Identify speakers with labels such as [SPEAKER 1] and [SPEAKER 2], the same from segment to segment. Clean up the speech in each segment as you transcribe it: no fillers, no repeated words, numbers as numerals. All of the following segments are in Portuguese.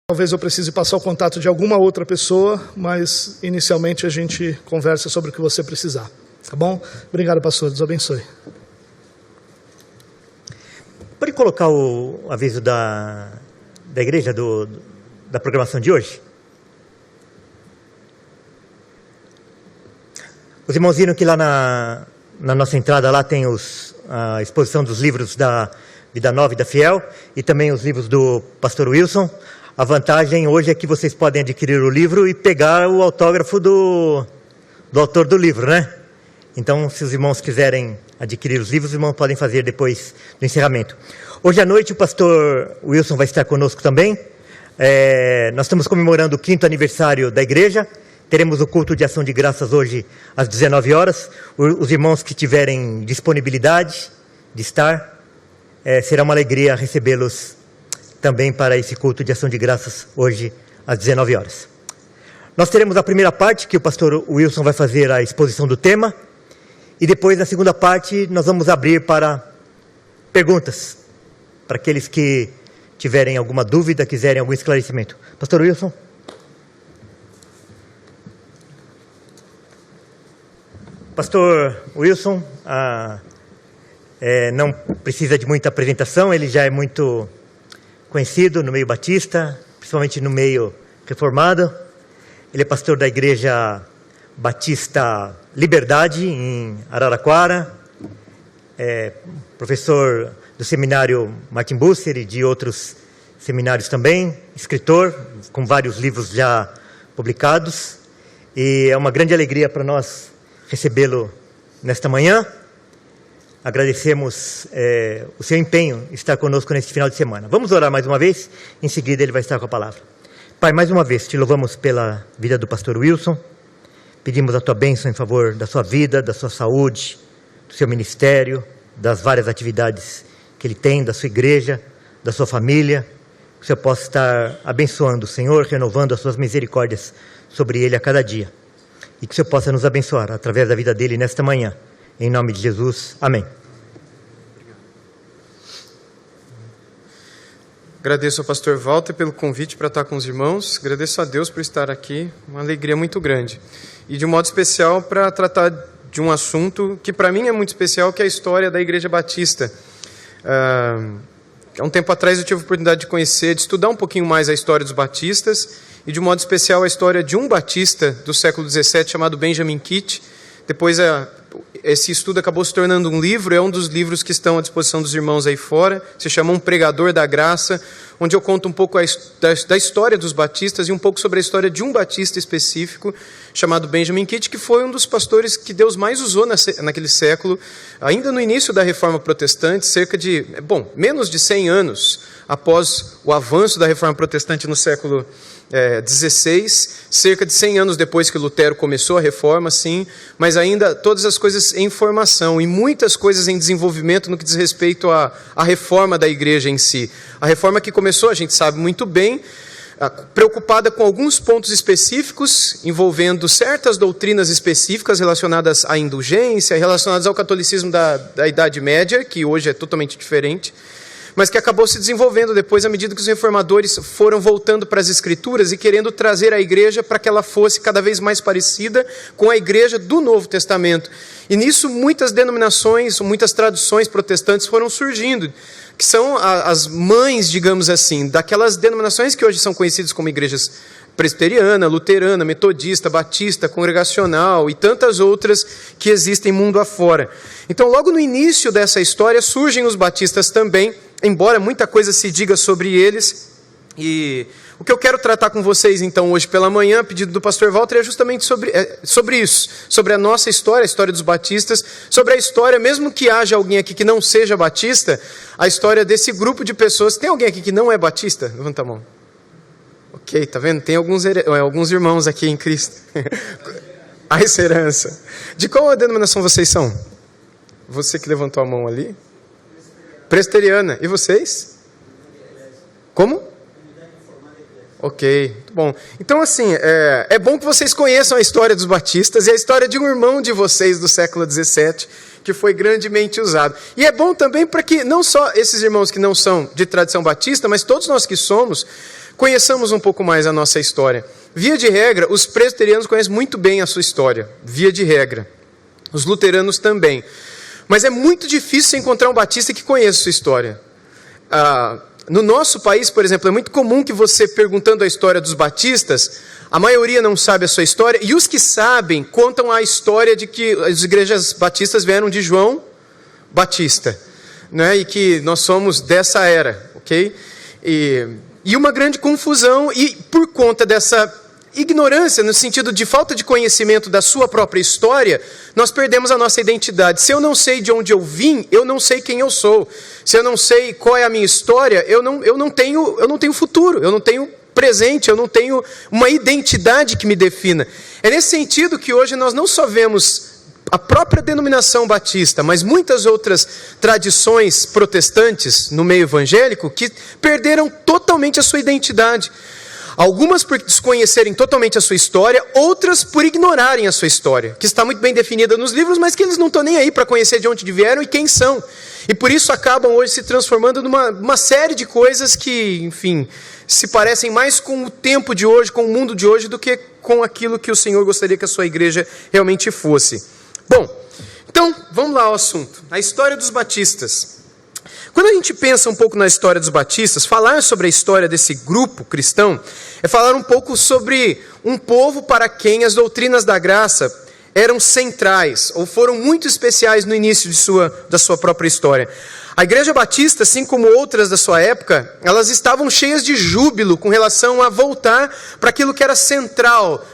[SPEAKER 1] Talvez eu precise passar o contato de alguma outra pessoa, mas inicialmente a gente conversa sobre o que você precisar. Tá bom? Obrigado, pastor. Deus abençoe.
[SPEAKER 2] Pode colocar o aviso da igreja, da programação de hoje? Os irmãos viram que lá na nossa entrada lá tem a exposição dos livros da Vida Nova e da Fiel, e também os livros do pastor Wilson. A vantagem hoje é que vocês podem adquirir o livro e pegar o autógrafo do autor do livro, né? Então, se os irmãos quiserem adquirir os livros, os irmãos podem fazer depois do encerramento. Hoje à noite o pastor Wilson vai estar conosco também. Nós estamos comemorando o 5º aniversário da igreja. Teremos o culto de ação de graças hoje às 19 horas. Os irmãos que tiverem disponibilidade de estar, será uma alegria recebê-los também para esse culto de ação de graças hoje às 19 horas. Nós teremos a primeira parte, que o pastor Wilson vai fazer a exposição do tema, e depois, na segunda parte, nós vamos abrir para perguntas, para aqueles que tiverem alguma dúvida, quiserem algum esclarecimento. Pastor Wilson. Pastor Wilson não precisa de muita apresentação, ele já é muito conhecido no meio batista, principalmente no meio reformado. Ele é pastor da Igreja Batista Liberdade, em Araraquara, professor do seminário Martin Bucer e de outros seminários também, escritor, com vários livros já publicados, e é uma grande alegria para nós recebê-lo nesta manhã. Agradecemos o seu empenho em estar conosco neste final de semana. Vamos orar mais uma vez, em seguida ele vai estar com a palavra. Pai, mais uma vez te louvamos pela vida do pastor Wilson, pedimos a tua bênção em favor da sua vida, da sua saúde, do seu ministério, das várias atividades que ele tem, da sua igreja, da sua família, que o Senhor possa estar abençoando o Senhor, renovando as suas misericórdias sobre ele a cada dia, e que o Senhor possa nos abençoar através da vida dele nesta manhã. Em nome de Jesus, amém.
[SPEAKER 3] Agradeço ao pastor Walter pelo convite para estar com os irmãos. Agradeço a Deus por estar aqui, uma alegria muito grande. E de um modo especial para tratar de um assunto que para mim é muito especial, que é a história da Igreja Batista. Há um tempo atrás eu tive a oportunidade de conhecer, de estudar um pouquinho mais a história dos batistas, e de um modo especial a história de um batista do século XVII chamado Benjamin Kitt. Depois esse estudo acabou se tornando um livro, é um dos livros que estão à disposição dos irmãos aí fora, se chama Um Pregador da Graça, onde eu conto um pouco da história dos batistas e um pouco sobre a história de um batista específico, chamado Benjamin Kitt, que foi um dos pastores que Deus mais usou naquele século, ainda no início da Reforma Protestante, cerca de, menos de 100 anos após o avanço da Reforma Protestante no século 16, cerca de 100 anos depois que Lutero começou a reforma, sim, mas ainda todas as coisas em formação e muitas coisas em desenvolvimento no que diz respeito à reforma da igreja em si. A reforma que começou, a gente sabe muito bem, preocupada com alguns pontos específicos, envolvendo certas doutrinas específicas relacionadas à indulgência, relacionadas ao catolicismo da Idade Média, que hoje é totalmente diferente, mas que acabou se desenvolvendo depois à medida que os reformadores foram voltando para as Escrituras e querendo trazer a igreja para que ela fosse cada vez mais parecida com a igreja do Novo Testamento. E nisso muitas denominações, muitas traduções protestantes foram surgindo, que são as mães, digamos assim, daquelas denominações que hoje são conhecidas como igrejas presbiteriana, luterana, metodista, batista, congregacional e tantas outras que existem mundo afora. Então, logo no início dessa história, surgem os batistas também, embora muita coisa se diga sobre eles. E o que eu quero tratar com vocês, então, hoje pela manhã, a pedido do pastor Walter, é justamente sobre isso, sobre a nossa história, a história dos batistas, sobre a história, mesmo que haja alguém aqui que não seja batista, a história desse grupo de pessoas. Tem alguém aqui que não é batista? Levanta a mão. Ok, tá vendo? Tem alguns irmãos aqui em Cristo. A herança. De qual denominação vocês são? Você que levantou a mão ali? Presbiteriana. E vocês? Como? Ok, muito bom. Então, assim, é bom que vocês conheçam a história dos batistas e a história de um irmão de vocês do século XVII, que foi grandemente usado. E é bom também para que não só esses irmãos que não são de tradição batista, mas todos nós que somos, conheçamos um pouco mais a nossa história. Via de regra, os presbiterianos conhecem muito bem a sua história, via de regra. Os luteranos também. Mas é muito difícil encontrar um batista que conheça a sua história. No nosso país, por exemplo, é muito comum que você, perguntando a história dos batistas, a maioria não sabe a sua história, e os que sabem contam a história de que as igrejas batistas vieram de João Batista, né? E que nós somos dessa era, ok? E uma grande confusão, e por conta dessa ignorância, no sentido de falta de conhecimento da sua própria história, nós perdemos a nossa identidade. Se eu não sei de onde eu vim, eu não sei quem eu sou. Se eu não sei qual é a minha história, eu não tenho futuro, eu não tenho presente, eu não tenho uma identidade que me defina. É nesse sentido que hoje nós não só vemos a própria denominação batista, mas muitas outras tradições protestantes no meio evangélico que perderam totalmente a sua identidade. Algumas por desconhecerem totalmente a sua história, outras por ignorarem a sua história, que está muito bem definida nos livros, mas que eles não estão nem aí para conhecer de onde vieram e quem são. E por isso acabam hoje se transformando numa série de coisas que, enfim, se parecem mais com o tempo de hoje, com o mundo de hoje, do que com aquilo que o Senhor gostaria que a sua igreja realmente fosse. Bom, então, vamos lá ao assunto. A história dos batistas. Quando a gente pensa um pouco na história dos batistas, falar sobre a história desse grupo cristão é falar um pouco sobre um povo para quem as doutrinas da graça eram centrais, ou foram muito especiais no início da sua própria história. A igreja batista, assim como outras da sua época, elas estavam cheias de júbilo com relação a voltar para aquilo que era central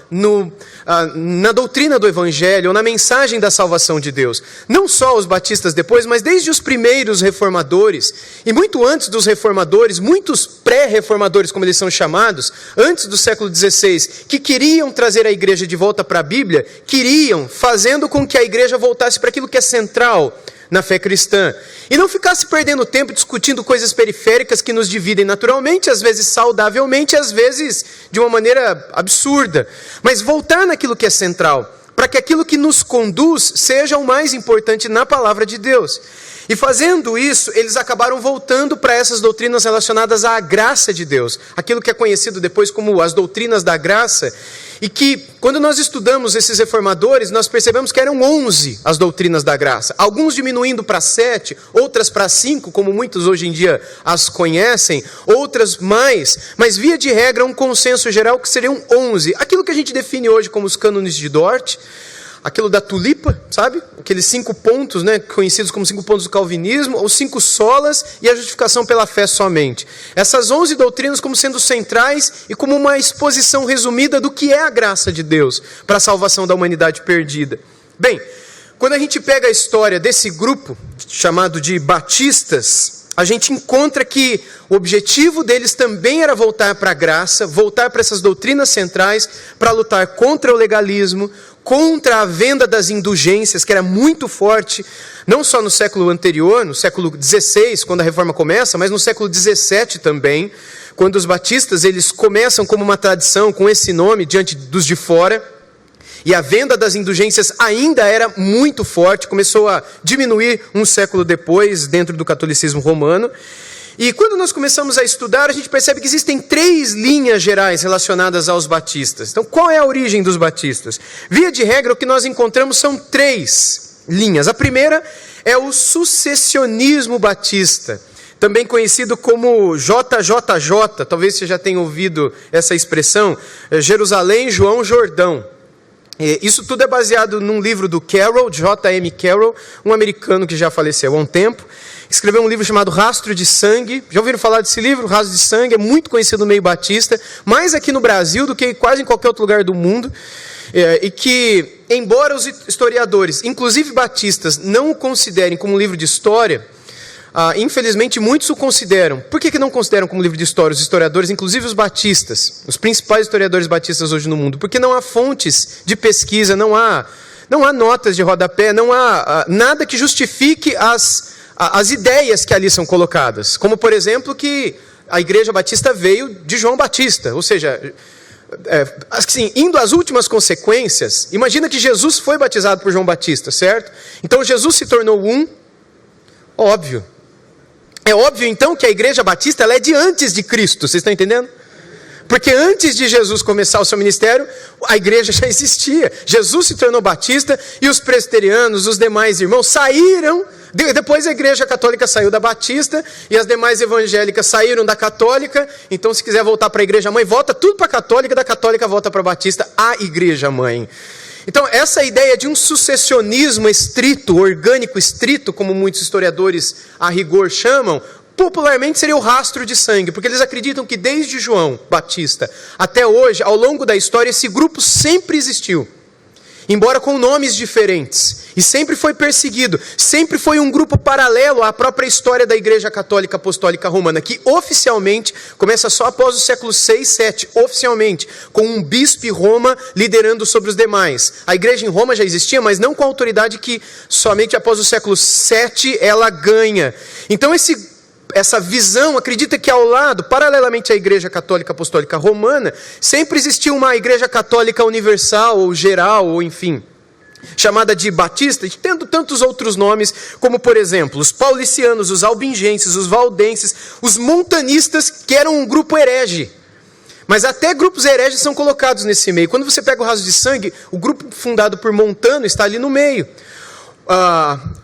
[SPEAKER 3] na doutrina do Evangelho, ou na mensagem da salvação de Deus. Não só os batistas depois, mas desde os primeiros reformadores, e muito antes dos reformadores, muitos pré-reformadores, como eles são chamados, antes do século XVI, que queriam trazer a igreja de volta para a Bíblia, fazendo com que a igreja voltasse para aquilo que é central na fé cristã, e não ficasse perdendo tempo discutindo coisas periféricas que nos dividem naturalmente, às vezes saudavelmente, às vezes de uma maneira absurda, mas voltar naquilo que é central, para que aquilo que nos conduz seja o mais importante na palavra de Deus. E fazendo isso, eles acabaram voltando para essas doutrinas relacionadas à graça de Deus, aquilo que é conhecido depois como as doutrinas da graça, e que, quando nós estudamos esses reformadores, nós percebemos que eram 11 as doutrinas da graça, alguns diminuindo para 7, outras para 5, como muitos hoje em dia as conhecem, outras mais, mas via de regra um consenso geral que seriam 11, aquilo que a gente define hoje como os cânones de Dort, aquilo da tulipa, sabe? Aqueles 5 pontos, né, conhecidos como 5 pontos do calvinismo, os 5 solas e a justificação pela fé somente. Essas 11 doutrinas como sendo centrais e como uma exposição resumida do que é a graça de Deus para a salvação da humanidade perdida. Bem, quando a gente pega a história desse grupo, chamado de batistas, a gente encontra que o objetivo deles também era voltar para a graça, voltar para essas doutrinas centrais, para lutar contra o legalismo, contra a venda das indulgências, que era muito forte, não só no século anterior, no século XVI, quando a reforma começa, mas no século XVII também, quando os batistas eles começam como uma tradição, com esse nome, diante dos de fora, e a venda das indulgências ainda era muito forte, começou a diminuir um século depois, dentro do catolicismo romano. E quando nós começamos a estudar, a gente percebe que existem 3 linhas gerais relacionadas aos batistas. Então, qual é a origem dos batistas? Via de regra, o que nós encontramos são 3 linhas. A primeira é o sucessionismo batista, também conhecido como JJJ, talvez você já tenha ouvido essa expressão, Jerusalém, João, Jordão. Isso tudo é baseado num livro do Carroll, J.M. Carroll, um americano que já faleceu há um tempo. Escreveu um livro chamado Rastro de Sangue. Já ouviram falar desse livro? Rastro de Sangue é muito conhecido no meio batista, mais aqui no Brasil do que quase em qualquer outro lugar do mundo. E que, embora os historiadores, inclusive batistas, não o considerem como um livro de história, infelizmente muitos o consideram. Por que não consideram como livro de história os historiadores, inclusive os batistas, os principais historiadores batistas hoje no mundo? Porque não há fontes de pesquisa, não há notas de rodapé, não há nada que justifique as ideias que ali são colocadas. Como, por exemplo, que a igreja batista veio de João Batista, ou seja, assim, indo às últimas consequências, imagina que Jesus foi batizado por João Batista, certo? Então Jesus se tornou óbvio. É óbvio, então, que a igreja batista ela é de antes de Cristo, vocês estão entendendo? Porque antes de Jesus começar o seu ministério, a igreja já existia. Jesus se tornou batista e os presbiterianos, os demais irmãos, saíram. Depois a igreja católica saiu da batista e as demais evangélicas saíram da católica. Então, se quiser voltar para a igreja mãe, volta tudo para a católica, da católica volta para a batista, a igreja mãe. Então, essa ideia de um sucessionismo estrito, orgânico estrito, como muitos historiadores a rigor chamam, popularmente seria o rastro de sangue, porque eles acreditam que desde João Batista até hoje, ao longo da história, esse grupo sempre existiu, embora com nomes diferentes, e sempre foi perseguido, sempre foi um grupo paralelo à própria história da Igreja Católica Apostólica Romana, que oficialmente começa só após o século 6, 7, oficialmente, com um bispo em Roma liderando sobre os demais. A igreja em Roma já existia, mas não com a autoridade que somente após o século 7 ela ganha. Então essa visão acredita que ao lado, paralelamente à Igreja Católica Apostólica Romana, sempre existiu uma Igreja Católica Universal, ou geral, ou enfim, chamada de Batista, tendo tantos outros nomes, como por exemplo, os paulicianos, os albingenses, os valdenses, os montanistas, que eram um grupo herege. Mas até grupos hereges são colocados nesse meio. Quando você pega o Raso de Sangue, o grupo fundado por Montano está ali no meio.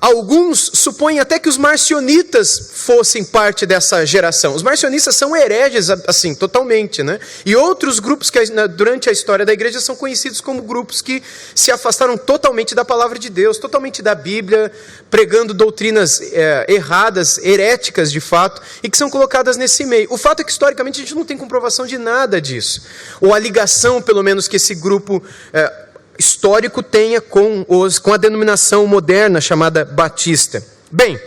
[SPEAKER 3] Alguns supõem até que os marcionitas fossem parte dessa geração. Os marcionistas são hereges, assim, totalmente, né? E outros grupos que durante a história da igreja são conhecidos como grupos que se afastaram totalmente da palavra de Deus, totalmente da Bíblia, pregando doutrinas erradas, heréticas de fato, e que são colocadas nesse meio. O fato é que historicamente a gente não tem comprovação de nada disso, ou a ligação, pelo menos, que esse grupo histórico tenha com a denominação moderna chamada batista. Bem,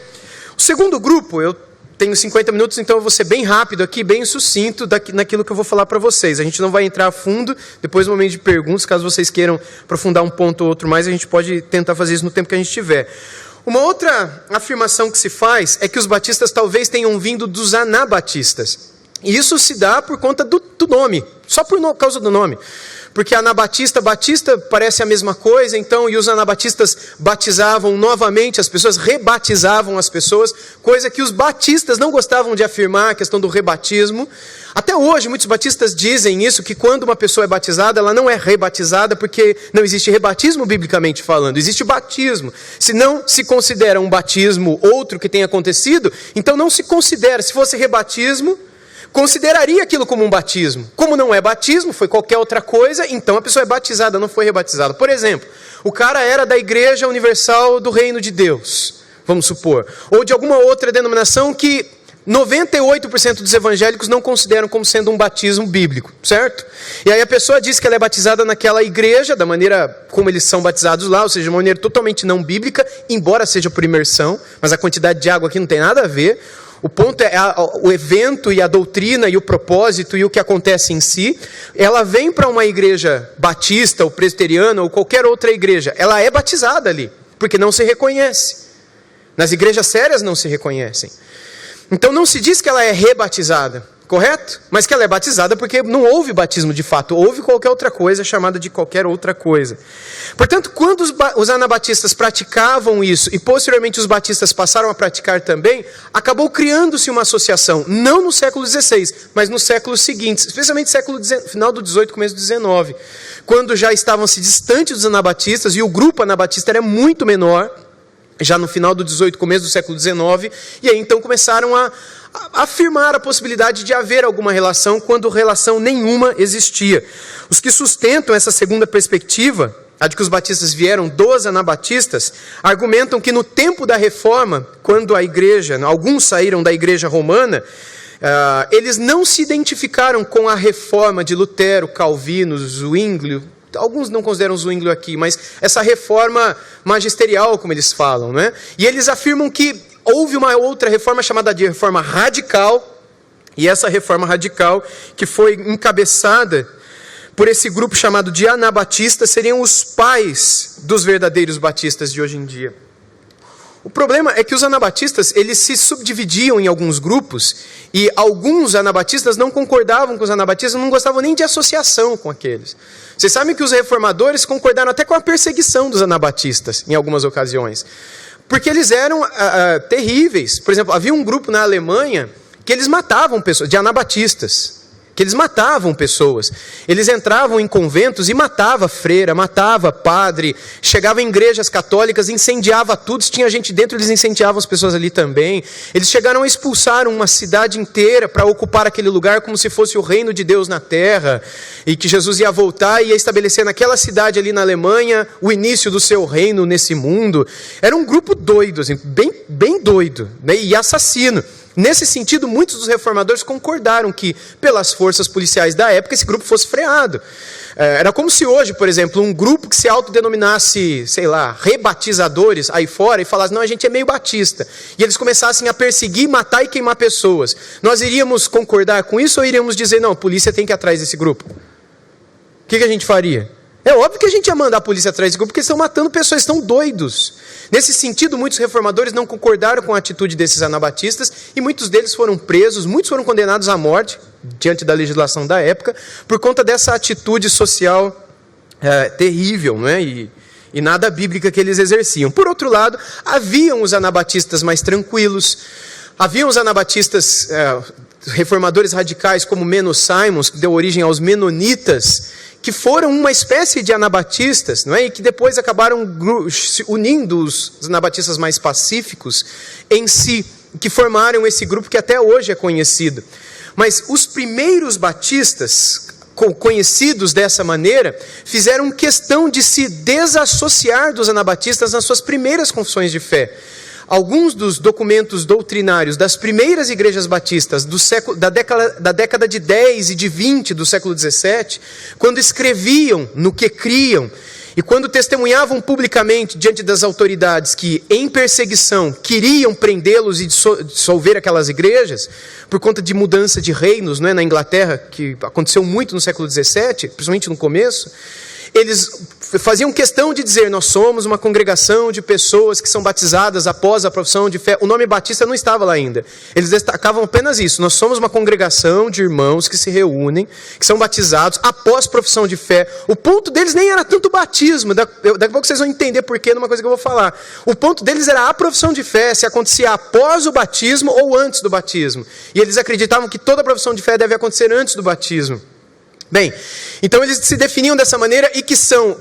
[SPEAKER 3] o segundo grupo, eu tenho 50 minutos, então eu vou ser bem rápido aqui, bem sucinto naquilo que eu vou falar para vocês. A gente não vai entrar a fundo, depois no momento de perguntas, caso vocês queiram aprofundar um ponto ou outro mais, a gente pode tentar fazer isso no tempo que a gente tiver. Uma outra afirmação que se faz é que os batistas talvez tenham vindo dos anabatistas. E isso se dá por conta do nome, só por causa do nome. Porque anabatista, batista parece a mesma coisa, então, e os anabatistas batizavam novamente as pessoas, rebatizavam as pessoas, coisa que os batistas não gostavam de afirmar, a questão do rebatismo. Até hoje, muitos batistas dizem isso, que quando uma pessoa é batizada, ela não é rebatizada, porque não existe rebatismo biblicamente falando, existe batismo. Se não se considera um batismo outro que tenha acontecido, então não se considera, se fosse rebatismo, consideraria aquilo como um batismo. Como não é batismo, foi qualquer outra coisa, então a pessoa é batizada, não foi rebatizada. Por exemplo, o cara era da Igreja Universal do Reino de Deus, vamos supor, ou de alguma outra denominação que 98% dos evangélicos não consideram como sendo um batismo bíblico, certo? E aí a pessoa diz que ela é batizada naquela igreja, da maneira como eles são batizados lá, ou seja, de uma maneira totalmente não bíblica, embora seja por imersão, mas a quantidade de água aqui não tem nada a ver. O ponto é o evento e a doutrina e o propósito e o que acontece em si. Ela vem para uma igreja batista ou presbiteriana ou qualquer outra igreja. Ela é batizada ali, porque não se reconhece. Nas igrejas sérias não se reconhecem. Então não se diz que ela é rebatizada, correto? Mas que ela é batizada porque não houve batismo de fato, houve qualquer outra coisa chamada de qualquer outra coisa. Portanto, quando os anabatistas praticavam isso e posteriormente os batistas passaram a praticar também, acabou criando-se uma associação, não no século XVI, mas nos séculos seguintes, especialmente final do 18, começo do 19, quando já estavam se distantes dos anabatistas e o grupo anabatista era muito menor, já no final do 18, começo do século 19, e aí então começaram a afirmar a possibilidade de haver alguma relação, quando relação nenhuma existia. Os que sustentam essa segunda perspectiva, a de que os batistas vieram dos anabatistas, argumentam que no tempo da reforma, quando a igreja, alguns saíram da igreja romana, eles não se identificaram com a reforma de Lutero, Calvino, Zwinglio. Alguns não consideram Zwinglio aqui, mas essa reforma magisterial, como eles falam, né? E eles afirmam que houve uma outra reforma chamada de reforma radical, e essa reforma radical, que foi encabeçada por esse grupo chamado de anabatistas, seriam os pais dos verdadeiros batistas de hoje em dia. O problema é que os anabatistas, eles se subdividiam em alguns grupos, e alguns anabatistas não concordavam com os anabatistas, não gostavam nem de associação com aqueles. Vocês sabem que os reformadores concordaram até com a perseguição dos anabatistas, em algumas ocasiões, porque eles eram terríveis. Por exemplo, havia um grupo na Alemanha que eles matavam pessoas, de anabatistas. que eles matavam pessoas. Eles entravam em conventos e matavam freira, matava padre, chegavam em igrejas católicas, incendiava tudo, se tinha gente dentro, eles incendiavam as pessoas ali também. Eles chegaram a expulsar uma cidade inteira para ocupar aquele lugar como se fosse o reino de Deus na terra, e que Jesus ia voltar e ia estabelecer naquela cidade ali na Alemanha o início do seu reino nesse mundo. Era um grupo doido, assim, bem doido, né, e assassino. Nesse sentido, muitos dos reformadores concordaram que, pelas forças policiais da época, esse grupo fosse freado. Era como se hoje, por exemplo, um grupo que se autodenominasse, sei lá, rebatizadores aí fora e falasse, não, a gente é meio batista. E eles começassem a perseguir, matar e queimar pessoas. Nós iríamos concordar com isso ou iríamos dizer, não, a polícia tem que ir atrás desse grupo? O que a gente faria? É óbvio que a gente ia mandar a polícia atrás desse grupo, porque eles estão matando pessoas, estão doidos. Nesse sentido, muitos reformadores não concordaram com a atitude desses anabatistas e muitos deles foram presos, muitos foram condenados à morte, diante da legislação da época, por conta dessa atitude social terrível, não é? E nada bíblica que eles exerciam. Por outro lado, haviam os anabatistas mais tranquilos, haviam os anabatistas reformadores radicais como Menno Simons, que deu origem aos menonitas, que foram uma espécie de anabatistas, não é? E que depois acabaram unindo os anabatistas mais pacíficos em si, que formaram esse grupo que até hoje é conhecido. Mas os primeiros batistas, conhecidos dessa maneira, fizeram questão de se desassociar dos anabatistas nas suas primeiras confissões de fé. Alguns dos documentos doutrinários das primeiras igrejas batistas da década de 10 e de 20 do século 17, quando escreviam no que criam e quando testemunhavam publicamente diante das autoridades que, em perseguição, queriam prendê-los e dissolver aquelas igrejas, por conta de mudança de reinos, não é, na Inglaterra, que aconteceu muito no século 17, principalmente no começo, eles faziam questão de dizer, nós somos uma congregação de pessoas que são batizadas após a profissão de fé. O nome batista não estava lá ainda. Eles destacavam apenas isso, nós somos uma congregação de irmãos que se reúnem, que são batizados após profissão de fé. O ponto deles nem era tanto o batismo, daqui a pouco vocês vão entender porquê numa coisa que eu vou falar. O ponto deles era a profissão de fé, se acontecia após o batismo ou antes do batismo. E eles acreditavam que toda profissão de fé deve acontecer antes do batismo. Bem, então eles se definiam dessa maneira e que são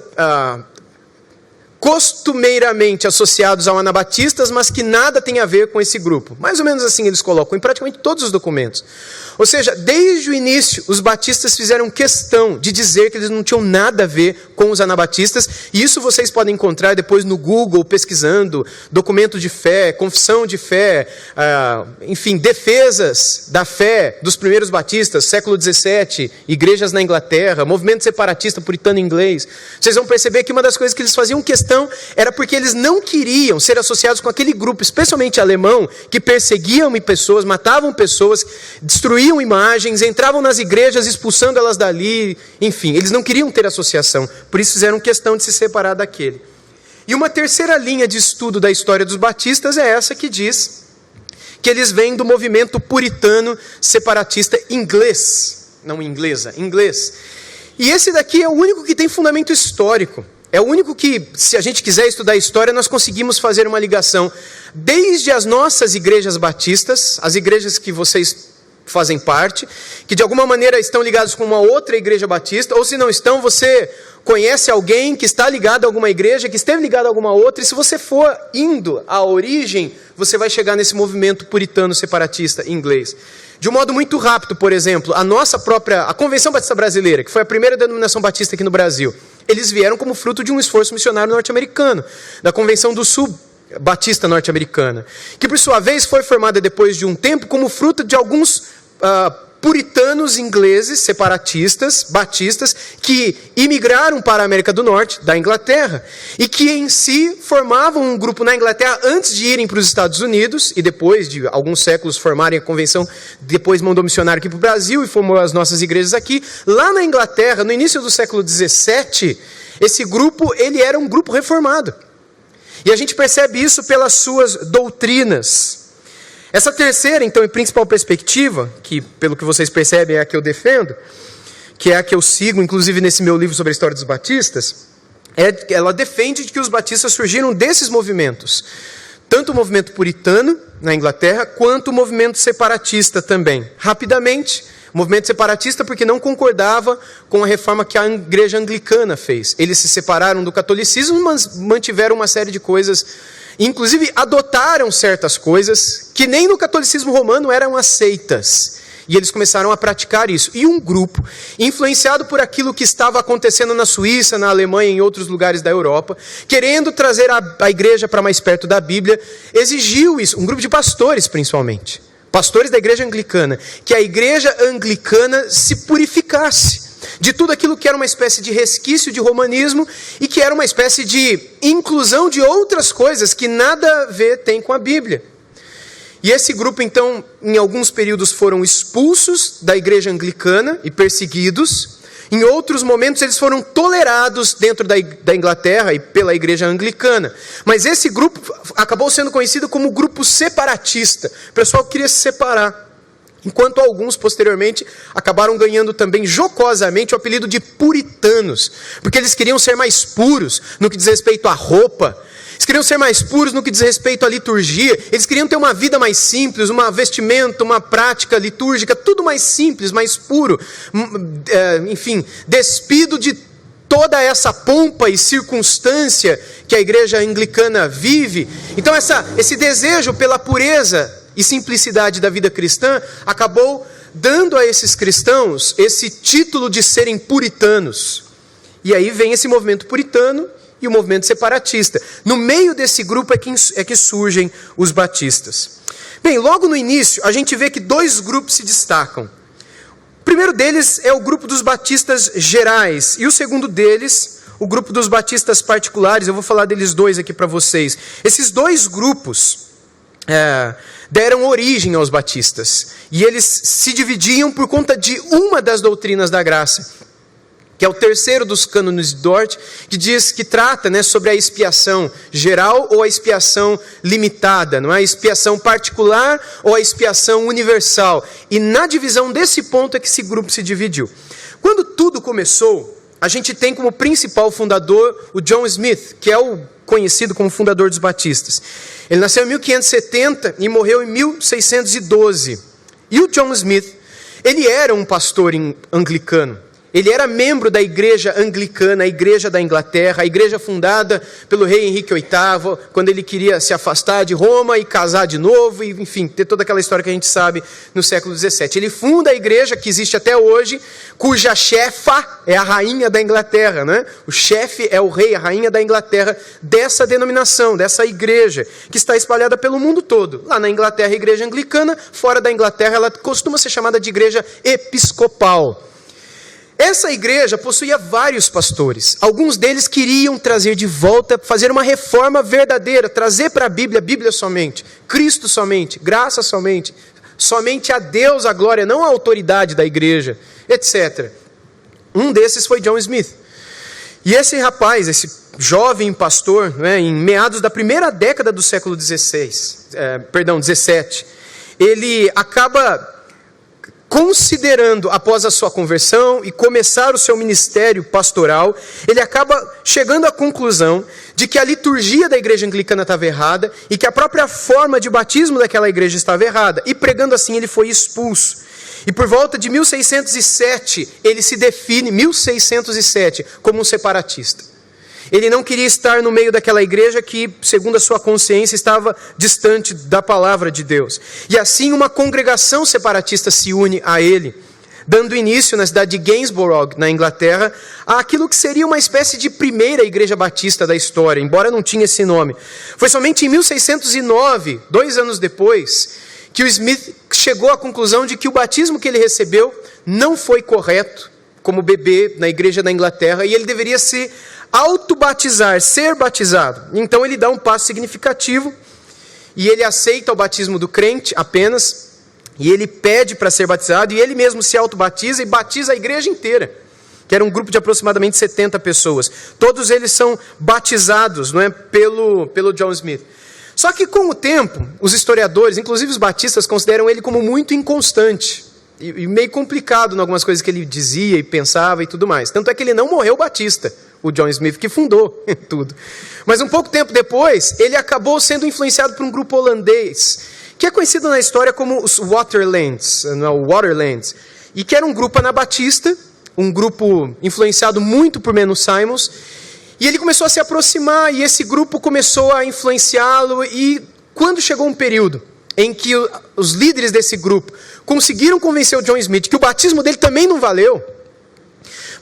[SPEAKER 3] costumeiramente associados ao anabatistas, mas que nada tem a ver com esse grupo. Mais ou menos assim eles colocam em praticamente todos os documentos. Ou seja, desde o início, os batistas fizeram questão de dizer que eles não tinham nada a ver com os anabatistas, e isso vocês podem encontrar depois no Google, pesquisando, documento de fé, confissão de fé, enfim, defesas da fé dos primeiros batistas, século 17, igrejas na Inglaterra, movimento separatista puritano inglês. Vocês vão perceber que uma das coisas que eles faziam questão era porque eles não queriam ser associados com aquele grupo, especialmente alemão, que perseguiam pessoas, matavam pessoas, destruíam imagens, entravam nas igrejas expulsando elas dali, enfim, eles não queriam ter associação, por isso fizeram questão de se separar daquele. E uma terceira linha de estudo da história dos batistas é essa que diz que eles vêm do movimento puritano separatista inglês, não inglesa, inglês. E esse daqui é o único que tem fundamento histórico. É o único que, se a gente quiser estudar a história, nós conseguimos fazer uma ligação desde as nossas igrejas batistas, as igrejas que vocês fazem parte, que de alguma maneira estão ligados com uma outra igreja batista, ou se não estão, você conhece alguém que está ligado a alguma igreja, que esteve ligado a alguma outra, e se você for indo à origem, você vai chegar nesse movimento puritano separatista inglês. De um modo muito rápido, por exemplo, a Convenção Batista Brasileira, que foi a primeira denominação batista aqui no Brasil, eles vieram como fruto de um esforço missionário norte-americano, da Convenção do Sul Batista norte-americana, que por sua vez foi formada depois de um tempo como fruto de alguns puritanos ingleses, separatistas, batistas, que imigraram para a América do Norte, da Inglaterra, e que em si formavam um grupo na Inglaterra antes de irem para os Estados Unidos, e depois de alguns séculos formarem a convenção, depois mandou missionário aqui para o Brasil e formou as nossas igrejas aqui. Lá na Inglaterra, no início do século XVII, esse grupo ele era um grupo reformado. E a gente percebe isso pelas suas doutrinas. Essa terceira, então, e principal perspectiva, que pelo que vocês percebem é a que eu defendo, que é a que eu sigo, inclusive nesse meu livro sobre a história dos batistas, ela defende que os batistas surgiram desses movimentos. Tanto o movimento puritano, na Inglaterra, quanto o movimento separatista também. Rapidamente, O movimento separatista porque não concordava com a reforma que a igreja anglicana fez. Eles se separaram do catolicismo, mas mantiveram uma série de coisas, inclusive adotaram certas coisas que nem no catolicismo romano eram aceitas. E eles começaram a praticar isso. E um grupo, influenciado por aquilo que estava acontecendo na Suíça, na Alemanha e em outros lugares da Europa, querendo trazer a igreja para mais perto da Bíblia, exigiu isso. Um grupo de pastores, principalmente. Pastores da igreja anglicana. Que a igreja anglicana se purificasse de tudo aquilo que era uma espécie de resquício de romanismo e que era uma espécie de inclusão de outras coisas que nada a ver tem com a Bíblia. E esse grupo, então, em alguns períodos foram expulsos da igreja anglicana e perseguidos. Em outros momentos, eles foram tolerados dentro da Inglaterra e pela igreja anglicana. Mas esse grupo acabou sendo conhecido como grupo separatista. O pessoal queria se separar. Enquanto alguns, posteriormente, acabaram ganhando também jocosamente o apelido de puritanos. Porque eles queriam ser mais puros no que diz respeito à roupa. Eles queriam ser mais puros no que diz respeito à liturgia. Eles queriam ter uma vida mais simples, uma vestimenta, uma prática litúrgica, tudo mais simples, mais puro. Enfim, despido de toda essa pompa e circunstância que a igreja anglicana vive. Então esse desejo pela pureza e simplicidade da vida cristã acabou dando a esses cristãos esse título de serem puritanos. E aí vem esse movimento puritano e o movimento separatista. No meio desse grupo é que surgem os batistas. Bem, logo no início, a gente vê que dois grupos se destacam. O primeiro deles é o grupo dos batistas gerais, e o segundo deles, o grupo dos batistas particulares. Eu vou falar deles dois aqui para vocês. Esses dois grupos deram origem aos batistas, e eles se dividiam por conta de uma das doutrinas da graça, que é o terceiro dos cânones de Dort, que trata sobre a expiação geral ou a expiação limitada, não é? A expiação particular ou a expiação universal. E na divisão desse ponto é que esse grupo se dividiu. Quando tudo começou, a gente tem como principal fundador o John Smith, que é o conhecido como fundador dos batistas. Ele nasceu em 1570 e morreu em 1612. E o John Smith, ele era um pastor anglicano. Ele era membro da igreja anglicana, a igreja da Inglaterra, a igreja fundada pelo rei Henrique VIII, quando ele queria se afastar de Roma e casar de novo, e enfim, ter toda aquela história que a gente sabe no século XVII. Ele funda a igreja que existe até hoje, cuja chefa é a rainha da Inglaterra, né? O chefe é o rei, a rainha da Inglaterra, dessa denominação, dessa igreja, que está espalhada pelo mundo todo. Lá na Inglaterra, a igreja anglicana, fora da Inglaterra, ela costuma ser chamada de igreja episcopal. Essa igreja possuía vários pastores. Alguns deles queriam trazer de volta, fazer uma reforma verdadeira, trazer para a Bíblia somente, Cristo somente, graça somente, somente a Deus a glória, não a autoridade da igreja, etc. Um desses foi John Smith. E esse rapaz, esse jovem pastor, em meados da primeira década do século XVII, ele acaba considerando, após a sua conversão e começar o seu ministério pastoral, ele acaba chegando à conclusão de que a liturgia da igreja anglicana estava errada e que a própria forma de batismo daquela igreja estava errada. E pregando assim, ele foi expulso. E por volta de 1607, ele se define, 1607, como um separatista. Ele não queria estar no meio daquela igreja que, segundo a sua consciência, estava distante da palavra de Deus. E assim uma congregação separatista se une a ele, dando início na cidade de Gainsborough, na Inglaterra, àquilo que seria uma espécie de primeira igreja batista da história, embora não tinha esse nome. Foi somente em 1609, 2 anos depois, que o Smith chegou à conclusão de que o batismo que ele recebeu não foi correto como bebê na igreja da Inglaterra, e ele deveria se autobatizar, ser batizado. Então ele dá um passo significativo e ele aceita o batismo do crente apenas, e ele pede para ser batizado, e ele mesmo se autobatiza e batiza a igreja inteira, que era um grupo de aproximadamente 70 pessoas. Todos eles são batizados, pelo John Smith. Só que com o tempo, os historiadores, inclusive os batistas, consideram ele como muito inconstante e meio complicado em algumas coisas que ele dizia e pensava e tudo mais. Tanto é que ele não morreu batista, o John Smith, que fundou tudo. Mas um pouco tempo depois, ele acabou sendo influenciado por um grupo holandês, que é conhecido na história como os Waterlands. e que era um grupo anabatista, um grupo influenciado muito por Menno Simons, e ele começou a se aproximar, e esse grupo começou a influenciá-lo, e quando chegou um período em que os líderes desse grupo conseguiram convencer o John Smith que o batismo dele também não valeu,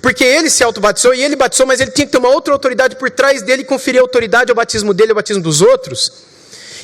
[SPEAKER 3] porque ele se autobatizou, e ele batizou, mas ele tinha que ter uma outra autoridade por trás dele e conferir autoridade ao batismo dele e ao batismo dos outros.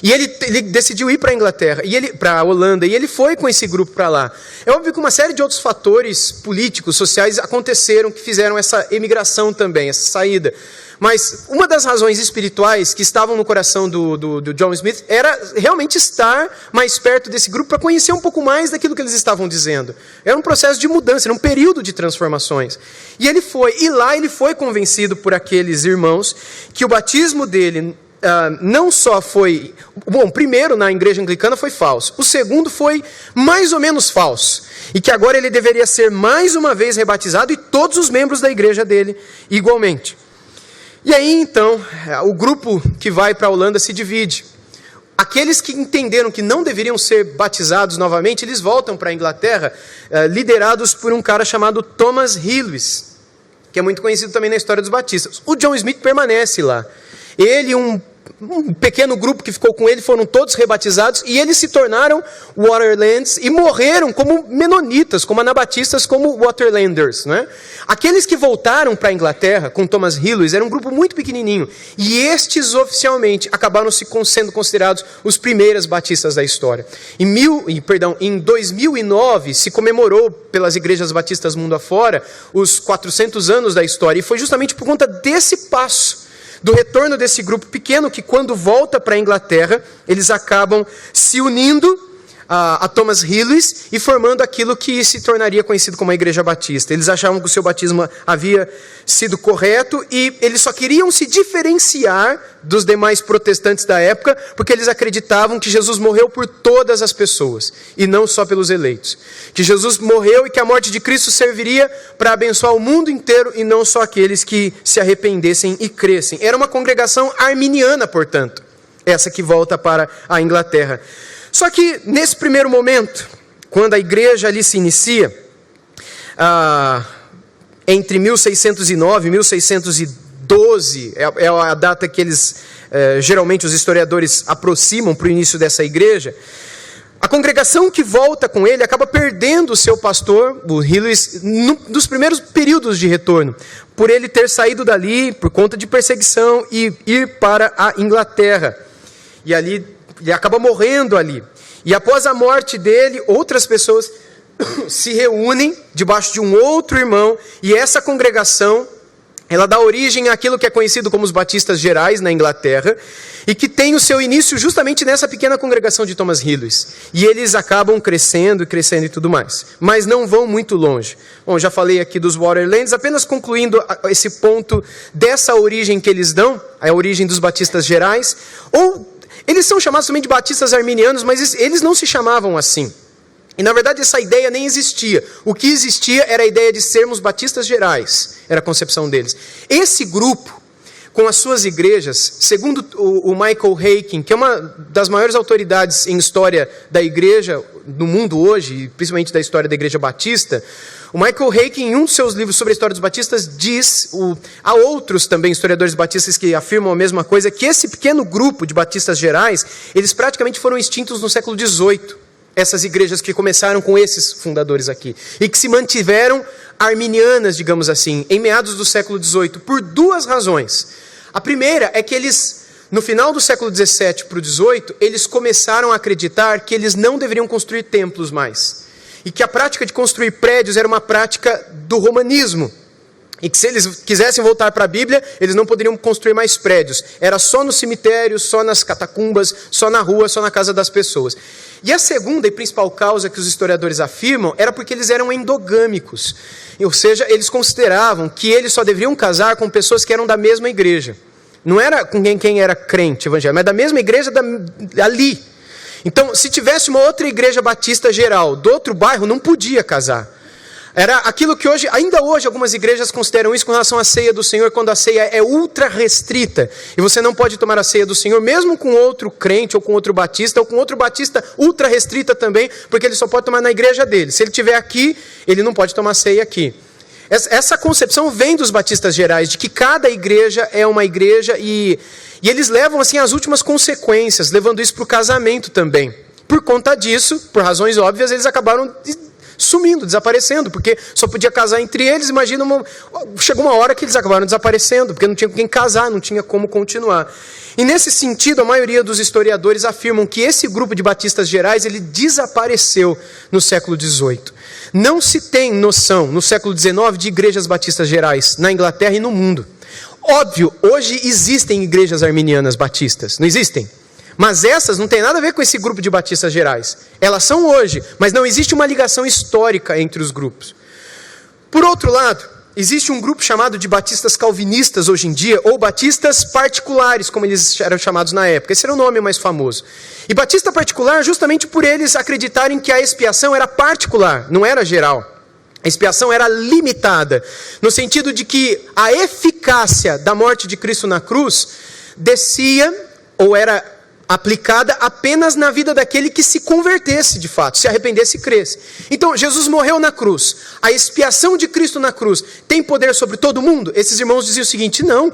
[SPEAKER 3] E ele decidiu ir para a Inglaterra, para a Holanda, e ele foi com esse grupo para lá. É óbvio que uma série de outros fatores políticos, sociais, aconteceram que fizeram essa emigração também, essa saída. Mas uma das razões espirituais que estavam no coração do John Smith era realmente estar mais perto desse grupo para conhecer um pouco mais daquilo que eles estavam dizendo. Era um processo de mudança, era um período de transformações. E ele foi, e lá ele foi convencido por aqueles irmãos que o batismo dele não só foi... Bom, primeiro na igreja anglicana foi falso. O segundo foi mais ou menos falso. E que agora ele deveria ser mais uma vez rebatizado e todos os membros da igreja dele igualmente. E aí, então, o grupo que vai para a Holanda se divide. Aqueles que entenderam que não deveriam ser batizados novamente, eles voltam para a Inglaterra, liderados por um cara chamado Thomas Hillis, que é muito conhecido também na história dos batistas. O John Smith permanece lá. Ele e um pequeno grupo que ficou com ele foram todos rebatizados, e eles se tornaram Waterlands e morreram como menonitas, como anabatistas, como Waterlanders, né? Aqueles que voltaram para a Inglaterra com Thomas Hillis era um grupo muito pequenininho, e estes oficialmente acabaram sendo considerados os primeiros batistas da história. Em 2009 se comemorou pelas igrejas batistas mundo afora os 400 anos da história, e foi justamente por conta desse passo, do retorno desse grupo pequeno, que quando volta para a Inglaterra, eles acabam se unindo a Thomas Hillis e formando aquilo que se tornaria conhecido como a Igreja Batista. Eles achavam que o seu batismo havia sido correto e eles só queriam se diferenciar dos demais protestantes da época, porque eles acreditavam que Jesus morreu por todas as pessoas e não só pelos eleitos. Que Jesus morreu e que a morte de Cristo serviria para abençoar o mundo inteiro e não só aqueles que se arrependessem e crescem. Era uma congregação arminiana, portanto, essa que volta para a Inglaterra. Só que, nesse primeiro momento, quando a igreja ali se inicia, entre 1609 e 1612, é a data que geralmente os historiadores aproximam para o início dessa igreja, a congregação que volta com ele acaba perdendo o seu pastor, o Hillis, nos primeiros períodos de retorno, por ele ter saído dali por conta de perseguição e ir para a Inglaterra. E ali ele acaba morrendo ali. E após a morte dele, outras pessoas se reúnem debaixo de um outro irmão, e essa congregação, ela dá origem àquilo que é conhecido como os Batistas Gerais na Inglaterra, e que tem o seu início justamente nessa pequena congregação de Thomas Hillis. E eles acabam crescendo e tudo mais. Mas não vão muito longe. Bom, já falei aqui dos Waterlands, apenas concluindo esse ponto dessa origem que eles dão, a origem dos Batistas Gerais, eles são chamados também de batistas arminianos, mas eles não se chamavam assim. E na verdade essa ideia nem existia. O que existia era a ideia de sermos batistas gerais. Era a concepção deles. Esse grupo, com as suas igrejas, segundo o Michael Haykin, que é uma das maiores autoridades em história da igreja no mundo hoje, principalmente da história da igreja batista, o Michael Haykin, em um dos seus livros sobre a história dos batistas, diz, há outros também historiadores batistas que afirmam a mesma coisa, que esse pequeno grupo de batistas gerais, eles praticamente foram extintos no século XVIII. Essas igrejas que começaram com esses fundadores aqui, e que se mantiveram arminianas, digamos assim, em meados do século XVIII, por duas razões. A primeira é que eles, no final do século XVII para o XVIII, eles começaram a acreditar que eles não deveriam construir templos mais. E que a prática de construir prédios era uma prática do romanismo. E que se eles quisessem voltar para a Bíblia, eles não poderiam construir mais prédios. Era só no cemitério, só nas catacumbas, só na rua, só na casa das pessoas. E a segunda e principal causa que os historiadores afirmam era porque eles eram endogâmicos. Ou seja, eles consideravam que eles só deveriam casar com pessoas que eram da mesma igreja. Não era com quem era crente evangélico, mas da mesma igreja ali. Então, se tivesse uma outra igreja batista geral do outro bairro, não podia casar. Era aquilo que hoje, ainda hoje, algumas igrejas consideram isso com relação à ceia do Senhor, quando a ceia é ultra restrita. E você não pode tomar a ceia do Senhor, mesmo com outro crente, ou com outro batista, ou com outro batista ultra restrita também, porque ele só pode tomar na igreja dele. Se ele estiver aqui, ele não pode tomar ceia aqui. Essa concepção vem dos batistas gerais, de que cada igreja é uma igreja, e eles levam assim as últimas consequências, levando isso para o casamento também. Por conta disso, por razões óbvias, eles acabaram sumindo, desaparecendo, porque só podia casar entre eles. Imagina, chegou uma hora que eles acabaram desaparecendo, porque não tinha com quem casar, não tinha como continuar. E nesse sentido, a maioria dos historiadores afirmam que esse grupo de batistas gerais, ele desapareceu no século XVIII. Não se tem noção, no século XIX, de igrejas batistas gerais na Inglaterra e no mundo. Óbvio, hoje existem igrejas arminianas batistas, não existem? Mas essas não têm nada a ver com esse grupo de batistas gerais. Elas são hoje, mas não existe uma ligação histórica entre os grupos. Por outro lado, existe um grupo chamado de batistas calvinistas hoje em dia, ou batistas particulares, como eles eram chamados na época. Esse era o nome mais famoso. E batista particular justamente por eles acreditarem que a expiação era particular, não era geral. A expiação era limitada, no sentido de que a eficácia da morte de Cristo na cruz descia, ou era aplicada apenas na vida daquele que se convertesse de fato, se arrependesse e cresce. Então, Jesus morreu na cruz. A expiação de Cristo na cruz tem poder sobre todo mundo? Esses irmãos diziam o seguinte: não.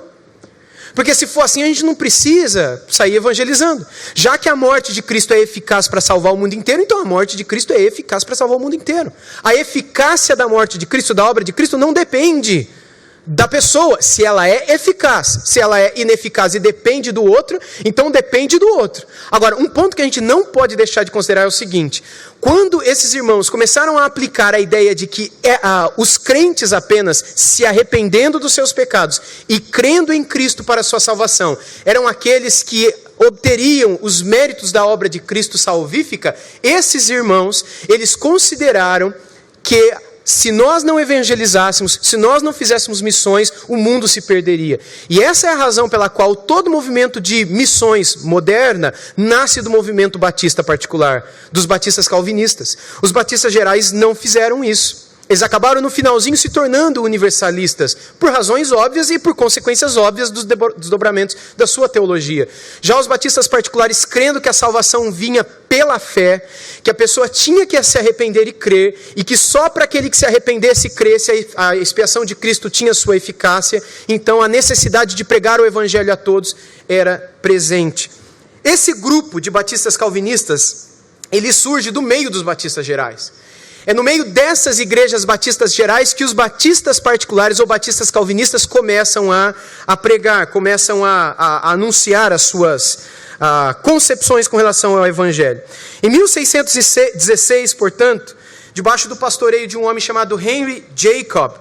[SPEAKER 3] Porque se for assim, a gente não precisa sair evangelizando. Já que a morte de Cristo é eficaz para salvar o mundo inteiro, então a morte de Cristo é eficaz para salvar o mundo inteiro. A eficácia da morte de Cristo, da obra de Cristo, não depende da pessoa, se ela é eficaz. Se ela é ineficaz e depende do outro, então depende do outro. Agora, um ponto que a gente não pode deixar de considerar é o seguinte: quando esses irmãos começaram a aplicar a ideia de que os crentes apenas se arrependendo dos seus pecados e crendo em Cristo para a sua salvação eram aqueles que obteriam os méritos da obra de Cristo salvífica, esses irmãos, eles consideraram que se nós não evangelizássemos, se nós não fizéssemos missões, o mundo se perderia. E essa é a razão pela qual todo movimento de missões moderna nasce do movimento batista particular, dos batistas calvinistas. Os batistas gerais não fizeram isso. Eles acabaram no finalzinho se tornando universalistas, por razões óbvias e por consequências óbvias dos desdobramentos da sua teologia. Já os batistas particulares, crendo que a salvação vinha pela fé, que a pessoa tinha que se arrepender e crer, e que só para aquele que se arrependesse e cresce a expiação de Cristo tinha sua eficácia, então a necessidade de pregar o evangelho a todos era presente. Esse grupo de batistas calvinistas, ele surge do meio dos batistas gerais. É no meio dessas igrejas batistas gerais que os batistas particulares ou batistas calvinistas começam a pregar, começam a anunciar as suas concepções com relação ao evangelho. Em 1616, portanto, debaixo do pastoreio de um homem chamado Henry Jacob,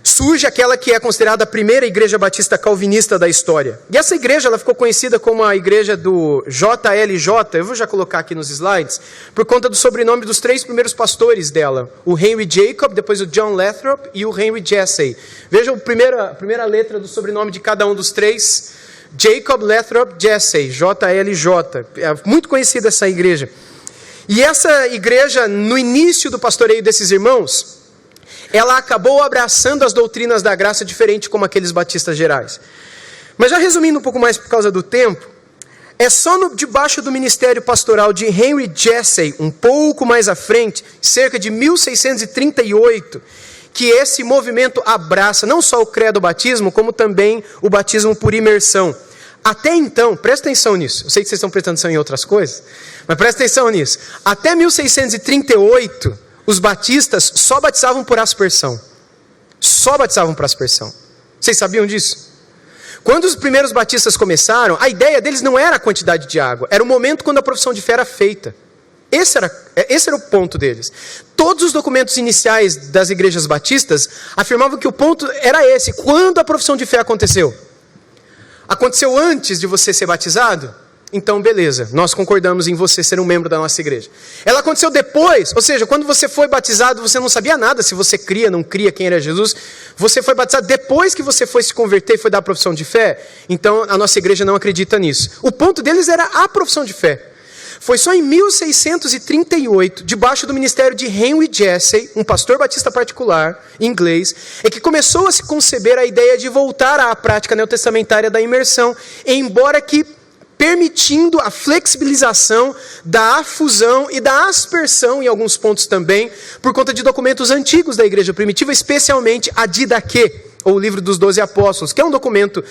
[SPEAKER 3] surge aquela que é considerada a primeira igreja batista calvinista da história. E essa igreja ela ficou conhecida como a igreja do JLJ, eu vou já colocar aqui nos slides, por conta do sobrenome dos 3 primeiros pastores dela, o Henry Jacob, depois o John Lathrop e o Henry Jesse. Vejam a primeira letra do sobrenome de cada um dos 3, Jacob, Lathrop, Jesse, JLJ. É muito conhecida essa igreja. E essa igreja, no início do pastoreio desses irmãos, ela acabou abraçando as doutrinas da graça diferente como aqueles batistas gerais. Mas já resumindo um pouco mais por causa do tempo, é só debaixo do ministério pastoral de Henry Jesse, um pouco mais à frente, cerca de 1638, que esse movimento abraça não só o credo batismo, como também o batismo por imersão. Até então, presta atenção nisso, eu sei que vocês estão prestando atenção em outras coisas, mas presta atenção nisso. Até 1638, os batistas só batizavam por aspersão. Só batizavam por aspersão. Vocês sabiam disso? Quando os primeiros batistas começaram, a ideia deles não era a quantidade de água, era o momento quando a profissão de fé era feita. Esse era o ponto deles. Todos os documentos iniciais das igrejas batistas afirmavam que o ponto era esse. Quando a profissão de fé aconteceu? Aconteceu antes de você ser batizado? Então, beleza, nós concordamos em você ser um membro da nossa igreja. Ela aconteceu depois, ou seja, quando você foi batizado, você não sabia nada se você cria, não cria quem era Jesus. Você foi batizado depois que você foi se converter e foi dar a profissão de fé. Então, a nossa igreja não acredita nisso. O ponto deles era a profissão de fé. Foi só em 1638, debaixo do ministério de Henry Jessey, um pastor batista particular, inglês, é que começou a se conceber a ideia de voltar à prática neotestamentária da imersão, embora que permitindo a flexibilização da afusão e da aspersão, em alguns pontos também, por conta de documentos antigos da igreja primitiva, especialmente a Didaquê, ou o livro dos 12 apóstolos, que é um documento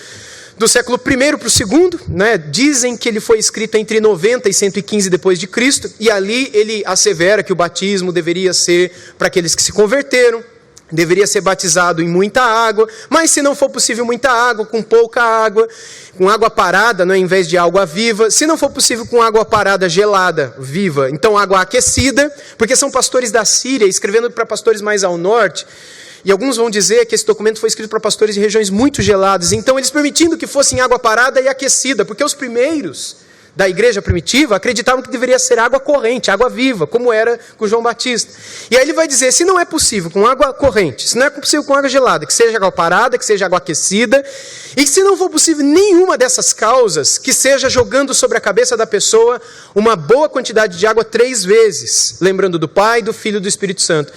[SPEAKER 3] do século I para o II, né? Dizem que ele foi escrito entre 90 e 115 depois de Cristo, e ali ele assevera que o batismo deveria ser para aqueles que se converteram, deveria ser batizado em muita água, mas se não for possível muita água, com pouca água, com água parada, né, em vez de água viva, se não for possível com água parada gelada, viva, então água aquecida, porque são pastores da Síria, escrevendo para pastores mais ao norte, e alguns vão dizer que esse documento foi escrito para pastores de regiões muito geladas, então eles permitindo que fosse em água parada e aquecida, porque os primeiros da igreja primitiva acreditavam que deveria ser água corrente, água viva, como era com João Batista. E aí ele vai dizer, se não é possível com água corrente, se não é possível com água gelada, que seja água parada, que seja água aquecida, e se não for possível nenhuma dessas causas, que seja jogando sobre a cabeça da pessoa uma boa quantidade de água 3 vezes, lembrando do Pai, do Filho e do Espírito Santo.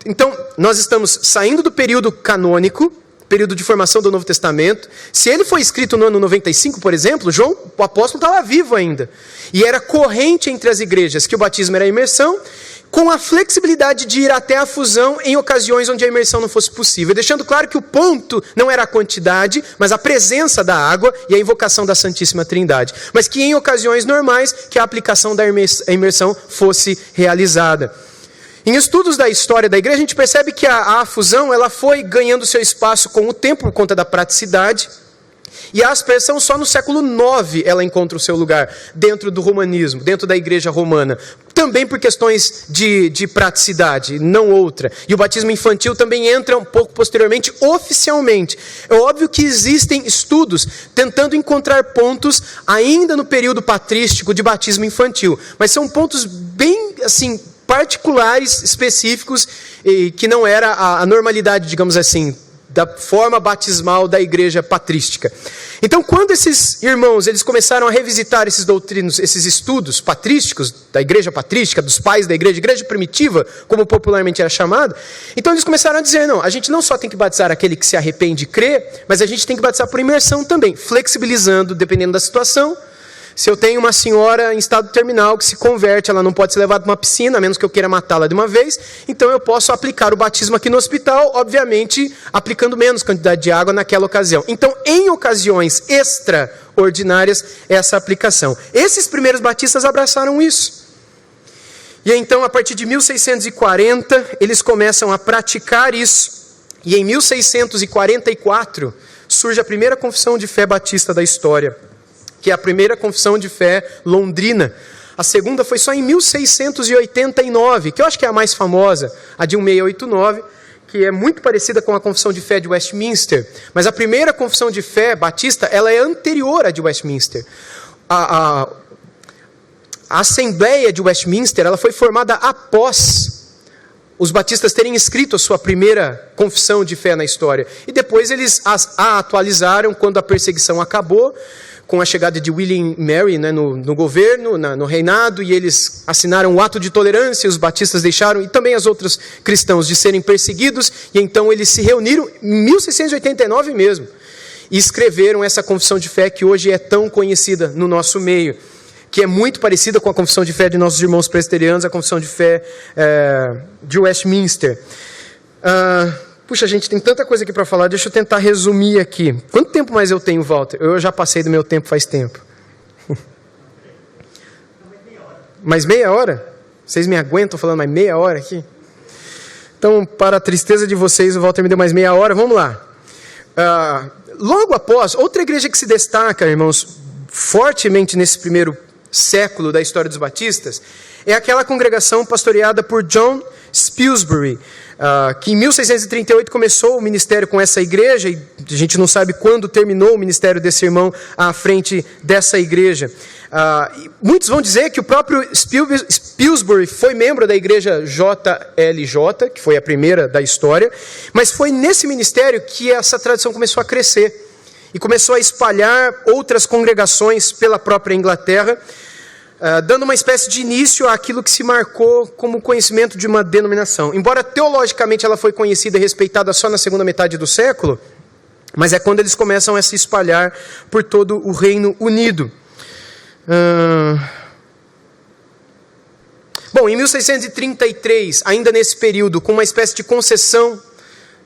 [SPEAKER 3] Então, nós estamos saindo do período canônico, período de formação do Novo Testamento. Se ele foi escrito no ano 95, por exemplo, João, o apóstolo, estava vivo ainda. E era corrente entre as igrejas que o batismo era a imersão, com a flexibilidade de ir até a fusão em ocasiões onde a imersão não fosse possível. Deixando claro que o ponto não era a quantidade, mas a presença da água e a invocação da Santíssima Trindade. Mas que em ocasiões normais, que a aplicação da imersão fosse realizada. Em estudos da história da igreja, a gente percebe que a afusão ela foi ganhando seu espaço com o tempo, por conta da praticidade, e a aspersão só no século IX ela encontra o seu lugar, dentro do romanismo, dentro da igreja romana, também por questões de praticidade, não outra. E o batismo infantil também entra um pouco posteriormente, oficialmente. É óbvio que existem estudos tentando encontrar pontos ainda no período patrístico de batismo infantil, mas são pontos bem, assim, particulares, específicos, que não era a normalidade, digamos assim, da forma batismal da igreja patrística. Então, quando esses irmãos eles começaram a revisitar esses doutrinos, esses estudos patrísticos, da igreja patrística, dos pais da igreja primitiva, como popularmente era chamada, então eles começaram a dizer, não, a gente não só tem que batizar aquele que se arrepende e crê, mas a gente tem que batizar por imersão também, flexibilizando, dependendo da situação. Se eu tenho uma senhora em estado terminal que se converte, ela não pode ser levada para uma piscina, a menos que eu queira matá-la de uma vez, então eu posso aplicar o batismo aqui no hospital, obviamente aplicando menos quantidade de água naquela ocasião. Então, em ocasiões extraordinárias, essa aplicação. Esses primeiros batistas abraçaram isso. E então, a partir de 1640, eles começam a praticar isso. E em 1644, surge a primeira confissão de fé batista da história, que é a primeira confissão de fé londrina. A segunda foi só em 1689, que eu acho que é a mais famosa, a de 1689, que é muito parecida com a confissão de fé de Westminster. Mas a primeira confissão de fé batista, ela é anterior à de Westminster. A Assembleia de Westminster, ela foi formada após os batistas terem escrito a sua primeira confissão de fé na história. E depois eles a atualizaram quando a perseguição acabou, com a chegada de William Mary, né, no governo, no reinado, e eles assinaram o ato de tolerância, os batistas deixaram, e também os outros cristãos, de serem perseguidos, e então eles se reuniram em 1689 mesmo, e escreveram essa confissão de fé que hoje é tão conhecida no nosso meio, que é muito parecida com a confissão de fé de nossos irmãos presbiterianos, a confissão de fé de Westminster. Puxa, gente, tem tanta coisa aqui para falar, deixa eu tentar resumir aqui. Quanto tempo mais eu tenho, Walter? Eu já passei do meu tempo faz tempo. Mais meia hora? Vocês me aguentam falando mais meia hora aqui? Então, para a tristeza de vocês, o Walter me deu mais meia hora, vamos lá. Logo após, outra igreja que se destaca, irmãos, fortemente nesse primeiro século da história dos batistas, é aquela congregação pastoreada por John Spilsbury, que em 1638 começou o ministério com essa igreja, e a gente não sabe quando terminou o ministério desse irmão à frente dessa igreja. Muitos vão dizer que o próprio Spilsbury foi membro da igreja JLJ, que foi a primeira da história, mas foi nesse ministério que essa tradição começou a crescer e começou a espalhar outras congregações pela própria Inglaterra. dando uma espécie de início àquilo que se marcou como conhecimento de uma denominação. Embora teologicamente ela foi conhecida e respeitada só na segunda metade do século, mas é quando eles começam a se espalhar por todo o Reino Unido. Bom, em 1633, ainda nesse período, com uma espécie de concessão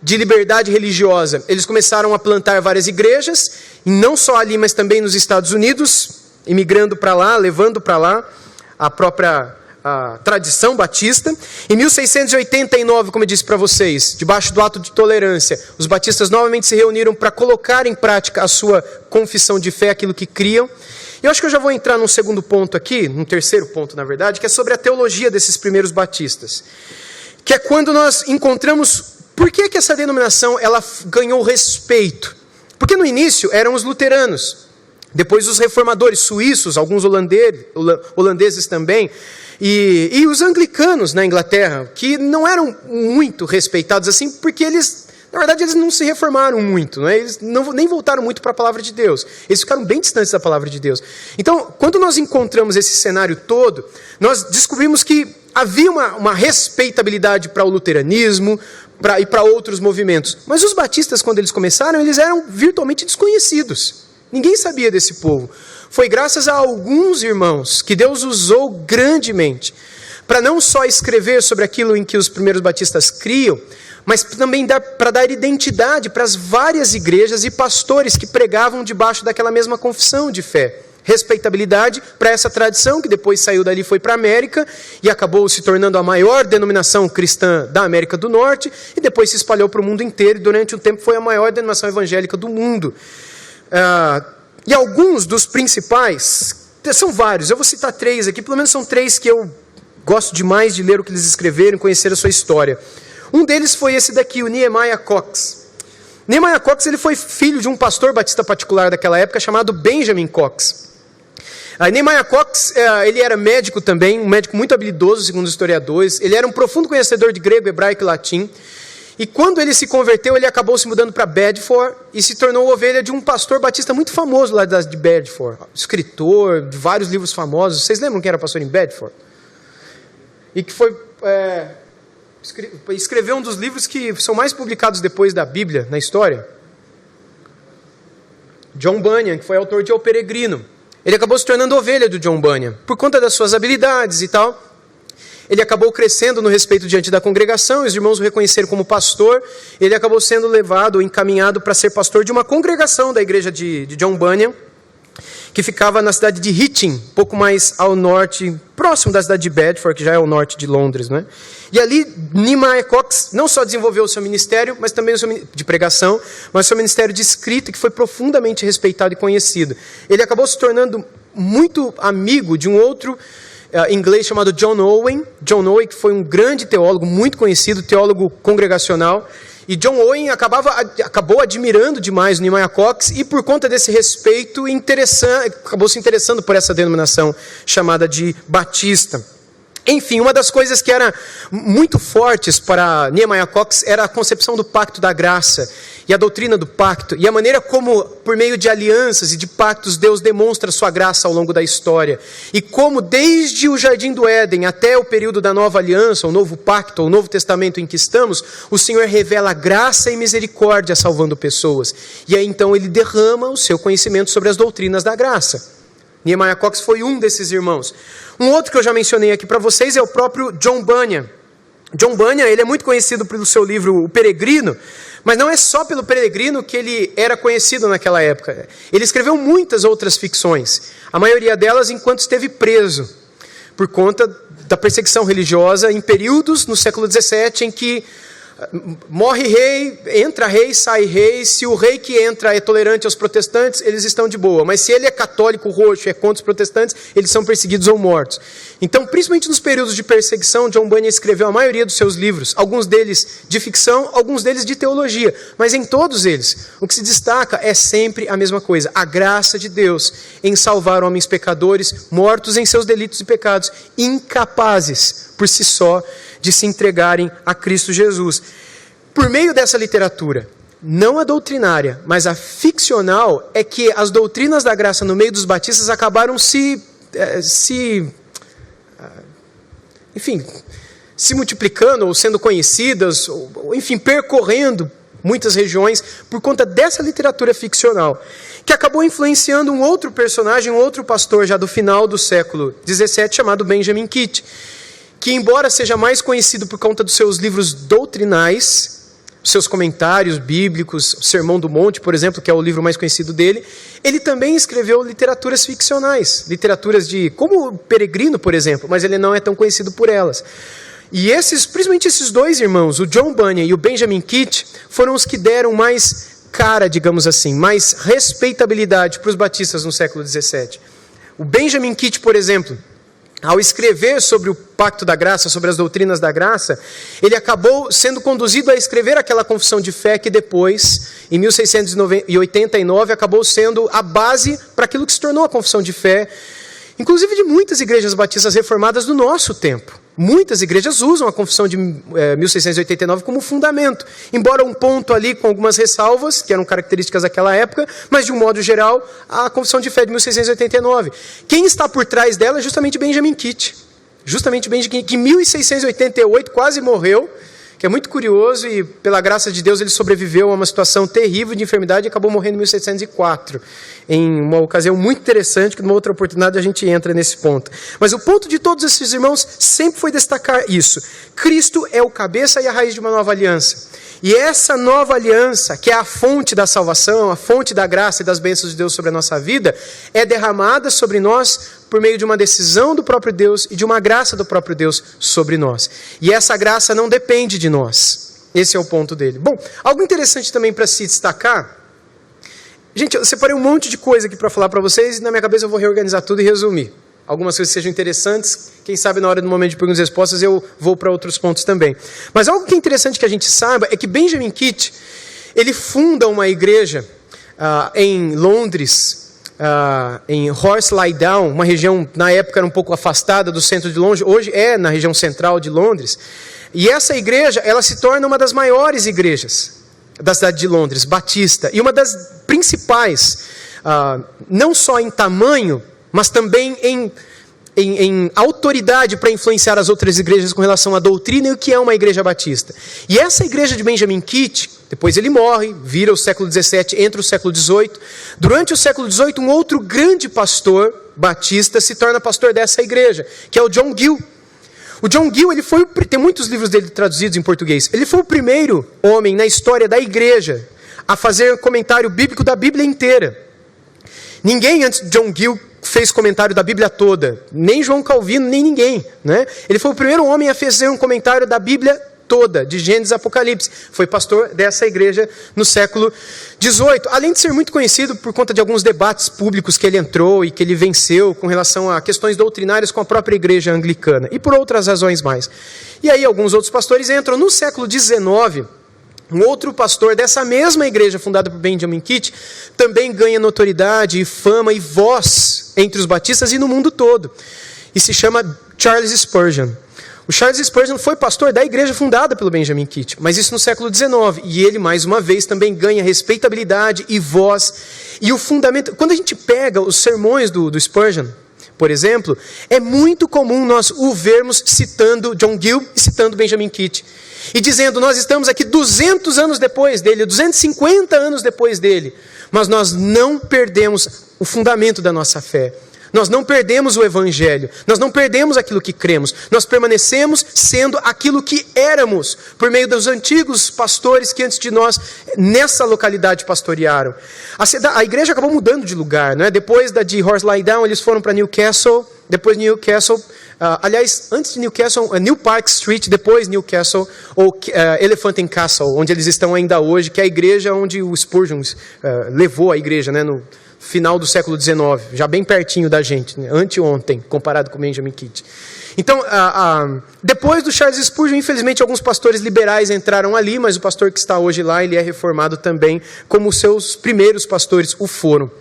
[SPEAKER 3] de liberdade religiosa, eles começaram a plantar várias igrejas, e não só ali, mas também nos Estados Unidos, imigrando para lá, levando para lá a própria tradição batista. Em 1689, como eu disse para vocês, debaixo do ato de tolerância, os batistas novamente se reuniram para colocar em prática a sua confissão de fé, aquilo que criam. Eu acho que eu já vou entrar num segundo ponto aqui, num terceiro ponto, na verdade, que é sobre a teologia desses primeiros batistas. Que é quando nós encontramos por que essa denominação ela ganhou respeito. Porque no início eram os luteranos, depois os reformadores suíços, alguns holandeses também, e os anglicanos na Inglaterra, que não eram muito respeitados assim, porque eles, na verdade, eles não se reformaram muito, né? Eles nem voltaram muito para a palavra de Deus, eles ficaram bem distantes da palavra de Deus. Então, quando nós encontramos esse cenário todo, nós descobrimos que havia uma respeitabilidade para o luteranismo, e para outros movimentos. Mas os batistas, quando eles começaram, eles eram virtualmente desconhecidos. Ninguém sabia desse povo. Foi graças a alguns irmãos que Deus usou grandemente para não só escrever sobre aquilo em que os primeiros batistas criam, mas também para dar identidade para as várias igrejas e pastores que pregavam debaixo daquela mesma confissão de fé. Respeitabilidade para essa tradição, que depois saiu dali e foi para a América, e acabou se tornando a maior denominação cristã da América do Norte, e depois se espalhou para o mundo inteiro, e durante um tempo foi a maior denominação evangélica do mundo. E alguns dos principais, são vários, eu vou citar 3 aqui, pelo menos são 3 que eu gosto demais de ler o que eles escreveram e conhecer a sua história. Um deles foi esse daqui, o Nehemiah Cox. Nehemiah Cox ele foi filho de um pastor batista particular daquela época, chamado Benjamin Cox. Nehemiah Cox, ele era médico também, um médico muito habilidoso, segundo os historiadores. Ele era um profundo conhecedor de grego, hebraico e latim. E quando ele se converteu, ele acabou se mudando para Bedford e se tornou ovelha de um pastor batista muito famoso lá de Bedford. Escritor de vários livros famosos. Vocês lembram quem era pastor em Bedford? E que foi... escreveu um dos livros que são mais publicados depois da Bíblia na história. John Bunyan, que foi autor de O Peregrino. Ele acabou se tornando ovelha do John Bunyan, por conta das suas habilidades e tal. Ele acabou crescendo no respeito diante da congregação, os irmãos o reconheceram como pastor. Ele acabou sendo levado, encaminhado para ser pastor de uma congregação da igreja de John Bunyan, que ficava na cidade de Hitchin, pouco mais ao norte, próximo da cidade de Bedford, que já é ao norte de Londres, né? E ali, Nehemiah Cox não só desenvolveu o seu ministério, mas também o seu de pregação, mas o seu ministério de escrita, que foi profundamente respeitado e conhecido. Ele acabou se tornando muito amigo de um outro inglês chamado John Owen. John Owen, que foi um grande teólogo, muito conhecido, teólogo congregacional. E John Owen acabou admirando demais o Nehemiah Cox e, por conta desse respeito, acabou se interessando por essa denominação chamada de Batista. Enfim, uma das coisas que era muito fortes para Nehemiah Cox era a concepção do pacto da graça e a doutrina do pacto e a maneira como, por meio de alianças e de pactos, Deus demonstra sua graça ao longo da história. E como desde o Jardim do Éden até o período da Nova Aliança, o Novo Pacto, o Novo Testamento em que estamos, o Senhor revela graça e misericórdia salvando pessoas. E aí então ele derrama o seu conhecimento sobre as doutrinas da graça. Nehemiah Cox foi um desses irmãos. Um outro que eu já mencionei aqui para vocês é o próprio John Bunyan. John Bunyan, ele é muito conhecido pelo seu livro O Peregrino, mas não é só pelo Peregrino que ele era conhecido naquela época. Ele escreveu muitas outras ficções, a maioria delas enquanto esteve preso, por conta da perseguição religiosa em períodos no século XVII em que morre rei, entra rei, sai rei. Se o rei que entra é tolerante aos protestantes, eles estão de boa. Mas se ele é católico roxo e é contra os protestantes, eles são perseguidos ou mortos. Então, principalmente nos períodos de perseguição, John Bunyan escreveu a maioria dos seus livros. Alguns deles de ficção, alguns deles de teologia. Mas em todos eles, o que se destaca é sempre a mesma coisa. A graça de Deus em salvar homens pecadores, mortos em seus delitos e pecados, incapazes por si só de se entregarem a Cristo Jesus. Por meio dessa literatura, não a doutrinária, mas a ficcional, é que as doutrinas da graça no meio dos batistas acabaram se se multiplicando ou sendo conhecidas, ou, enfim, percorrendo muitas regiões por conta dessa literatura ficcional, que acabou influenciando um outro personagem, um outro pastor já do final do século XVII, chamado Benjamin Kitt, que, embora seja mais conhecido por conta dos seus livros doutrinais, seus comentários bíblicos, o Sermão do Monte, por exemplo, que é o livro mais conhecido dele, ele também escreveu literaturas ficcionais, literaturas como Peregrino, por exemplo, mas ele não é tão conhecido por elas. E principalmente esses dois irmãos, o John Bunyan e o Benjamin Kitt, foram os que deram mais cara, digamos assim, mais respeitabilidade para os batistas no século XVII. O Benjamin Kitt, por exemplo, ao escrever sobre o Pacto da Graça, sobre as doutrinas da graça, ele acabou sendo conduzido a escrever aquela confissão de fé que depois, em 1689, acabou sendo a base para aquilo que se tornou a confissão de fé, inclusive de muitas igrejas batistas reformadas do nosso tempo. Muitas igrejas usam a confissão de 1689 como fundamento, embora um ponto ali com algumas ressalvas, que eram características daquela época, mas de um modo geral, a confissão de fé de 1689. Quem está por trás dela é justamente Benjamin Kitt. Justamente Benjamin Kitt, que em 1688 quase morreu, que é muito curioso, e pela graça de Deus ele sobreviveu a uma situação terrível de enfermidade e acabou morrendo em 1704, em uma ocasião muito interessante, que numa outra oportunidade a gente entra nesse ponto. Mas o ponto de todos esses irmãos sempre foi destacar isso: Cristo é o cabeça e a raiz de uma nova aliança. E essa nova aliança, que é a fonte da salvação, a fonte da graça e das bênçãos de Deus sobre a nossa vida, é derramada sobre nós por meio de uma decisão do próprio Deus e de uma graça do próprio Deus sobre nós. E essa graça não depende de nós. Esse é o ponto dele. Bom, algo interessante também para se destacar. Gente, eu separei um monte de coisa aqui para falar para vocês e na minha cabeça eu vou reorganizar tudo e resumir. Algumas coisas sejam interessantes, quem sabe na hora do momento de perguntas e respostas eu vou para outros pontos também. Mas algo que é interessante que a gente saiba é que Benjamin Kitt, ele funda uma igreja em Londres, em Horselydown, uma região na época era um pouco afastada do centro de Londres, hoje é na região central de Londres. E essa igreja, ela se torna uma das maiores igrejas da cidade de Londres, batista, e uma das principais, não só em tamanho, mas também em autoridade para influenciar as outras igrejas com relação à doutrina e o que é uma igreja batista. E essa igreja de Benjamin Kitt, depois ele morre, vira o século XVII, entra o século XVIII. Durante o século XVIII, um outro grande pastor batista se torna pastor dessa igreja, que é o John Gill. O John Gill, tem muitos livros dele traduzidos em português. Ele foi o primeiro homem na história da igreja a fazer comentário bíblico da Bíblia inteira. Ninguém antes de John Gill fez comentário da Bíblia toda, nem João Calvino, nem ninguém, né? Ele foi o primeiro homem a fazer um comentário da Bíblia toda, de Gênesis a Apocalipse. Foi pastor dessa igreja no século XVIII. Além de ser muito conhecido por conta de alguns debates públicos que ele entrou e que ele venceu com relação a questões doutrinárias com a própria igreja anglicana, e por outras razões mais. E aí alguns outros pastores entram. No século XIX, um outro pastor dessa mesma igreja fundada por Benjamin Kitt também ganha notoriedade, fama e voz entre os batistas e no mundo todo. E se chama Charles Spurgeon. O Charles Spurgeon foi pastor da igreja fundada pelo Benjamin Kitt, mas isso no século XIX. E ele, mais uma vez, também ganha respeitabilidade e voz. E o fundamento... Quando a gente pega os sermões do Spurgeon, por exemplo, é muito comum nós o vermos citando John Gill e citando Benjamin Kitt. E dizendo, nós estamos aqui 200 anos depois dele, 250 anos depois dele, mas nós não perdemos o fundamento da nossa fé. Nós não perdemos o Evangelho, nós não perdemos aquilo que cremos, nós permanecemos sendo aquilo que éramos, por meio dos antigos pastores que antes de nós, nessa localidade, pastorearam. A igreja acabou mudando de lugar, né? Depois de Horselydown, eles foram para Newcastle, depois Newcastle, aliás, antes de Newcastle, New Park Street, depois Newcastle, ou Elephant and Castle, onde eles estão ainda hoje, que é a igreja onde o Spurgeon levou a igreja, né, no final do século XIX, já bem pertinho da gente, né, anteontem, comparado com Benjamin Kitt. Então, depois do Charles Spurgeon, infelizmente, alguns pastores liberais entraram ali, mas o pastor que está hoje lá, ele é reformado também, como os seus primeiros pastores o foram.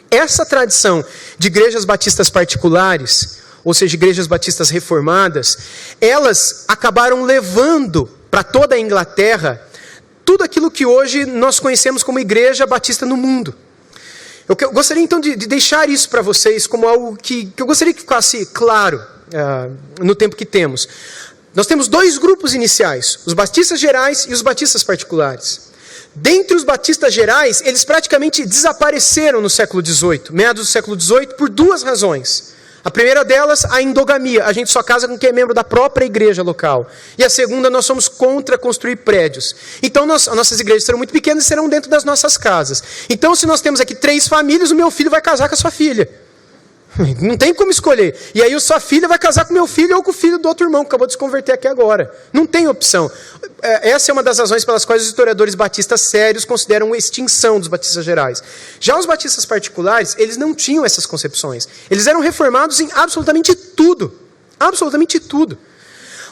[SPEAKER 3] Essa tradição de igrejas batistas particulares, ou seja, igrejas batistas reformadas, elas acabaram levando para toda a Inglaterra tudo aquilo que hoje nós conhecemos como igreja batista no mundo. Eu gostaria então de deixar isso para vocês como algo que eu gostaria que ficasse claro no tempo que temos. Nós temos dois grupos iniciais, os batistas gerais e os batistas particulares. Dentre os batistas gerais, eles praticamente desapareceram no século XVIII, meados do século XVIII, por duas razões. A primeira delas, a endogamia. A gente só casa com quem é membro da própria igreja local. E a segunda, nós somos contra construir prédios. Então, as nossas igrejas serão muito pequenas e serão dentro das nossas casas. Então, se nós temos aqui 3 famílias, o meu filho vai casar com a sua filha. Não tem como escolher. E aí, a sua filha vai casar com o meu filho ou com o filho do outro irmão, que acabou de se converter aqui agora. Não tem opção. Essa é uma das razões pelas quais os historiadores batistas sérios consideram a extinção dos batistas gerais. Já os batistas particulares, eles não tinham essas concepções. Eles eram reformados em absolutamente tudo. Absolutamente tudo.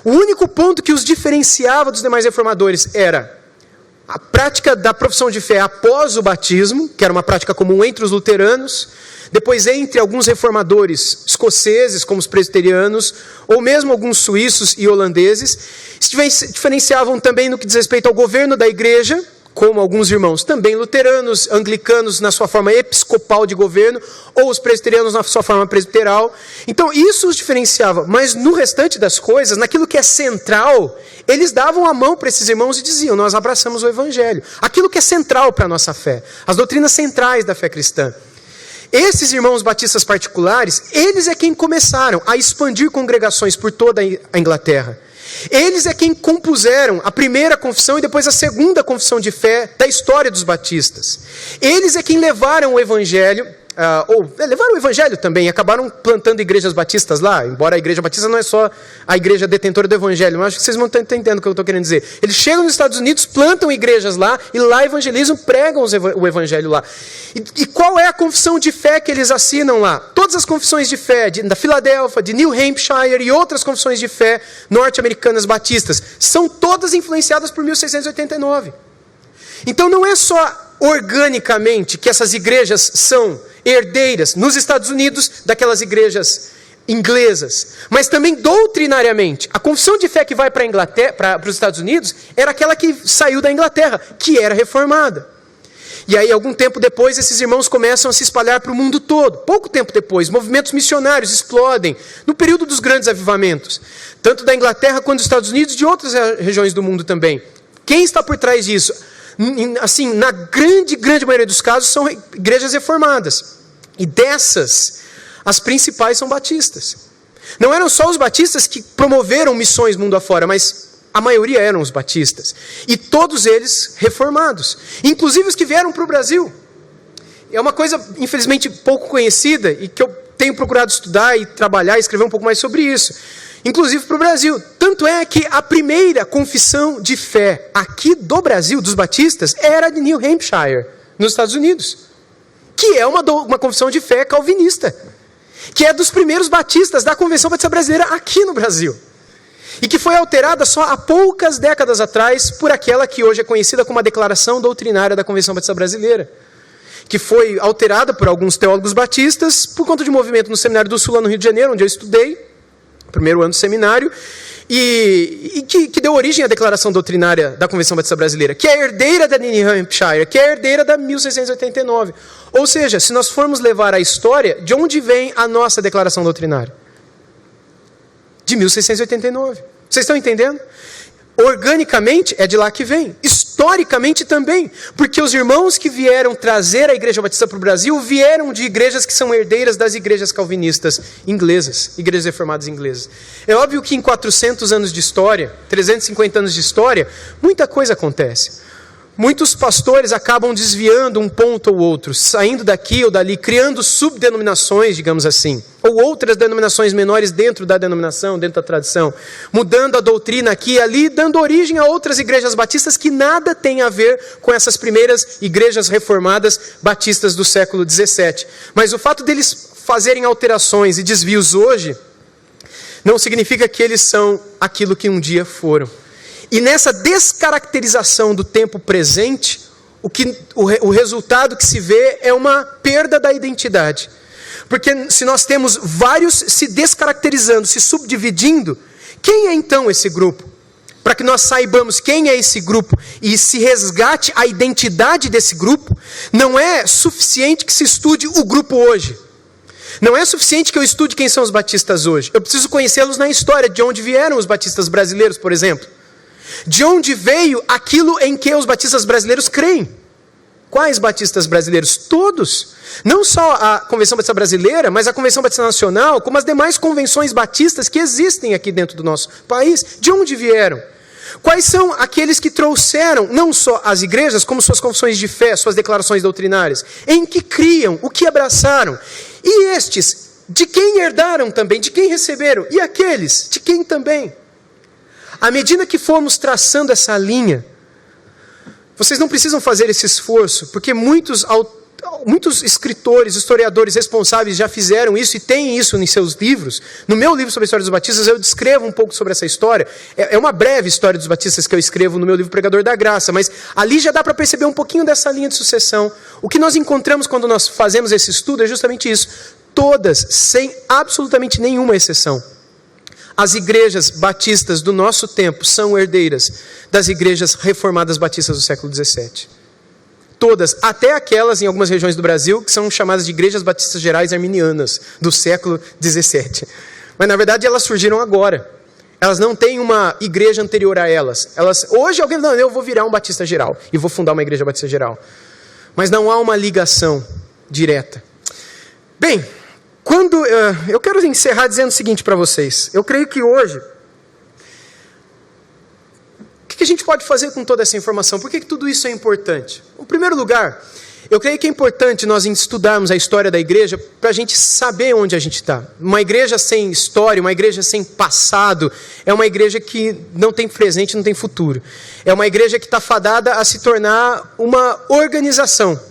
[SPEAKER 3] O único ponto que os diferenciava dos demais reformadores era a prática da profissão de fé após o batismo, que era uma prática comum entre os luteranos, depois entre alguns reformadores escoceses, como os presbiterianos, ou mesmo alguns suíços e holandeses, se diferenciavam também no que diz respeito ao governo da igreja, como alguns irmãos também luteranos, anglicanos na sua forma episcopal de governo, ou os presbiterianos na sua forma presbiteral. Então isso os diferenciava, mas no restante das coisas, naquilo que é central, eles davam a mão para esses irmãos e diziam, nós abraçamos o evangelho. Aquilo que é central para a nossa fé, as doutrinas centrais da fé cristã. Esses irmãos batistas particulares, eles é quem começaram a expandir congregações por toda a Inglaterra. Eles é quem compuseram a primeira confissão e depois a segunda confissão de fé da história dos batistas. Eles é quem levaram o evangelho, levaram o evangelho também, acabaram plantando igrejas batistas lá, embora a igreja batista não é só a igreja detentora do evangelho, mas acho que vocês vão estar entendendo o que eu estou querendo dizer. Eles chegam nos Estados Unidos, plantam igrejas lá, e lá evangelizam, pregam o evangelho lá. E qual é a confissão de fé que eles assinam lá? Todas as confissões de fé da Filadélfia, de New Hampshire e outras confissões de fé norte-americanas batistas, são todas influenciadas por 1689. Então não é só organicamente que essas igrejas são herdeiras nos Estados Unidos daquelas igrejas inglesas, mas também doutrinariamente. A confissão de fé que vai para os Estados Unidos era aquela que saiu da Inglaterra, que era reformada. E aí, algum tempo depois, esses irmãos começam a se espalhar para o mundo todo. Pouco tempo depois, movimentos missionários explodem no período dos grandes avivamentos, tanto da Inglaterra quanto dos Estados Unidos e de outras regiões do mundo também. Quem está por trás disso? Assim, na grande maioria dos casos, são igrejas reformadas. E dessas, as principais são batistas. Não eram só os batistas que promoveram missões mundo afora, mas a maioria eram os batistas. E todos eles reformados. Inclusive os que vieram para o Brasil. É uma coisa, infelizmente, pouco conhecida e que eu tenho procurado estudar e trabalhar e escrever um pouco mais sobre isso. Inclusive para o Brasil. Tanto é que a primeira confissão de fé aqui do Brasil, dos batistas, era de New Hampshire, nos Estados Unidos. Que é uma confissão de fé calvinista. Que é dos primeiros batistas da Convenção Batista Brasileira aqui no Brasil. E que foi alterada só há poucas décadas atrás por aquela que hoje é conhecida como a Declaração Doutrinária da Convenção Batista Brasileira. Que foi alterada por alguns teólogos batistas por conta de um movimento no Seminário do Sul, lá no Rio de Janeiro, onde eu estudei, primeiro ano do seminário, e que deu origem à Declaração Doutrinária da Convenção Batista Brasileira, que é herdeira da New Hampshire, que é herdeira da 1689. Ou seja, se nós formos levar a história, de onde vem a nossa Declaração Doutrinária? De 1689. Vocês estão entendendo? Organicamente é de lá que vem. Historicamente também. Porque os irmãos que vieram trazer a Igreja Batista para o Brasil vieram de igrejas que são herdeiras das igrejas calvinistas inglesas, igrejas reformadas inglesas. É óbvio que em 400 anos de história, 350 anos de história, muita coisa acontece. Muitos pastores acabam desviando um ponto ou outro, saindo daqui ou dali, criando subdenominações, digamos assim, ou outras denominações menores dentro da denominação, dentro da tradição, mudando a doutrina aqui e ali, dando origem a outras igrejas batistas que nada tem a ver com essas primeiras igrejas reformadas batistas do século XVII. Mas o fato deles fazerem alterações e desvios hoje, não significa que eles são aquilo que um dia foram. E nessa descaracterização do tempo presente, o resultado que se vê é uma perda da identidade. Porque se nós temos vários se descaracterizando, se subdividindo, quem é então esse grupo? para que nós saibamos quem é esse grupo e se resgate a identidade desse grupo, não é suficiente que se estude o grupo hoje. Não é suficiente que eu estude quem são os batistas hoje. Eu preciso conhecê-los na história, de onde vieram os batistas brasileiros, por exemplo. De onde veio aquilo em que os batistas brasileiros creem. Quais batistas brasileiros? Todos. Não só a Convenção Batista Brasileira, mas a Convenção Batista Nacional, como as demais convenções batistas que existem aqui dentro do nosso país. De onde vieram? Quais são aqueles que trouxeram não só as igrejas, como suas confissões de fé, suas declarações doutrinárias? Em que criam, o que abraçaram? E estes, de quem herdaram também, de quem receberam? E aqueles, de quem também? À medida que formos traçando essa linha, vocês não precisam fazer esse esforço, porque muitos escritores, historiadores responsáveis já fizeram isso e têm isso em seus livros. No meu livro sobre a história dos batistas, eu descrevo um pouco sobre essa história. É uma breve história dos batistas que eu escrevo no meu livro Pregador da Graça, mas ali já dá para perceber um pouquinho dessa linha de sucessão. O que nós encontramos quando nós fazemos esse estudo é justamente isso. Todas, sem absolutamente nenhuma exceção, as igrejas batistas do nosso tempo são herdeiras das igrejas reformadas batistas do século XVII. Todas, até aquelas em algumas regiões do Brasil que são chamadas de igrejas batistas gerais arminianas do século XVII. Mas na verdade elas surgiram agora. Elas não têm uma igreja anterior a elas. Hoje alguém não, eu vou virar um batista geral e vou fundar uma igreja batista geral. Mas não há uma ligação direta. Bem, eu quero encerrar dizendo o seguinte para vocês. Eu creio que hoje, o que a gente pode fazer com toda essa informação? Por que tudo isso é importante? Em primeiro lugar, eu creio que é importante nós estudarmos a história da igreja para a gente saber onde a gente está. Uma igreja sem história, uma igreja sem passado, é uma igreja que não tem presente, não tem futuro. É uma igreja que está fadada a se tornar uma organização.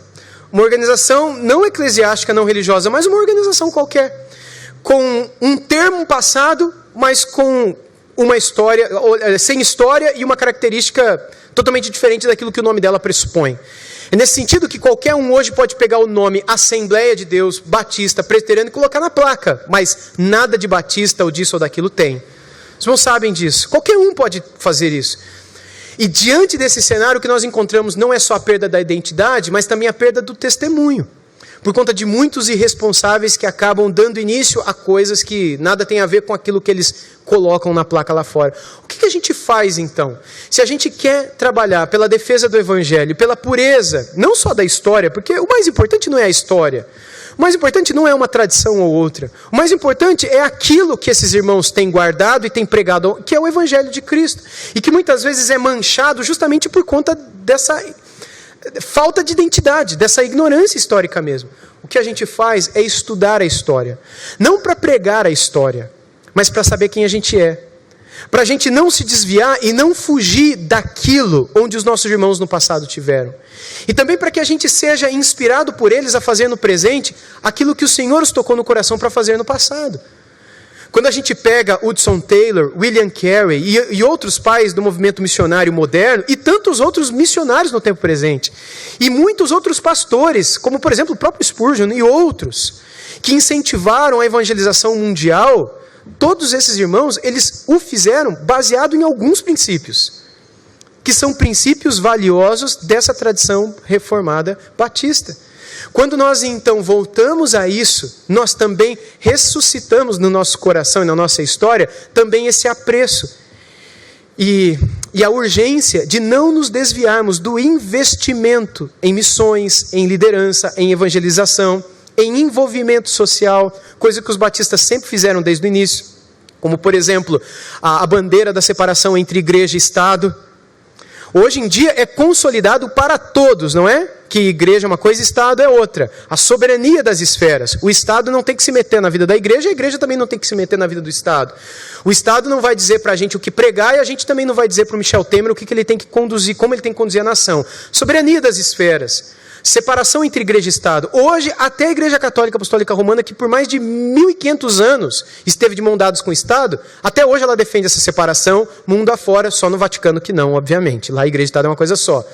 [SPEAKER 3] Uma organização não eclesiástica, não religiosa, mas uma organização qualquer. Com um termo passado, mas com uma história, sem história e uma característica totalmente diferente daquilo que o nome dela pressupõe. É nesse sentido que qualquer um hoje pode pegar o nome Assembleia de Deus, Batista, Presbiteriano e colocar na placa, mas nada de Batista ou disso ou daquilo tem. Os irmãos sabem disso. Qualquer um pode fazer isso. E diante desse cenário, o que nós encontramos não é só a perda da identidade, mas também a perda do testemunho. Por conta de muitos irresponsáveis que acabam dando início a coisas que nada tem a ver com aquilo que eles colocam na placa lá fora. O que a gente faz então? Se a gente quer trabalhar pela defesa do Evangelho, pela pureza, não só da história, porque o mais importante não é a história. O mais importante não é uma tradição ou outra. O mais importante é aquilo que esses irmãos têm guardado e têm pregado, que é o Evangelho de Cristo. E que muitas vezes é manchado justamente por conta dessa falta de identidade, dessa ignorância histórica mesmo. O que a gente faz é estudar a história. Não para pregar a história, mas para saber quem a gente é. Para a gente não se desviar e não fugir daquilo onde os nossos irmãos no passado tiveram. E também para que a gente seja inspirado por eles a fazer no presente aquilo que o Senhor os tocou no coração para fazer no passado. Quando a gente pega Hudson Taylor, William Carey e outros pais do movimento missionário moderno, e tantos outros missionários no tempo presente, e muitos outros pastores, como por exemplo o próprio Spurgeon e outros, que incentivaram a evangelização mundial, todos esses irmãos, eles o fizeram baseado em alguns princípios, que são princípios valiosos dessa tradição reformada batista. Quando nós então voltamos a isso, nós também ressuscitamos no nosso coração e na nossa história também esse apreço e a urgência de não nos desviarmos do investimento em missões, em liderança, em evangelização, em envolvimento social, coisa que os batistas sempre fizeram desde o início, como por exemplo a bandeira da separação entre igreja e Estado. Hoje em dia é consolidado para todos, não é? Que igreja é uma coisa e Estado é outra. A soberania das esferas. O Estado não tem que se meter na vida da igreja, a igreja também não tem que se meter na vida do Estado. O Estado não vai dizer para a gente o que pregar e a gente também não vai dizer para o Michel Temer o que ele tem que conduzir, como ele tem que conduzir a nação. Soberania das esferas. Separação entre igreja e Estado. Hoje, até a Igreja Católica Apostólica Romana, que por mais de 1.500 anos esteve de mão dadas com o Estado, até hoje ela defende essa separação, mundo afora, só no Vaticano que não, obviamente. Lá a igreja e Estado é uma coisa só.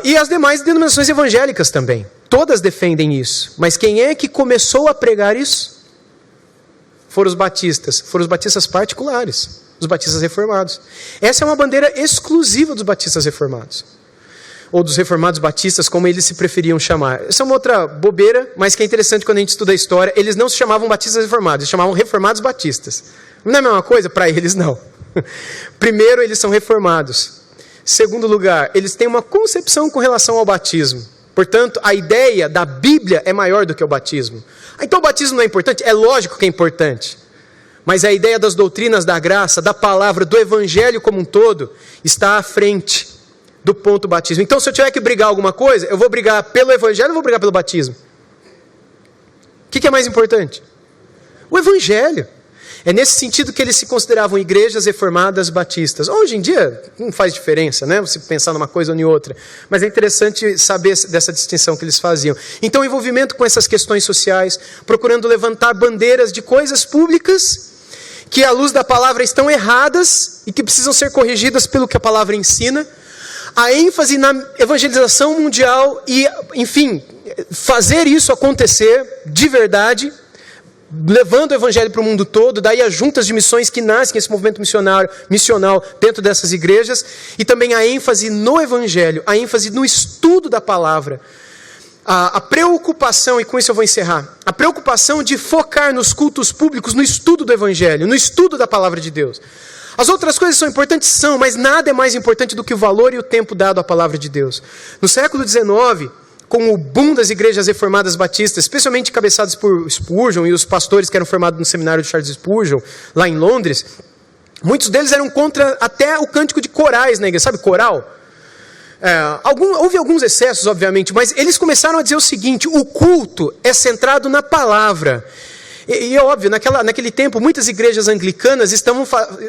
[SPEAKER 3] E as demais denominações evangélicas também. Todas defendem isso. Mas quem é que começou a pregar isso? Foram os batistas particulares. os batistas reformados. Essa é uma bandeira exclusiva dos batistas reformados. Ou dos reformados batistas, como eles se preferiam chamar. Essa é uma outra bobeira, mas que é interessante quando a gente estuda a história. Eles não se chamavam batistas reformados, eles chamavam reformados batistas. Não é a mesma coisa? Para eles, não. Primeiro, eles são reformados. Segundo lugar, eles têm uma concepção com relação ao batismo. Portanto, a ideia da Bíblia é maior do que o batismo. Então o batismo não é importante? É lógico que é importante. Mas a ideia das doutrinas da graça, da palavra, do evangelho como um todo, está à frente do ponto do batismo. Então, se eu tiver que brigar alguma coisa, eu vou brigar pelo evangelho ou vou brigar pelo batismo? O que é mais importante? O evangelho. É nesse sentido que eles se consideravam igrejas reformadas batistas. Hoje em dia, não faz diferença, né? Você pensar numa coisa ou em outra. Mas é interessante saber dessa distinção que eles faziam. Então, o envolvimento com essas questões sociais, procurando levantar bandeiras de coisas públicas que, à luz da palavra, estão erradas e que precisam ser corrigidas pelo que a palavra ensina. A ênfase na evangelização mundial e, enfim, fazer isso acontecer de verdade, levando o evangelho para o mundo todo, daí as juntas de missões que nascem, esse movimento missional dentro dessas igrejas, e também a ênfase no evangelho, a ênfase no estudo da palavra, a preocupação, e com isso eu vou encerrar, a preocupação de focar nos cultos públicos, no estudo do evangelho, no estudo da palavra de Deus. As outras coisas são importantes, mas nada é mais importante do que o valor e o tempo dado à palavra de Deus. No século XIX, com o boom das igrejas reformadas batistas, especialmente cabeçadas por Spurgeon e os pastores que eram formados no seminário de Charles Spurgeon, lá em Londres, muitos deles eram contra até o cântico de corais na igreja, sabe, coral? Houve alguns excessos, obviamente, mas eles começaram a dizer o seguinte: o culto é centrado na palavra. E é óbvio, naquele tempo, muitas igrejas anglicanas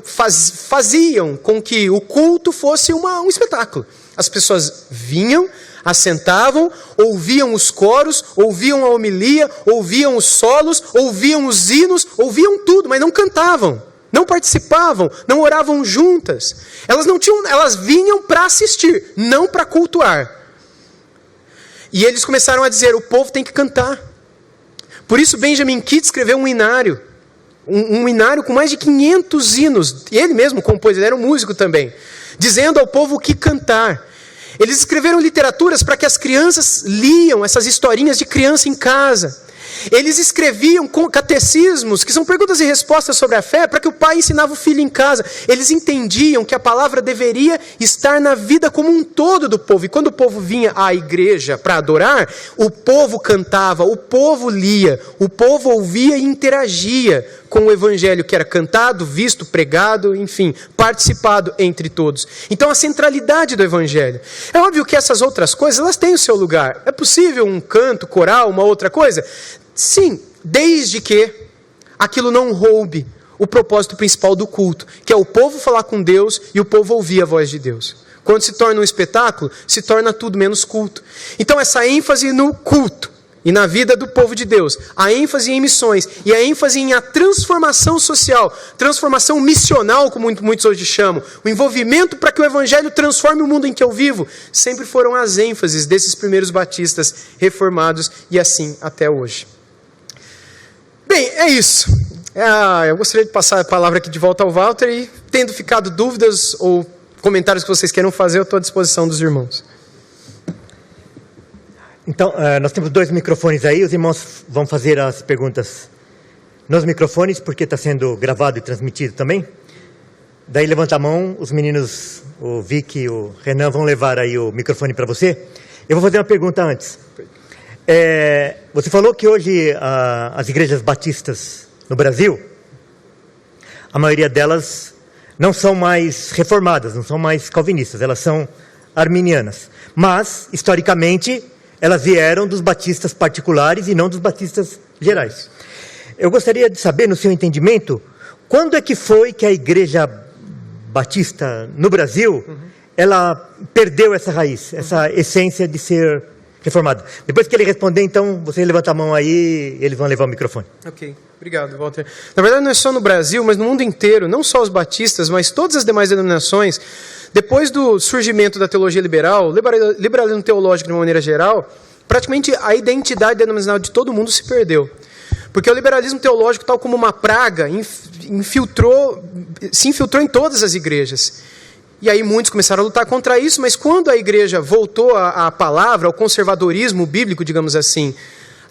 [SPEAKER 3] faziam com que o culto fosse um espetáculo. As pessoas vinham, assentavam, ouviam os coros, ouviam a homilia, ouviam os solos, ouviam os hinos, ouviam tudo, mas não cantavam, não participavam, não oravam juntas. Elas vinham para assistir, não para cultuar. E eles começaram a dizer: o povo tem que cantar. Por isso Benjamin Kidd escreveu um hinário, um hinário com mais de 500 hinos, e ele mesmo compôs, ele era um músico também, dizendo ao povo o que cantar. Eles escreveram literaturas para que as crianças liam essas historinhas de criança em casa. Eles escreviam catecismos, que são perguntas e respostas sobre a fé, para que o pai ensinava o filho em casa. Eles entendiam que a palavra deveria estar na vida como um todo do povo. E quando o povo vinha à igreja para adorar, o povo cantava, o povo lia, o povo ouvia e interagia com o evangelho que era cantado, visto, pregado, enfim, participado entre todos. Então a centralidade do evangelho. É óbvio que essas outras coisas, elas têm o seu lugar. É possível um canto, coral, uma outra coisa? Sim, desde que aquilo não roube o propósito principal do culto, que é o povo falar com Deus e o povo ouvir a voz de Deus. Quando se torna um espetáculo, se torna tudo menos culto. Então essa ênfase no culto e na vida do povo de Deus, a ênfase em missões e a ênfase em a transformação social, transformação missional, como muitos hoje chamam, o envolvimento para que o evangelho transforme o mundo em que eu vivo, sempre foram as ênfases desses primeiros batistas reformados e assim até hoje. Bem, é isso. Eu gostaria de passar a palavra aqui de volta ao Walter e, tendo ficado dúvidas ou comentários que vocês queiram fazer, eu estou à disposição dos irmãos.
[SPEAKER 2] Então, nós temos 2 microfones aí, os irmãos vão fazer as perguntas nos microfones, porque está sendo gravado e transmitido também. Daí levanta a mão, os meninos, o Vic e o Renan, vão levar aí o microfone para você. Eu vou fazer uma pergunta antes. Você falou que hoje as igrejas batistas no Brasil, a maioria delas não são mais reformadas, não são mais calvinistas, elas são arminianas. Mas, historicamente, elas vieram dos batistas particulares e não dos batistas gerais. Eu gostaria de saber, no seu entendimento, quando é que foi que a igreja batista no Brasil, ela perdeu essa raiz, essa essência de ser reformada? Depois que ele responder, então, você levanta a mão aí, eles vão levar o microfone.
[SPEAKER 3] Ok, obrigado, Walter. Na verdade, não é só no Brasil, mas no mundo inteiro, não só os batistas, mas todas as demais denominações, depois do surgimento da teologia liberal, liberalismo teológico de uma maneira geral, praticamente a identidade denominacional de todo mundo se perdeu. Porque o liberalismo teológico, tal como uma praga, se infiltrou em todas as igrejas. E aí muitos começaram a lutar contra isso, mas quando a igreja voltou à palavra, ao conservadorismo bíblico, digamos assim,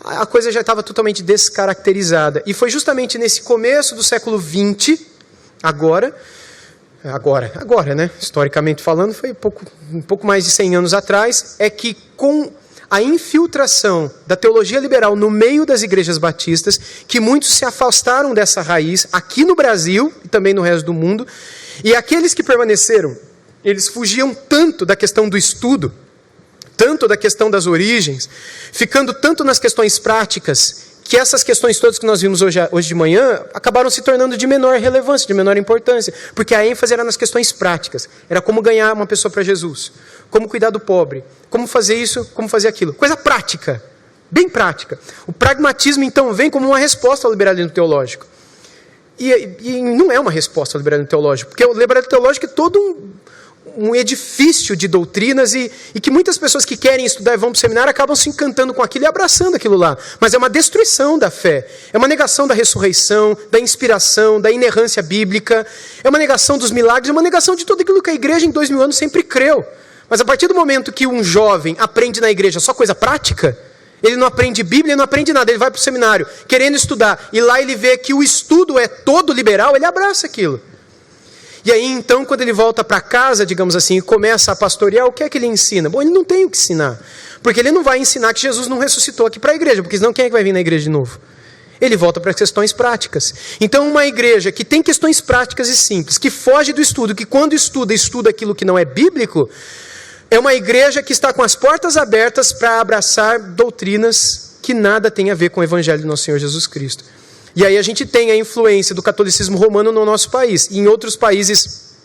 [SPEAKER 3] a coisa já estava totalmente descaracterizada. E foi justamente nesse começo do século XX, agora, né? Historicamente falando, foi um pouco mais de 100 anos atrás, é que com a infiltração da teologia liberal no meio das igrejas batistas, que muitos se afastaram dessa raiz, aqui no Brasil e também no resto do mundo, e aqueles que permaneceram, eles fugiam tanto da questão do estudo, tanto da questão das origens, ficando tanto nas questões práticas, que essas questões todas que nós vimos hoje de manhã acabaram se tornando de menor relevância, de menor importância, porque a ênfase era nas questões práticas, era como ganhar uma pessoa para Jesus, como cuidar do pobre, como fazer isso, como fazer aquilo, coisa prática, bem prática. O pragmatismo então vem como uma resposta ao liberalismo teológico. E não é uma resposta ao liberalismo teológico, porque o liberalismo teológico é todo um edifício de doutrinas e que muitas pessoas que querem estudar e vão para o seminário acabam se encantando com aquilo e abraçando aquilo lá. Mas é uma destruição da fé, é uma negação da ressurreição, da inspiração, da inerrância bíblica, é uma negação dos milagres, é uma negação de tudo aquilo que a igreja em 2000 anos sempre creu. Mas a partir do momento que um jovem aprende na igreja só coisa prática, ele não aprende Bíblia, ele não aprende nada, ele vai para o seminário querendo estudar, e lá ele vê que o estudo é todo liberal, ele abraça aquilo. E aí então, quando ele volta para casa, digamos assim, e começa a pastorear, o que é que ele ensina? Bom, ele não tem o que ensinar, porque ele não vai ensinar que Jesus não ressuscitou aqui para a igreja, porque senão quem é que vai vir na igreja de novo? Ele volta para as questões práticas. Então uma igreja que tem questões práticas e simples, que foge do estudo, que quando estuda aquilo que não é bíblico, é uma igreja que está com as portas abertas para abraçar doutrinas que nada tem a ver com o evangelho do nosso Senhor Jesus Cristo. E aí a gente tem a influência do catolicismo romano no nosso país, e em outros países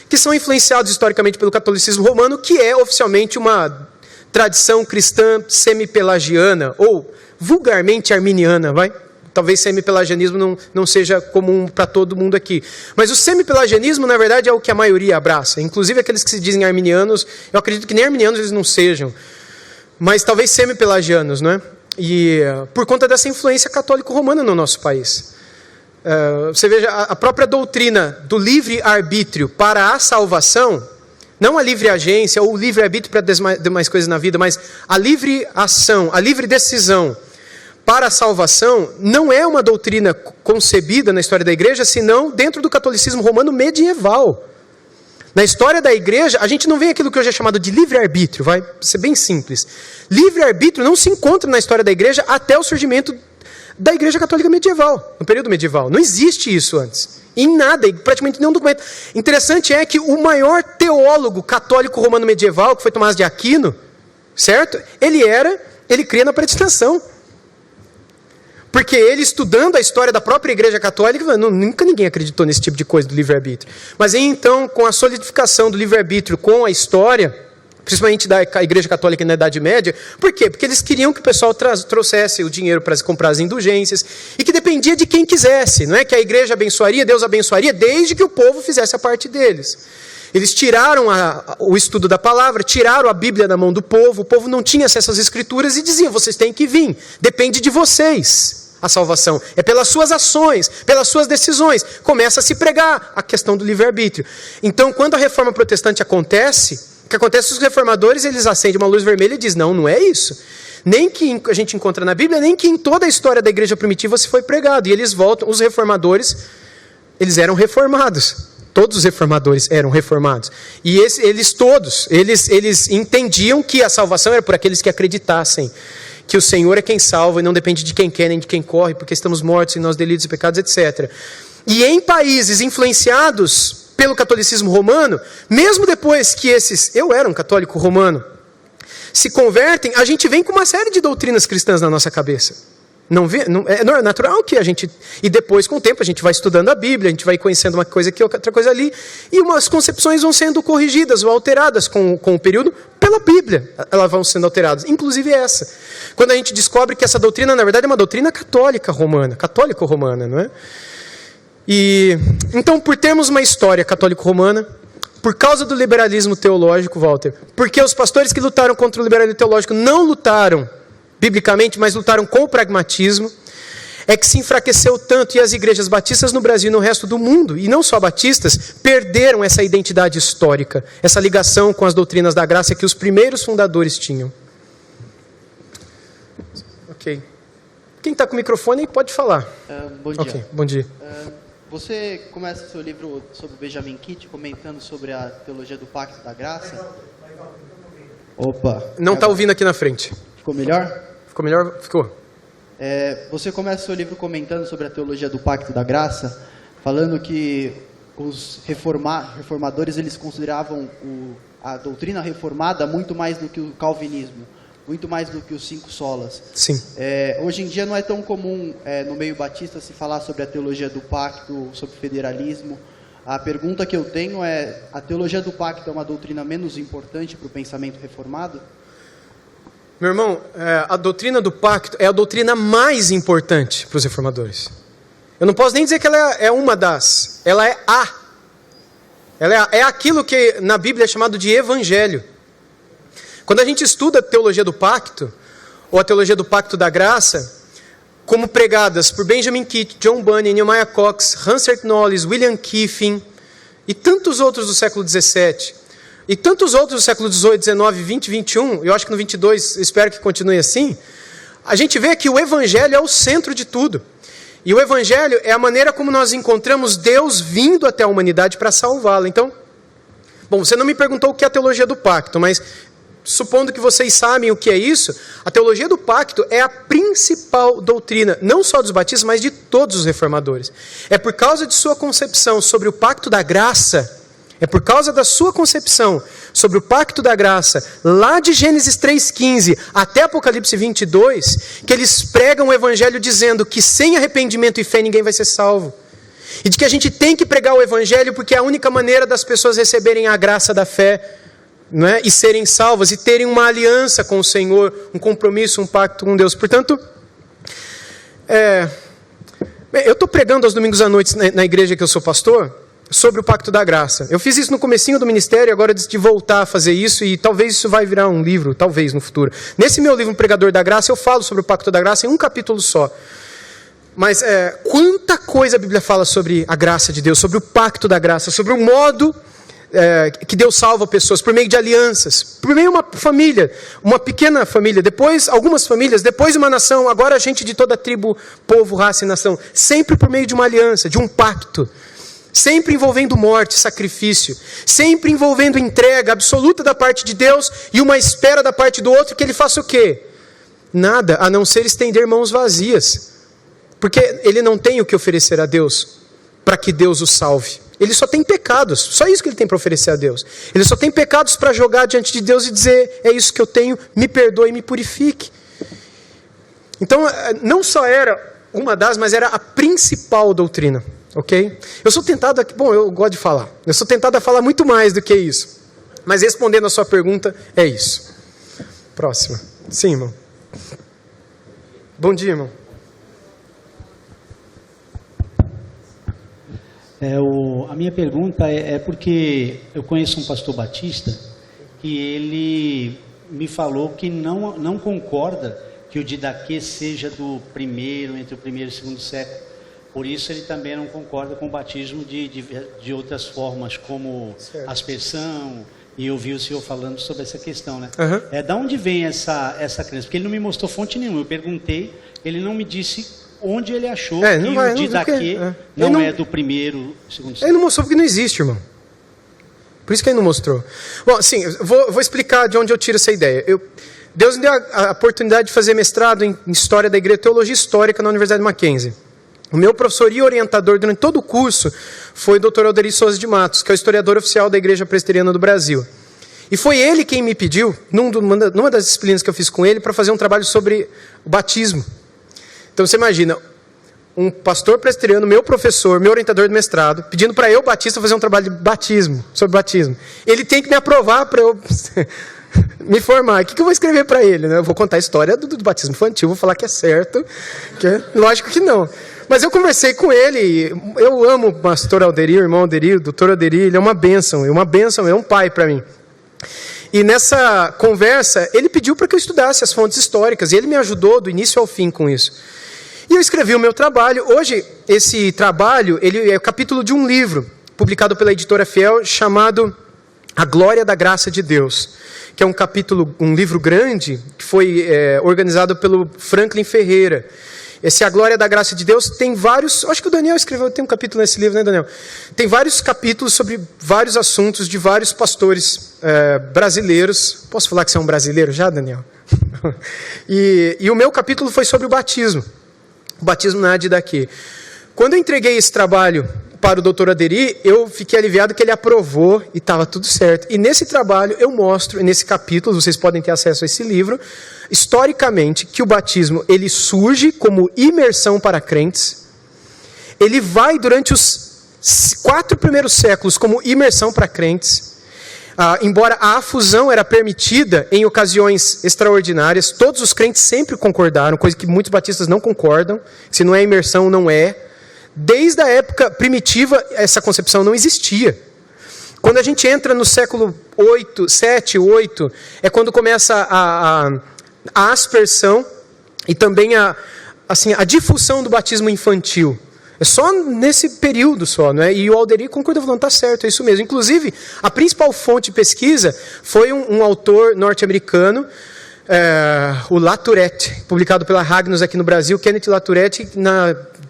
[SPEAKER 3] que são influenciados historicamente pelo catolicismo romano, que é oficialmente uma tradição cristã semi-pelagiana, ou vulgarmente arminiana, vai? Talvez semi-pelagianismo não seja comum para todo mundo aqui. Mas o semi-pelagianismo, na verdade, é o que a maioria abraça. Inclusive aqueles que se dizem arminianos, eu acredito que nem arminianos eles não sejam. Mas talvez semi-pelagianos, não é? E por conta dessa influência católico-romana no nosso país. Você veja, a própria doutrina do livre-arbítrio para a salvação, não a livre agência ou o livre-arbítrio para demais coisas na vida, mas a livre ação, a livre decisão para a salvação, não é uma doutrina concebida na história da igreja, senão dentro do catolicismo romano medieval. Na história da igreja, a gente não vê aquilo que hoje é chamado de livre-arbítrio, vai ser bem simples. Livre-arbítrio não se encontra na história da igreja até o surgimento da igreja católica medieval, no período medieval. Não existe isso antes. Em nada, praticamente nenhum documento. Interessante é que o maior teólogo católico romano medieval, que foi Tomás de Aquino, certo? Ele cria na predestinação. Porque ele, estudando a história da própria igreja católica, nunca ninguém acreditou nesse tipo de coisa do livre-arbítrio. Mas aí, então, com a solidificação do livre-arbítrio com a história, principalmente da igreja católica na Idade Média, por quê? Porque eles queriam que o pessoal trouxesse o dinheiro para comprar as indulgências, e que dependia de quem quisesse, não é? Que a igreja abençoaria, Deus abençoaria, desde que o povo fizesse a parte deles. Eles tiraram o estudo da palavra, tiraram a Bíblia da mão do povo, o povo não tinha acesso às escrituras e diziam, vocês têm que vir, depende de vocês a salvação, é pelas suas ações, pelas suas decisões. Começa a se pregar a questão do livre-arbítrio. Então, quando a reforma protestante acontece, o que acontece, os reformadores, eles acendem uma luz vermelha e dizem, não é isso. Nem que a gente encontra na Bíblia, nem que em toda a história da igreja primitiva se foi pregado. E eles voltam, os reformadores, eles eram reformados. Todos os reformadores eram reformados. E eles todos entendiam que a salvação era por aqueles que acreditassem que o Senhor é quem salva e não depende de quem quer nem de quem corre, porque estamos mortos em nossos delitos e pecados, etc. E em países influenciados pelo catolicismo romano, mesmo depois que eu era um católico romano, se convertem, a gente vem com uma série de doutrinas cristãs na nossa cabeça. É natural que a gente... E depois, com o tempo, a gente vai estudando a Bíblia, a gente vai conhecendo uma coisa aqui, outra coisa ali, e umas concepções vão sendo corrigidas ou alteradas com o período pela Bíblia. Elas vão sendo alteradas, inclusive essa. Quando a gente descobre que essa doutrina, na verdade, é uma doutrina católico-romana, não é? E então, por termos uma história católico-romana, por causa do liberalismo teológico, Walter, porque os pastores que lutaram contra o liberalismo teológico não lutaram biblicamente, mas lutaram com o pragmatismo, é que se enfraqueceu tanto e as igrejas batistas no Brasil e no resto do mundo, e não só batistas, perderam essa identidade histórica, essa ligação com as doutrinas da graça que os primeiros fundadores tinham. Ok. Quem está com o microfone pode falar.
[SPEAKER 4] Bom dia.
[SPEAKER 3] Ok, bom dia.
[SPEAKER 4] Você começa o seu livro sobre Benjamin Kitt comentando sobre a teologia do Pacto da Graça. Opa.
[SPEAKER 3] Não está ouvindo aqui na frente.
[SPEAKER 4] Ficou melhor?
[SPEAKER 3] Ficou melhor? Ficou.
[SPEAKER 4] Você começa o seu livro comentando sobre a teologia do Pacto da Graça, falando que os reformadores eles consideravam a doutrina reformada muito mais do que o calvinismo, muito mais do que os 5 solas.
[SPEAKER 3] Sim.
[SPEAKER 4] Hoje em dia não é tão comum no meio batista se falar sobre a teologia do pacto, sobre federalismo. A pergunta que eu tenho é: a teologia do pacto é uma doutrina menos importante para o pensamento reformado?
[SPEAKER 3] Meu irmão, a doutrina do pacto é a doutrina mais importante para os reformadores. Eu não posso nem dizer que ela é uma das, ela é a. Ela é aquilo que na Bíblia é chamado de evangelho. Quando a gente estuda a teologia do pacto, ou a teologia do pacto da graça, como pregadas por Benjamin Kitt, John Bunyan, Nehemiah Cox, Hansard Knollys, William Kiffin e tantos outros do século XVII, e tantos outros do século XVIII, XIX, XX, XXI, eu acho que no 22, espero que continue assim, a gente vê que o Evangelho é o centro de tudo. E o Evangelho é a maneira como nós encontramos Deus vindo até a humanidade para salvá-la. Então, bom, você não me perguntou o que é a teologia do pacto, mas supondo que vocês sabem o que é isso, a teologia do pacto é a principal doutrina, não só dos batistas, mas de todos os reformadores. É por causa de sua concepção sobre o pacto da graça, é por causa da sua concepção sobre o pacto da graça, lá de Gênesis 3,15 até Apocalipse 22, que eles pregam o evangelho dizendo que sem arrependimento e fé ninguém vai ser salvo. E de que a gente tem que pregar o evangelho porque é a única maneira das pessoas receberem a graça da fé, não é? E serem salvas, e terem uma aliança com o Senhor, um compromisso, um pacto com Deus. Portanto, eu estou pregando aos domingos à noite na igreja que eu sou pastor, sobre o pacto da graça. Eu fiz isso no comecinho do ministério, agora decidi voltar a fazer isso, e talvez isso vai virar um livro, talvez no futuro. Nesse meu livro, Pregador da Graça, eu falo sobre o pacto da graça em um capítulo só. Mas quanta coisa a Bíblia fala sobre a graça de Deus, sobre o pacto da graça, sobre o modo que Deus salva pessoas, por meio de alianças, por meio de uma família, uma pequena família, depois algumas famílias, depois uma nação, agora a gente de toda tribo, povo, raça e nação, sempre por meio de uma aliança, de um pacto, sempre envolvendo morte, sacrifício, sempre envolvendo entrega absoluta da parte de Deus e uma espera da parte do outro que ele faça o quê? Nada, a não ser estender mãos vazias, porque ele não tem o que oferecer a Deus para que Deus o salve. Ele só tem pecados, só isso que ele tem para oferecer a Deus. Ele só tem pecados para jogar diante de Deus e dizer: é isso que eu tenho, me perdoe e me purifique. Então, não só era uma das, mas era a principal doutrina, ok? Eu sou tentado, eu gosto de falar, eu sou tentado a falar muito mais do que isso, mas respondendo a sua pergunta, é isso. Próxima. Sim, irmão. Bom dia, irmão.
[SPEAKER 5] A minha pergunta é porque eu conheço um pastor batista que ele me falou que não concorda que o Didaquê seja entre o primeiro e o segundo século. Por isso ele também não concorda com o batismo de outras formas, como
[SPEAKER 3] certo.
[SPEAKER 5] Aspersão, e eu vi o senhor falando sobre essa questão, né?
[SPEAKER 3] Uhum.
[SPEAKER 5] Da onde vem essa crença? Porque ele não me mostrou fonte nenhuma. Eu perguntei, ele não me disse onde ele achou que o Didaquê não é do primeiro, segundo século.
[SPEAKER 3] Ele não mostrou porque não existe, irmão. Por isso que ele não mostrou. Bom, sim, vou explicar de onde eu tiro essa ideia. Deus me deu a oportunidade de fazer mestrado em História da Igreja, Teologia Histórica na Universidade de Mackenzie. O meu professor e orientador durante todo o curso foi o Dr. Alderi Souza de Matos, que é o historiador oficial da Igreja Presbiteriana do Brasil. E foi ele quem me pediu, numa das disciplinas que eu fiz com ele, para fazer um trabalho sobre o batismo. Então você imagina, um pastor presbiteriano, meu professor, meu orientador do mestrado, pedindo para eu, batista, fazer um trabalho de batismo, sobre batismo. Ele tem que me aprovar para eu me formar. O que eu vou escrever para ele? Né? Eu vou contar a história do batismo infantil, vou falar que é certo, lógico que não. Mas eu conversei com ele, eu amo o pastor Alderi, o irmão Alderi, o doutor Alderi, ele é uma bênção, é um pai para mim. E nessa conversa, ele pediu para que eu estudasse as fontes históricas, e ele me ajudou do início ao fim com isso. E eu escrevi o meu trabalho. Hoje, esse trabalho ele é o capítulo de um livro, publicado pela editora Fiel, chamado A Glória da Graça de Deus, que é um livro grande, que foi organizado pelo Franklin Ferreira. Esse A Glória da Graça de Deus tem vários... Acho que o Daniel escreveu, tem um capítulo nesse livro, né, Daniel? Tem vários capítulos sobre vários assuntos de vários pastores brasileiros. Posso falar que você é um brasileiro já, Daniel? E o meu capítulo foi sobre o batismo. O batismo na Didaquê. Quando eu entreguei esse trabalho para o doutor Aderi, eu fiquei aliviado que ele aprovou e estava tudo certo. E nesse trabalho eu mostro, nesse capítulo, vocês podem ter acesso a esse livro, historicamente, que o batismo ele surge como imersão para crentes. Ele vai durante os 4 primeiros séculos como imersão para crentes. Embora a afusão era permitida em ocasiões extraordinárias, todos os crentes sempre concordaram, coisa que muitos batistas não concordam. Se não é imersão, não é. Desde a época primitiva, essa concepção não existia. Quando a gente entra no século 7, 8, é quando começa a aspersão e também a difusão do batismo infantil. É só nesse período só, não é? E o Alderi concordou, falando, está certo, é isso mesmo. Inclusive, a principal fonte de pesquisa foi um autor norte-americano, o Latourette, publicado pela Ragnos aqui no Brasil, Kenneth Latourette,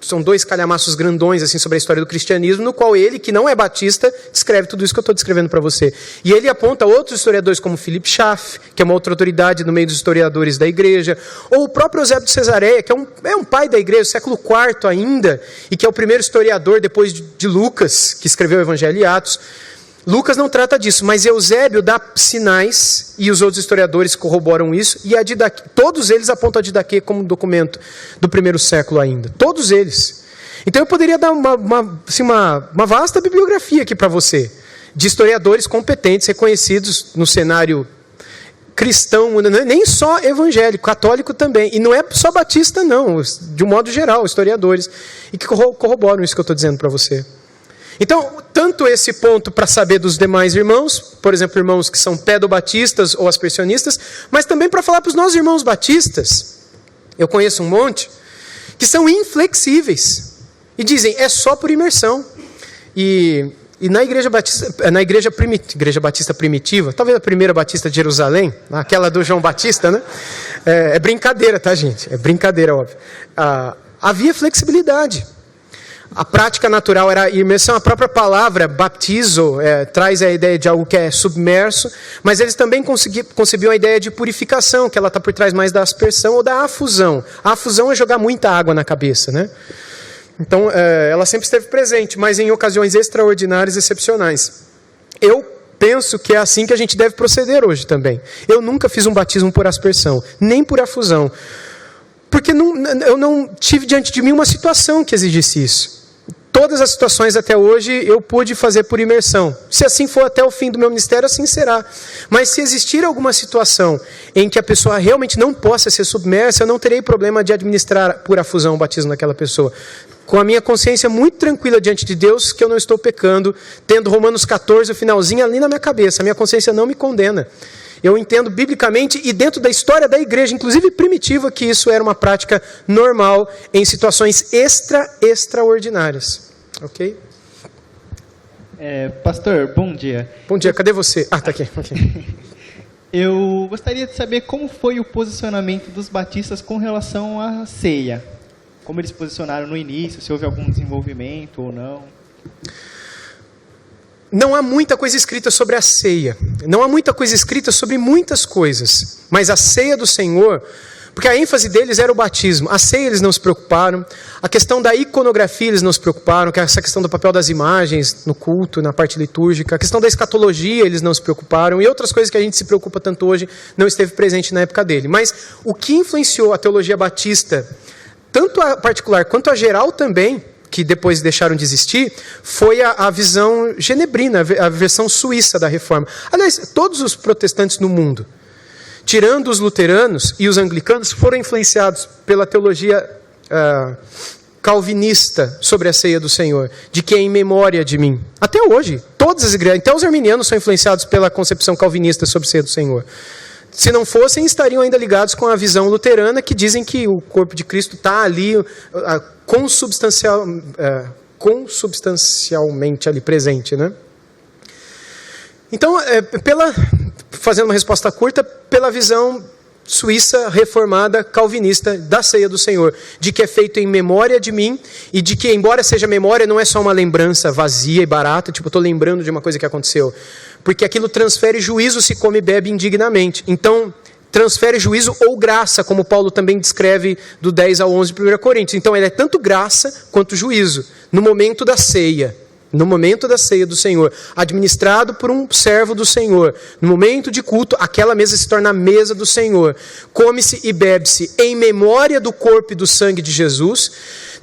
[SPEAKER 3] são 2 calhamaços grandões assim, sobre a história do cristianismo, no qual ele, que não é batista, descreve tudo isso que eu estou descrevendo para você. E ele aponta outros historiadores, como Philip Schaff, que é uma outra autoridade no meio dos historiadores da igreja, ou o próprio Eusébio de Cesareia, que é um pai da igreja, século IV ainda, e que é o primeiro historiador, depois de Lucas, que escreveu o Evangelho e Atos. Lucas não trata disso, mas Eusébio dá sinais, e os outros historiadores corroboram isso, e todos eles apontam a Didaquê como documento do primeiro século ainda. Todos eles. Então eu poderia dar uma vasta bibliografia aqui para você, de historiadores competentes, reconhecidos no cenário cristão, nem só evangélico, católico também. E não é só batista, não, de um modo geral, historiadores, e que corroboram isso que eu estou dizendo para você. Então, tanto esse ponto para saber dos demais irmãos, por exemplo, irmãos que são pedobatistas ou aspersionistas, mas também para falar para os nossos irmãos batistas, eu conheço um monte, que são inflexíveis e dizem, é só por imersão. E na igreja batista primitiva, talvez a primeira batista de Jerusalém, aquela do João Batista, né? É brincadeira, tá, gente? É brincadeira, óbvio. Havia flexibilidade. A prática natural era imersão. A própria palavra baptizo traz a ideia de algo que é submerso, mas eles também concebiam a ideia de purificação, que ela está por trás mais da aspersão ou da afusão. A afusão é jogar muita água na cabeça, né? Então, ela sempre esteve presente, mas em ocasiões extraordinárias e excepcionais. Eu penso que é assim que a gente deve proceder hoje também. Eu nunca fiz um batismo por aspersão, nem por afusão, porque eu não tive diante de mim uma situação que exigisse isso. Todas as situações até hoje eu pude fazer por imersão. Se assim for até o fim do meu ministério, assim será. Mas se existir alguma situação em que a pessoa realmente não possa ser submersa, eu não terei problema de administrar por afusão o batismo daquela pessoa. Com a minha consciência muito tranquila diante de Deus, que eu não estou pecando, tendo Romanos 14, o finalzinho ali na minha cabeça. A minha consciência não me condena. Eu entendo biblicamente e dentro da história da igreja, inclusive primitiva, que isso era uma prática normal em situações extraordinárias. Ok?
[SPEAKER 6] Pastor, bom dia.
[SPEAKER 3] Bom dia, cadê você? Ah, está aqui. Okay.
[SPEAKER 6] Eu gostaria de saber como foi o posicionamento dos batistas com relação à ceia. Como eles se posicionaram no início, se houve algum desenvolvimento ou não.
[SPEAKER 3] Não há muita coisa escrita sobre a ceia. Não há muita coisa escrita sobre muitas coisas. Mas a ceia do Senhor, porque a ênfase deles era o batismo. A ceia eles não se preocuparam. A questão da iconografia eles não se preocuparam, que é essa questão do papel das imagens no culto, na parte litúrgica. A questão da escatologia eles não se preocuparam. E outras coisas que a gente se preocupa tanto hoje não esteve presente na época dele. Mas o que influenciou a teologia batista, tanto a particular quanto a geral também, que depois deixaram de existir, foi a visão genebrina, a versão suíça da reforma. Aliás, todos os protestantes no mundo, tirando os luteranos e os anglicanos, foram influenciados pela teologia calvinista sobre a ceia do Senhor, de que é em memória de mim. Até hoje, todas as igrejas, até os arminianos são influenciados pela concepção calvinista sobre a ceia do Senhor. Se não fossem, estariam ainda ligados com a visão luterana, que dizem que o corpo de Cristo está ali consubstancialmente ali presente, né? Então, fazendo uma resposta curta, pela visão suíça, reformada, calvinista da ceia do Senhor, de que é feito em memória de mim, e de que, embora seja memória, não é só uma lembrança vazia e barata, tipo, eu estou lembrando de uma coisa que aconteceu, porque aquilo transfere juízo se come e bebe indignamente. Então, transfere juízo ou graça, como Paulo também descreve do 10 ao 11 de 1 Coríntios. Então, ele é tanto graça quanto juízo, no momento da ceia. No momento da ceia do Senhor, administrado por um servo do Senhor, no momento de culto, aquela mesa se torna a mesa do Senhor. Come-se e bebe-se em memória do corpo e do sangue de Jesus.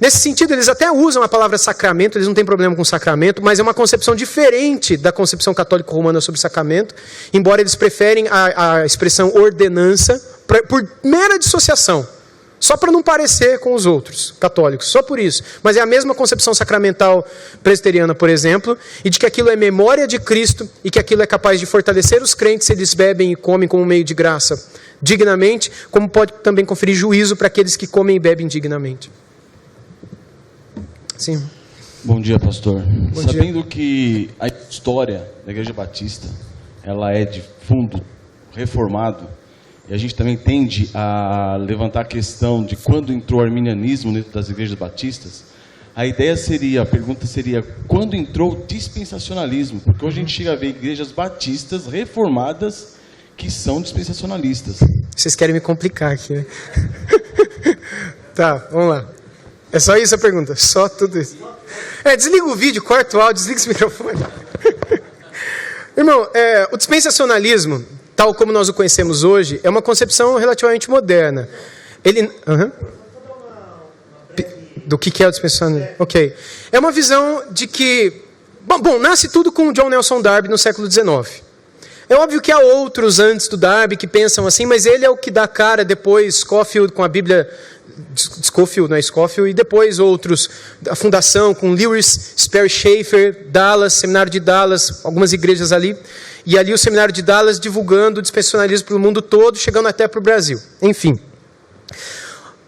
[SPEAKER 3] Nesse sentido, eles até usam a palavra sacramento, eles não têm problema com sacramento, mas é uma concepção diferente da concepção católico-romana sobre sacramento, embora eles preferem a expressão ordenança por mera dissociação. Só para não parecer com os outros católicos, só por isso. Mas é a mesma concepção sacramental presbiteriana, por exemplo, e de que aquilo é memória de Cristo e que aquilo é capaz de fortalecer os crentes se eles bebem e comem como meio de graça dignamente, como pode também conferir juízo para aqueles que comem e bebem dignamente. Sim.
[SPEAKER 7] Bom dia, pastor.
[SPEAKER 3] dia.
[SPEAKER 7] Sabendo que a história da Igreja Batista, ela é de fundo reformado, e a gente também tende a levantar a questão de quando entrou o arminianismo dentro das igrejas batistas, a pergunta seria, quando entrou o dispensacionalismo? Porque hoje a gente chega a ver igrejas batistas reformadas que são dispensacionalistas.
[SPEAKER 3] Vocês querem me complicar aqui, né? Tá, vamos lá. É só isso a pergunta? Só tudo isso? Desliga o vídeo, corta o áudio, desliga esse microfone. Irmão, o dispensacionalismo, tal como nós o conhecemos hoje, é uma concepção relativamente moderna. Do que é o dispensacionalismo? Ok. É uma visão de que... Bom, nasce tudo com John Nelson Darby no século XIX. É óbvio que há outros antes do Darby que pensam assim, mas ele é o que dá cara depois, Scofield com a Bíblia... Scofield, não é Scofield, e depois outros, a fundação com Lewis Sperry Chafer, Dallas, Seminário de Dallas, algumas igrejas ali, e ali o Seminário de Dallas divulgando o dispensacionalismo pelo mundo todo, chegando até para o Brasil. Enfim,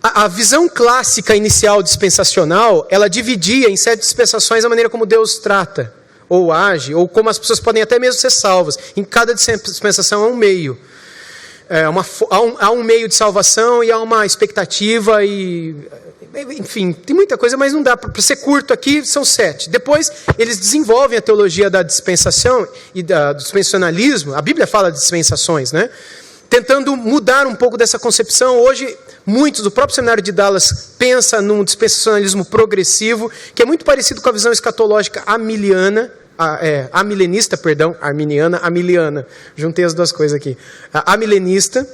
[SPEAKER 3] a visão clássica inicial dispensacional, ela dividia em 7 dispensações a maneira como Deus trata, ou age, ou como as pessoas podem até mesmo ser salvas. Em cada dispensação há um meio. Há um meio de salvação e há uma expectativa e... Enfim, tem muita coisa, mas não dá para ser curto aqui, são 7. Depois, eles desenvolvem a teologia da dispensação e do dispensacionalismo. A Bíblia fala de dispensações, né? Tentando mudar um pouco dessa concepção. Hoje, muitos do próprio Seminário de Dallas pensam num dispensacionalismo progressivo, que é muito parecido com a visão escatológica arminiana, juntei as duas coisas aqui. A amilenista,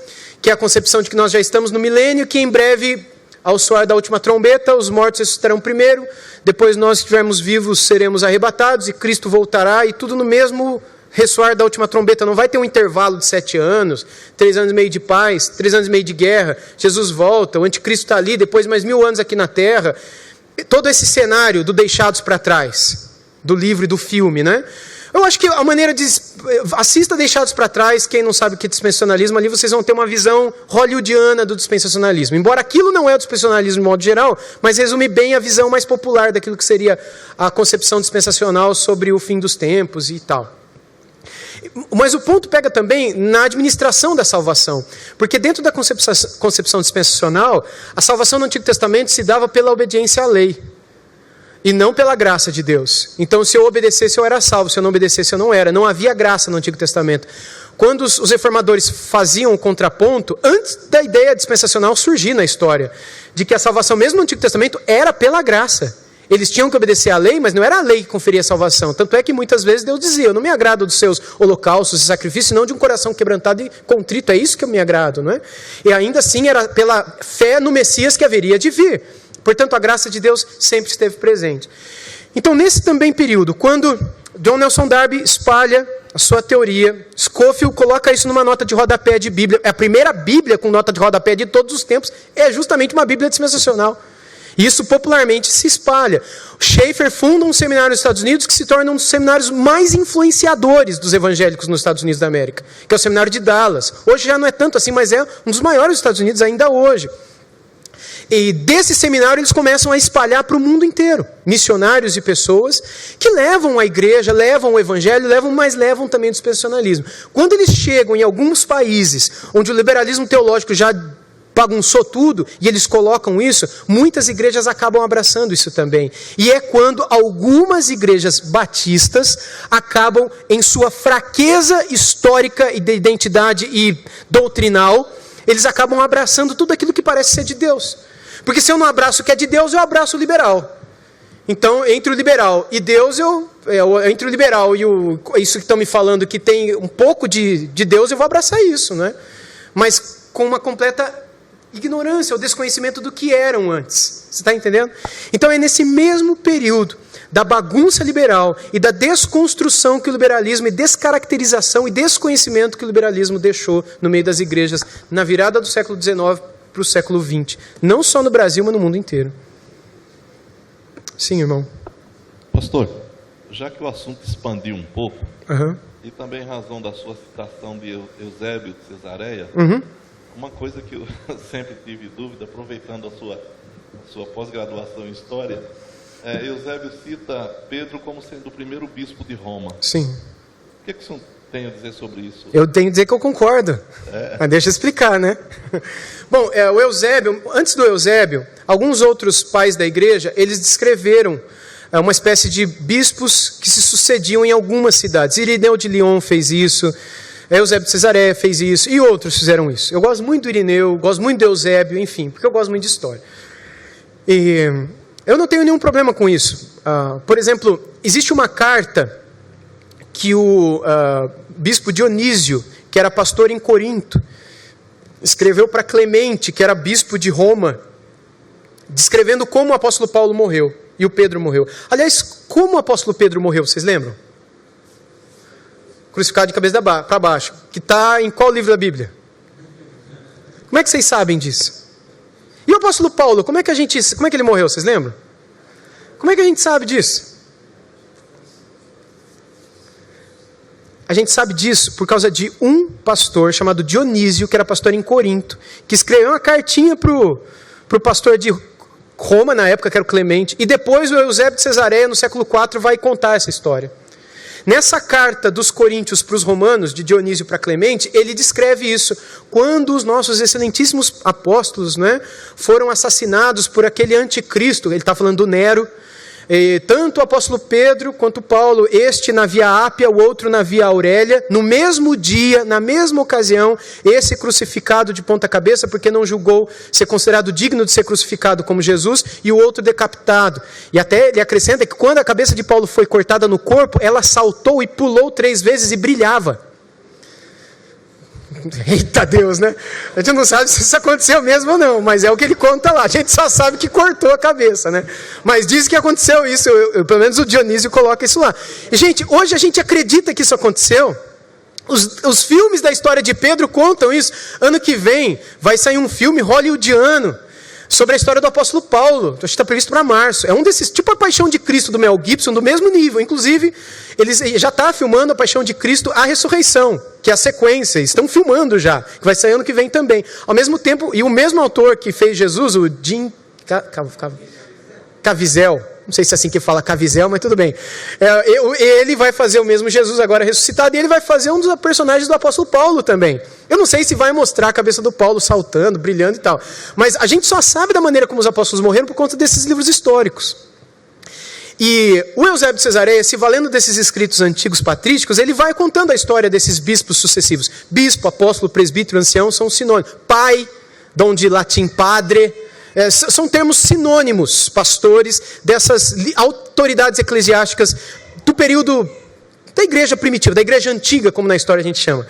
[SPEAKER 3] que é a concepção de que nós já estamos no milênio, que em breve, ao soar da última trombeta, os mortos ressuscitarão primeiro, depois nós que estivermos vivos seremos arrebatados, e Cristo voltará, e tudo no mesmo ressoar da última trombeta. Não vai ter um intervalo de 7 anos, 3 anos e meio de paz, 3 anos e meio de guerra, Jesus volta, o anticristo está ali, depois mais 1000 anos aqui na terra. Todo esse cenário do deixados para trás, do livro e do filme, né? Eu acho que a maneira de... Assista Deixados para Trás, quem não sabe o que é dispensacionalismo, ali vocês vão ter uma visão hollywoodiana do dispensacionalismo. Embora aquilo não é o dispensacionalismo de modo geral, mas resume bem a visão mais popular daquilo que seria a concepção dispensacional sobre o fim dos tempos e tal. Mas o ponto pega também na administração da salvação. Porque dentro da concepção dispensacional, a salvação no Antigo Testamento se dava pela obediência à lei. E não pela graça de Deus. Então, se eu obedecesse, eu era salvo. Se eu não obedecesse, eu não era. Não havia graça no Antigo Testamento. Quando os reformadores faziam o contraponto, antes da ideia dispensacional surgir na história, de que a salvação, mesmo no Antigo Testamento, era pela graça. Eles tinham que obedecer à lei, mas não era a lei que conferia a salvação. Tanto é que muitas vezes Deus dizia, eu não me agrado dos seus holocaustos e sacrifícios, não de um coração quebrantado e contrito. É isso que eu me agrado, não é? E ainda assim era pela fé no Messias que haveria de vir. Portanto, a graça de Deus sempre esteve presente. Então, nesse também período, quando John Nelson Darby espalha a sua teoria, Scofield coloca isso numa nota de rodapé de Bíblia. A primeira Bíblia com nota de rodapé de todos os tempos é justamente uma Bíblia dispensacional. E isso popularmente se espalha. Schaeffer funda um seminário nos Estados Unidos que se torna um dos seminários mais influenciadores dos evangélicos nos Estados Unidos da América, que é o seminário de Dallas. Hoje já não é tanto assim, mas é um dos maiores dos Estados Unidos ainda hoje. E desse seminário eles começam a espalhar para o mundo inteiro. Missionários e pessoas que levam a igreja, levam o evangelho, mas levam também o dispensacionalismo. Quando eles chegam em alguns países onde o liberalismo teológico já bagunçou tudo, e eles colocam isso, muitas igrejas acabam abraçando isso também. E é quando algumas igrejas batistas acabam, em sua fraqueza histórica e de identidade e doutrinal, eles acabam abraçando tudo aquilo que parece ser de Deus. Porque se eu não abraço o que é de Deus, eu abraço o liberal. Então, entre o liberal e Deus, entre o liberal e isso que estão me falando que tem um pouco de Deus, eu vou abraçar isso, né? Mas com uma completa ignorância, ou desconhecimento do que eram antes. Você está entendendo? Então é nesse mesmo período da bagunça liberal e da desconstrução que o liberalismo, e descaracterização e desconhecimento que o liberalismo deixou no meio das igrejas na virada do século XIX para o século XX. Não só no Brasil, mas no mundo inteiro. Sim, irmão.
[SPEAKER 8] Pastor, já que o assunto expandiu um pouco, e também em razão da sua citação de Eusébio de Cesareia, uma coisa que eu sempre tive dúvida, aproveitando a sua pós-graduação em História, Eusébio cita Pedro como sendo o primeiro bispo de Roma.
[SPEAKER 3] Sim.
[SPEAKER 8] O que o senhor tem a dizer sobre isso?
[SPEAKER 3] Eu tenho a dizer que eu concordo. Mas deixa eu explicar, né? Bom, o Eusébio, antes do Eusébio, alguns outros pais da igreja, eles descreveram uma espécie de bispos que se sucediam em algumas cidades. Irineu de Lyon fez isso, Eusébio de Cesareia fez isso, e outros fizeram isso. Eu gosto muito do Irineu, gosto muito do Eusébio, enfim, porque eu gosto muito de história. E eu não tenho nenhum problema com isso. Por exemplo, existe uma carta que o bispo Dionísio, que era pastor em Corinto, escreveu para Clemente, que era bispo de Roma, descrevendo como o apóstolo Paulo morreu e o Pedro morreu. Aliás, como o apóstolo Pedro morreu, vocês lembram? Crucificado de cabeça para baixo, que está em qual livro da Bíblia? Como é que vocês sabem disso? E o apóstolo Paulo, como é que ele morreu, vocês lembram? Como é que a gente sabe disso? A gente sabe disso por causa de um pastor chamado Dionísio, que era pastor em Corinto, que escreveu uma cartinha para o pastor de Roma, na época, que era o Clemente, e depois o Eusébio de Cesareia, no século IV, vai contar essa história. Nessa carta dos Coríntios para os romanos, de Dionísio para Clemente, ele descreve isso. Quando os nossos excelentíssimos apóstolos, né, foram assassinados por aquele anticristo, ele está falando do Nero, tanto o apóstolo Pedro quanto Paulo, este na Via Ápia, o outro na Via Aurélia, no mesmo dia, na mesma ocasião, esse crucificado de ponta cabeça, porque não julgou ser considerado digno de ser crucificado como Jesus, e o outro decapitado. E até ele acrescenta que quando a cabeça de Paulo foi cortada no corpo, ela saltou e pulou 3 vezes e brilhava. Eita Deus, né? A gente não sabe se isso aconteceu mesmo ou não, mas é o que ele conta lá. A gente só sabe que cortou a cabeça, né? Mas diz que aconteceu isso, pelo menos o Dionísio coloca isso lá. E, gente, hoje a gente acredita que isso aconteceu. Os filmes da história de Pedro contam isso. Ano que vem vai sair um filme hollywoodiano sobre a história do apóstolo Paulo. Acho que está previsto para março. É um desses, tipo a Paixão de Cristo do Mel Gibson, do mesmo nível. Inclusive, eles já estão filmando a Paixão de Cristo, a Ressurreição, que é a sequência. Estão filmando já, que vai sair ano que vem também. Ao mesmo tempo, e o mesmo autor que fez Jesus, o Jim Caviezel, não sei se é assim que fala Caviezel, mas tudo bem. Ele vai fazer o mesmo Jesus agora ressuscitado, e ele vai fazer um dos personagens do apóstolo Paulo também. Eu não sei se vai mostrar a cabeça do Paulo saltando, brilhando e tal. Mas a gente só sabe da maneira como os apóstolos morreram por conta desses livros históricos. E o Eusébio de Cesareia, se valendo desses escritos antigos patrísticos, ele vai contando a história desses bispos sucessivos. Bispo, apóstolo, presbítero, ancião são sinônimos. Pai, dom de latim padre, são termos sinônimos, pastores, dessas autoridades eclesiásticas do período da igreja primitiva, da igreja antiga, como na história a gente chama.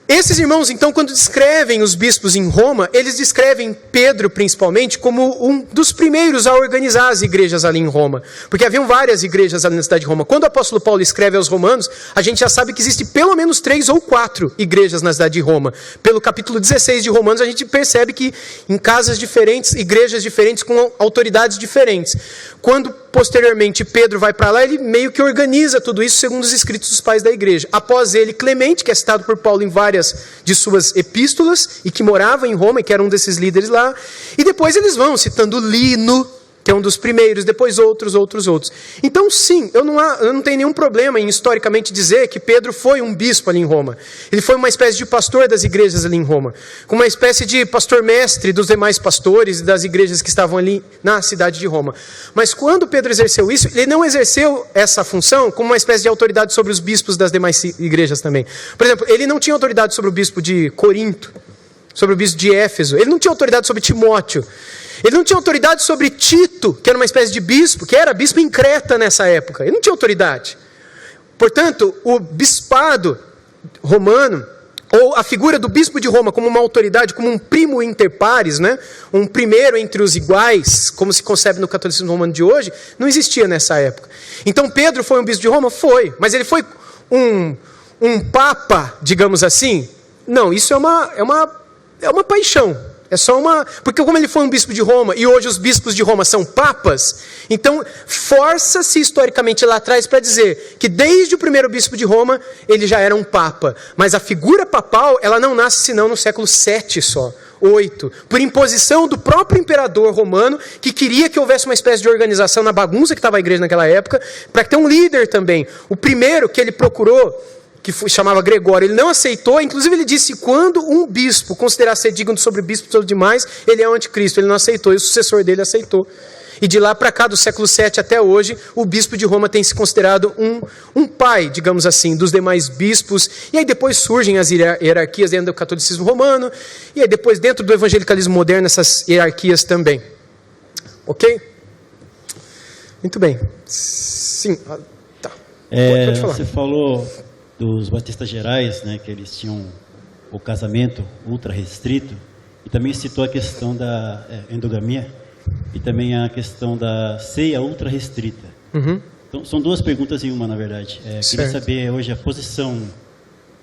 [SPEAKER 3] Esses irmãos, então, quando descrevem os bispos em Roma, eles descrevem Pedro, principalmente, como um dos primeiros a organizar as igrejas ali em Roma. Porque haviam várias igrejas ali na cidade de Roma. Quando o apóstolo Paulo escreve aos romanos, a gente já sabe que existe pelo menos 3 ou 4 igrejas na cidade de Roma. Pelo capítulo 16 de Romanos, a gente percebe que em casas diferentes, igrejas diferentes, com autoridades diferentes. Quando, posteriormente, Pedro vai para lá, ele meio que organiza tudo isso segundo os escritos dos pais da igreja. Após ele, Clemente, que é citado por Paulo em várias de suas epístolas, e que morava em Roma, e que era um desses líderes lá. E depois eles vão citando Lino, que é um dos primeiros, depois outros. Então, sim, eu não tenho nenhum problema em historicamente dizer que Pedro foi um bispo ali em Roma. Ele foi uma espécie de pastor das igrejas ali em Roma, como uma espécie de pastor-mestre dos demais pastores e das igrejas que estavam ali na cidade de Roma. Mas quando Pedro exerceu isso, ele não exerceu essa função como uma espécie de autoridade sobre os bispos das demais igrejas também. Por exemplo, ele não tinha autoridade sobre o bispo de Corinto, sobre o bispo de Éfeso, ele não tinha autoridade sobre Timóteo. Ele não tinha autoridade sobre Tito, que era uma espécie de bispo, que era bispo em Creta nessa época. Ele não tinha autoridade. Portanto, o bispado romano, ou a figura do bispo de Roma como uma autoridade, como um primo inter pares, né? Um primeiro entre os iguais, como se concebe no catolicismo romano de hoje, não existia nessa época. Então Pedro foi um bispo de Roma? Foi. Mas ele foi um papa, digamos assim? Não, isso é uma paixão. É só porque como ele foi um bispo de Roma, e hoje os bispos de Roma são papas, então força-se historicamente lá atrás para dizer que desde o primeiro bispo de Roma, ele já era um papa. Mas a figura papal, ela não nasce senão no século VII só, 8, por imposição do próprio imperador romano, que queria que houvesse uma espécie de organização na bagunça que estava a igreja naquela época, para ter um líder também. O primeiro que ele procurou, que chamava Gregório, ele não aceitou, inclusive ele disse, quando um bispo considerar ser digno sobre bispo sobre demais, ele é o anticristo, ele não aceitou, e o sucessor dele aceitou. E de lá para cá, do século VII até hoje, o bispo de Roma tem se considerado um pai, digamos assim, dos demais bispos, e aí depois surgem as hierarquias dentro do catolicismo romano, e aí depois dentro do evangelicalismo moderno, essas hierarquias também. Ok? Muito bem. Sim, tá. Pode falar.
[SPEAKER 5] Você falou dos batistas gerais, né, que eles tinham o casamento ultra restrito, e também citou a questão da endogamia, e também a questão da ceia ultra restrita.
[SPEAKER 3] Uhum.
[SPEAKER 5] Então, são duas perguntas em uma, na verdade. Queria saber hoje a posição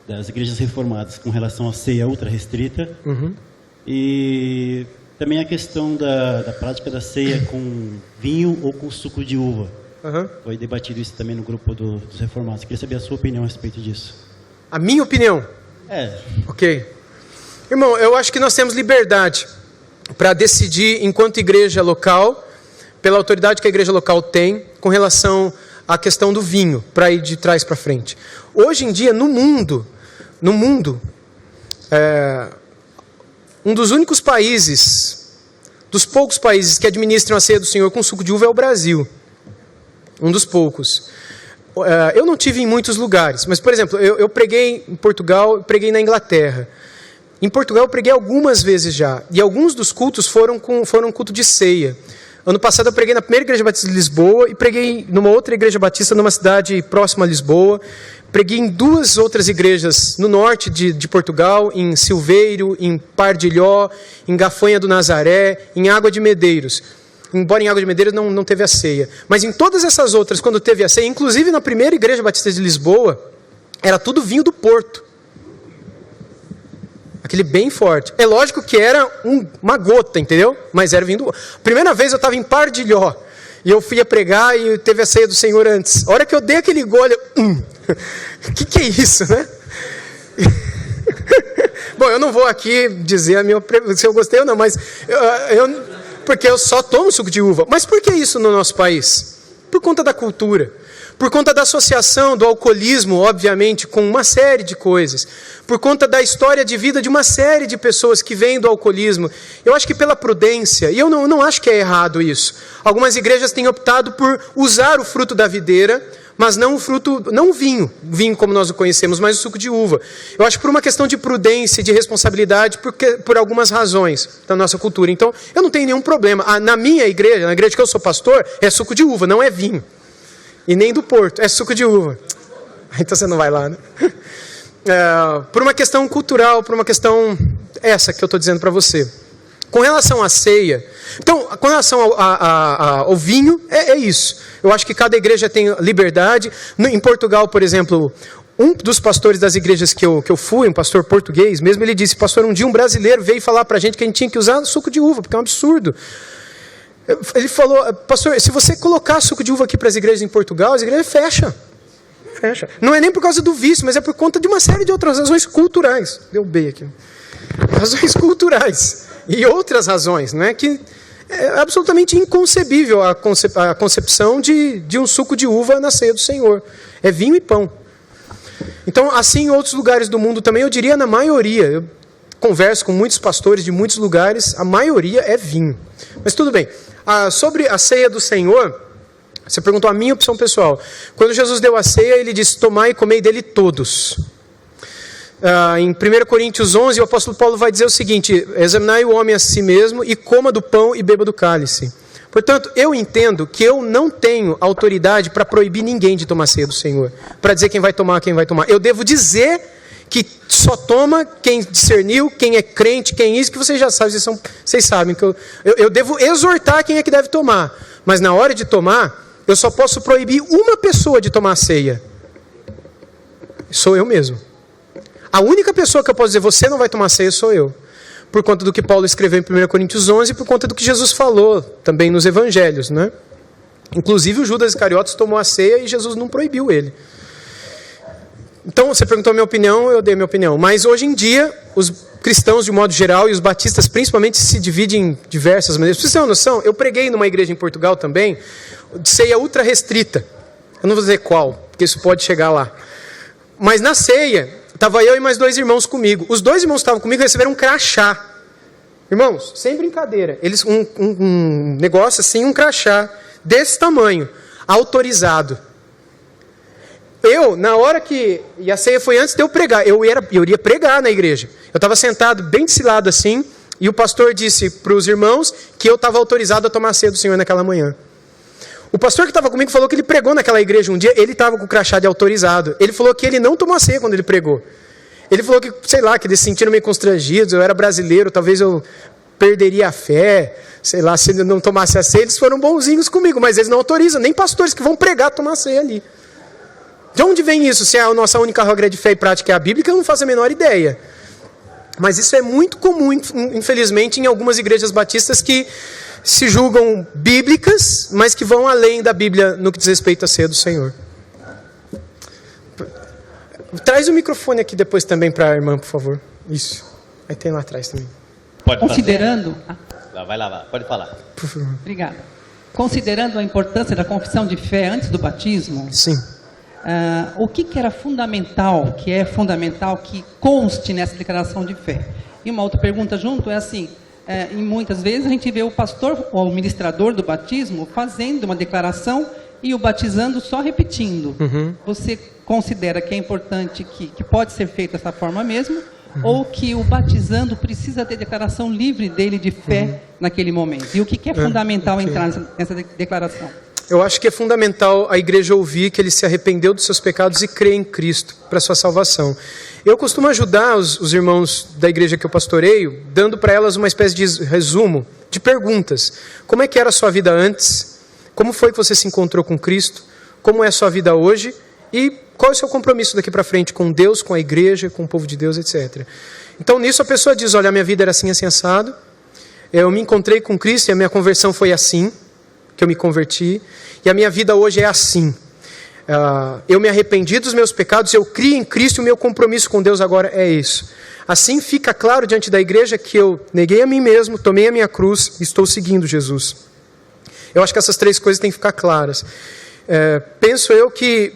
[SPEAKER 5] das igrejas reformadas com relação à ceia ultra restrita, e também a questão da prática da ceia com vinho ou com suco de uva. Foi debatido isso também no grupo dos reformados. Queria saber a sua opinião a respeito disso.
[SPEAKER 3] A minha opinião? Ok. Irmão, eu acho que nós temos liberdade para decidir, enquanto igreja local, pela autoridade que a igreja local tem, com relação à questão do vinho, para ir de trás para frente. Hoje em dia, no mundo, um dos únicos países, dos poucos países que administram a ceia do Senhor com suco de uva é o Brasil. Um dos poucos. Eu não tive em muitos lugares, mas, por exemplo, eu preguei em Portugal, preguei na Inglaterra. Em Portugal eu preguei algumas vezes já, e alguns dos cultos foram culto de ceia. Ano passado eu preguei na primeira igreja batista de Lisboa, e preguei numa outra igreja batista numa cidade próxima a Lisboa. Preguei em 2 outras igrejas no norte de Portugal, em Silveiro, em Pardilhó, em Gafanha do Nazaré, em Água de Medeiros. Embora em Água de Medeiros não teve a ceia. Mas em todas essas outras, quando teve a ceia, inclusive na primeira igreja batista de Lisboa, era tudo vinho do Porto. Aquele bem forte. É lógico que era uma gota, entendeu? Mas era vinho do... Primeira vez eu estava em Pardilhó, e eu fui a pregar e teve a ceia do Senhor antes. A hora que eu dei aquele gole, que é isso, né? Bom, eu não vou aqui dizer se eu gostei ou não, mas porque eu só tomo suco de uva. Mas por que isso no nosso país? Por conta da cultura. Por conta da associação do alcoolismo, obviamente, com uma série de coisas. Por conta da história de vida de uma série de pessoas que vêm do alcoolismo. Eu acho que pela prudência, e eu não acho que é errado isso. Algumas igrejas têm optado por usar o fruto da videira, mas não o vinho como nós o conhecemos, mas o suco de uva. Eu acho que por uma questão de prudência e de responsabilidade, por algumas razões da nossa cultura. Então, eu não tenho nenhum problema. Na minha igreja, na igreja que eu sou pastor, é suco de uva, não é vinho. E nem do Porto, é suco de uva. Então você não vai lá, né? por uma questão cultural, por uma questão essa que eu estou dizendo para você. Com relação à ceia, então, com relação ao vinho, é isso. Eu acho que cada igreja tem liberdade. Em Portugal, por exemplo, um dos pastores das igrejas que eu fui, um pastor português mesmo, ele disse: pastor, um dia um brasileiro veio falar para a gente que a gente tinha que usar suco de uva, porque é um absurdo. Ele falou: pastor, se você colocar suco de uva aqui para as igrejas em Portugal, as igrejas fecham. Não é nem por causa do vício, mas é por conta de uma série de outras razões culturais. Deu B aqui. Razões culturais. E outras razões, não é? Que é absolutamente inconcebível a concepção de um suco de uva na ceia do Senhor. É vinho e pão. Então, assim, em outros lugares do mundo também, eu diria na maioria, eu converso com muitos pastores de muitos lugares, a maioria é vinho. Mas tudo bem. Sobre a ceia do Senhor, você perguntou a minha opção pessoal. Quando Jesus deu a ceia, ele disse: tomai e comei dele todos. Em 1 Coríntios 11, o apóstolo Paulo vai dizer o seguinte: examinai o homem a si mesmo e coma do pão e beba do cálice. Portanto, eu entendo que eu não tenho autoridade para proibir ninguém de tomar ceia do Senhor, para dizer quem vai tomar, quem vai tomar. Eu devo dizer que só toma quem discerniu, quem é crente, quem é isso, que vocês já sabem, vocês sabem. Que eu devo exortar quem é que deve tomar, mas na hora de tomar, eu só posso proibir uma pessoa de tomar a ceia. Sou eu mesmo. A única pessoa que eu posso dizer: você não vai tomar ceia, sou eu. Por conta do que Paulo escreveu em 1 Coríntios 11, por conta do que Jesus falou também nos evangelhos, né? Inclusive o Judas Iscariotes tomou a ceia e Jesus não proibiu ele. Então, você perguntou a minha opinião, eu dei a minha opinião. Mas hoje em dia, os cristãos de modo geral e os batistas principalmente se dividem em diversas maneiras. Pra vocês terem uma noção, eu preguei numa igreja em Portugal também, de ceia ultra restrita. Eu não vou dizer qual, porque isso pode chegar lá. Mas na ceia, estava eu e mais 2 irmãos comigo. Os 2 irmãos que estavam comigo receberam um crachá. Irmãos, sem brincadeira. Eles, um negócio assim, um crachá desse tamanho, autorizado. Eu, na hora que... E a ceia foi antes de eu pregar. Eu iria pregar na igreja. Eu estava sentado bem desse lado assim, e o pastor disse para os irmãos que eu estava autorizado a tomar a ceia do Senhor naquela manhã. O pastor que estava comigo falou que ele pregou naquela igreja um dia, ele estava com o crachá de autorizado. Ele falou que ele não tomou a ceia quando ele pregou. Ele falou que, sei lá, que eles se sentiram meio constrangidos, eu era brasileiro, talvez eu perderia a fé, sei lá, se ele não tomasse a ceia. Eles foram bonzinhos comigo, mas eles não autorizam, nem pastores que vão pregar tomar a ceia ali. De onde vem isso? Se a nossa única regra de fé e prática é a bíblica, eu não faço a menor ideia. Mas isso é muito comum, infelizmente, em algumas igrejas batistas que se julgam bíblicas, mas que vão além da Bíblia no que diz respeito à ceia do Senhor. Traz o microfone aqui depois também para a irmã, por favor. Isso. Aí tem lá atrás também.
[SPEAKER 9] Pode
[SPEAKER 10] Considerando...
[SPEAKER 9] Vai lá, pode falar.
[SPEAKER 3] Por favor.
[SPEAKER 10] Obrigada. Considerando a importância da confissão de fé antes do batismo...
[SPEAKER 3] Sim.
[SPEAKER 10] O que era fundamental, que é fundamental que conste nessa declaração de fé? E uma outra pergunta junto é assim, em muitas vezes a gente vê o pastor ou o ministrador do batismo fazendo uma declaração e o batizando só repetindo.
[SPEAKER 3] Uhum.
[SPEAKER 10] Você considera que é importante, que pode ser feito dessa forma mesmo, ou que o batizando precisa ter declaração livre dele de fé naquele momento? E o que é fundamental entrar nessa declaração?
[SPEAKER 3] Eu acho que é fundamental a igreja ouvir que ele se arrependeu dos seus pecados e crê em Cristo para a sua salvação. Eu costumo ajudar os irmãos da igreja que eu pastoreio, dando para elas uma espécie de resumo, de perguntas. Como é que era a sua vida antes? Como foi que você se encontrou com Cristo? Como é a sua vida hoje? E qual é o seu compromisso daqui para frente com Deus, com a igreja, com o povo de Deus, etc. Então nisso a pessoa diz: olha, a minha vida era assim, assim, assado. Eu me encontrei com Cristo e a minha conversão foi assim, que eu me converti, e a minha vida hoje é assim. Eu me arrependi dos meus pecados, eu criei em Cristo e o meu compromisso com Deus agora é isso. Assim fica claro diante da igreja que eu neguei a mim mesmo, tomei a minha cruz e estou seguindo Jesus. Eu acho que essas 3 coisas têm que ficar claras. Penso eu que